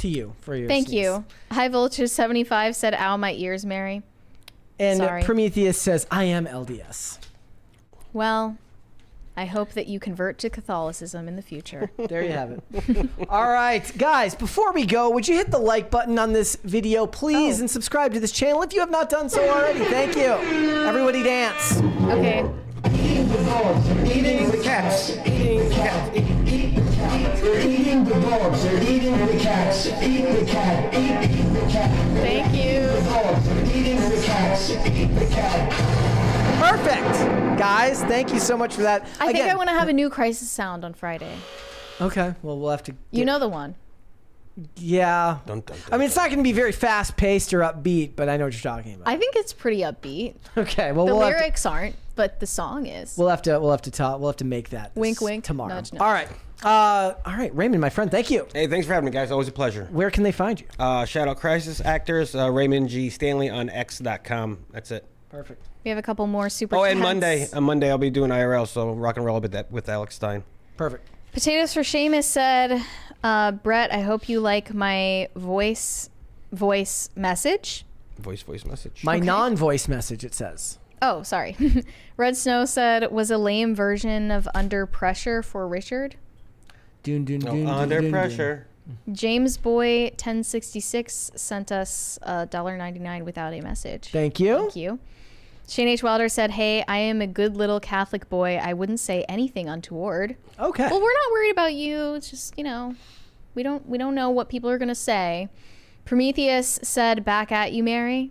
To you for your Thank sneeze. you. High Voltage 75 said, ow, my ears, Mary. And Sorry. Prometheus says, I am LDS. Well, I hope that you convert to Catholicism in the future. There you have it. All right, guys, before we go, would you hit the like button on this video, please, and subscribe to this channel if you have not done so already. Thank you. Everybody dance. Okay. Eating the dogs, they're eating the cats. Eating the cats. Eat the cat. They're eating the dogs, they're eating the cats. Eat the cat. Eat the cat. Thank you. The dogs, they're eating the cats. Eat the cat. Perfect. Guys, thank you so much for that. I think I want to have a new Crisis sound on Friday. Okay, well, we'll have to... You know the one. Yeah. Dun, dun, dun, I mean, it's not going to be very fast-paced or upbeat, but I know what you're talking about. I think it's pretty upbeat. Okay, well, The we'll lyrics aren't, but the song is. We'll have to make that Wink, wink, tomorrow. nudge, nudge. All right, Raymond, my friend, thank you. Hey, thanks for having me, guys. Always a pleasure. Where can they find you? Shout out Crisis Actors, Raymond G. Stanley on X.com. That's it. Perfect. We have a couple more super Oh, and chats. Monday I'll be doing IRL, so rock and roll with Alex Stein. Perfect. Potatoes for Seamus said, Brett, I hope you like my voice message. Voice message. My non-voice message, it says. Oh, sorry. Red Snow said, was a lame version of Under Pressure for Richard. Under Pressure. James Boy 1066 sent us $1.99 without a message. Thank you. Thank you. Shane H. Wilder said, hey, I am a good little Catholic boy. I wouldn't say anything untoward. Okay. Well, we're not worried about you. It's just, we don't know what people are going to say. Prometheus said, back at you, Mary.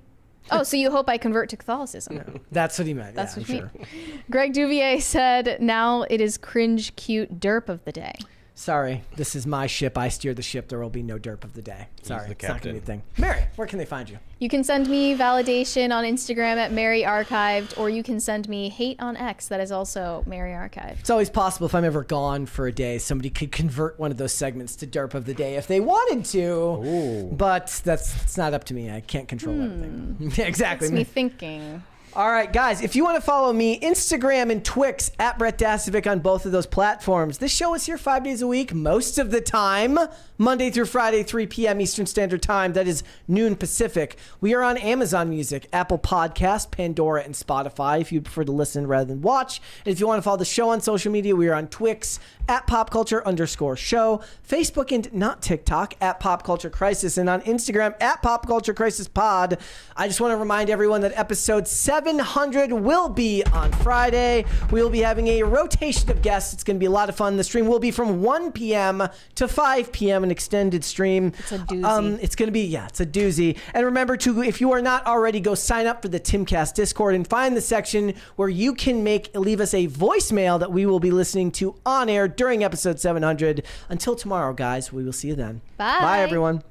Oh, so you hope I convert to Catholicism. That's what he meant. That's what I'm you mean. Greg Duvier said, now it is Cringe Cute Derp of the Day. Sorry, this is my ship. I steer the ship. There will be no derp of the day. Sorry, the it's not going to be a captain. thing. Mary, where can they find you? You can send me validation on Instagram at Mary Archived, or you can send me hate on X. That is also Mary Archived. It's always possible if I'm ever gone for a day, somebody could convert one of those segments to derp of the day if they wanted to. Ooh. But it's not up to me. I can't control everything. Yeah, exactly. Makes me thinking. All right, guys, if you want to follow me, Instagram and Twix at Brett Dasovic on both of those platforms. This show is here 5 days a week, most of the time, Monday through Friday, 3 p.m. Eastern Standard Time. That is noon Pacific. We are on Amazon Music, Apple Podcasts, Pandora, and Spotify if you prefer to listen rather than watch. And if you want to follow the show on social media, we are on Twix at popculture_show, Facebook and not TikTok at Pop Culture Crisis, and on Instagram at Pop Culture Crisis Pod. I just want to remind everyone that episode 700 will be on Friday. We will be having a rotation of guests. It's going to be a lot of fun. The stream will be from 1 p.m. to 5 p.m., an extended stream. It's a doozy. It's going to be, it's a doozy. And remember to, if you are not already, go sign up for the Timcast Discord and find the section where you can leave us a voicemail that we will be listening to on air during episode 700. Until tomorrow, guys, we will see you then. Bye. Bye, everyone.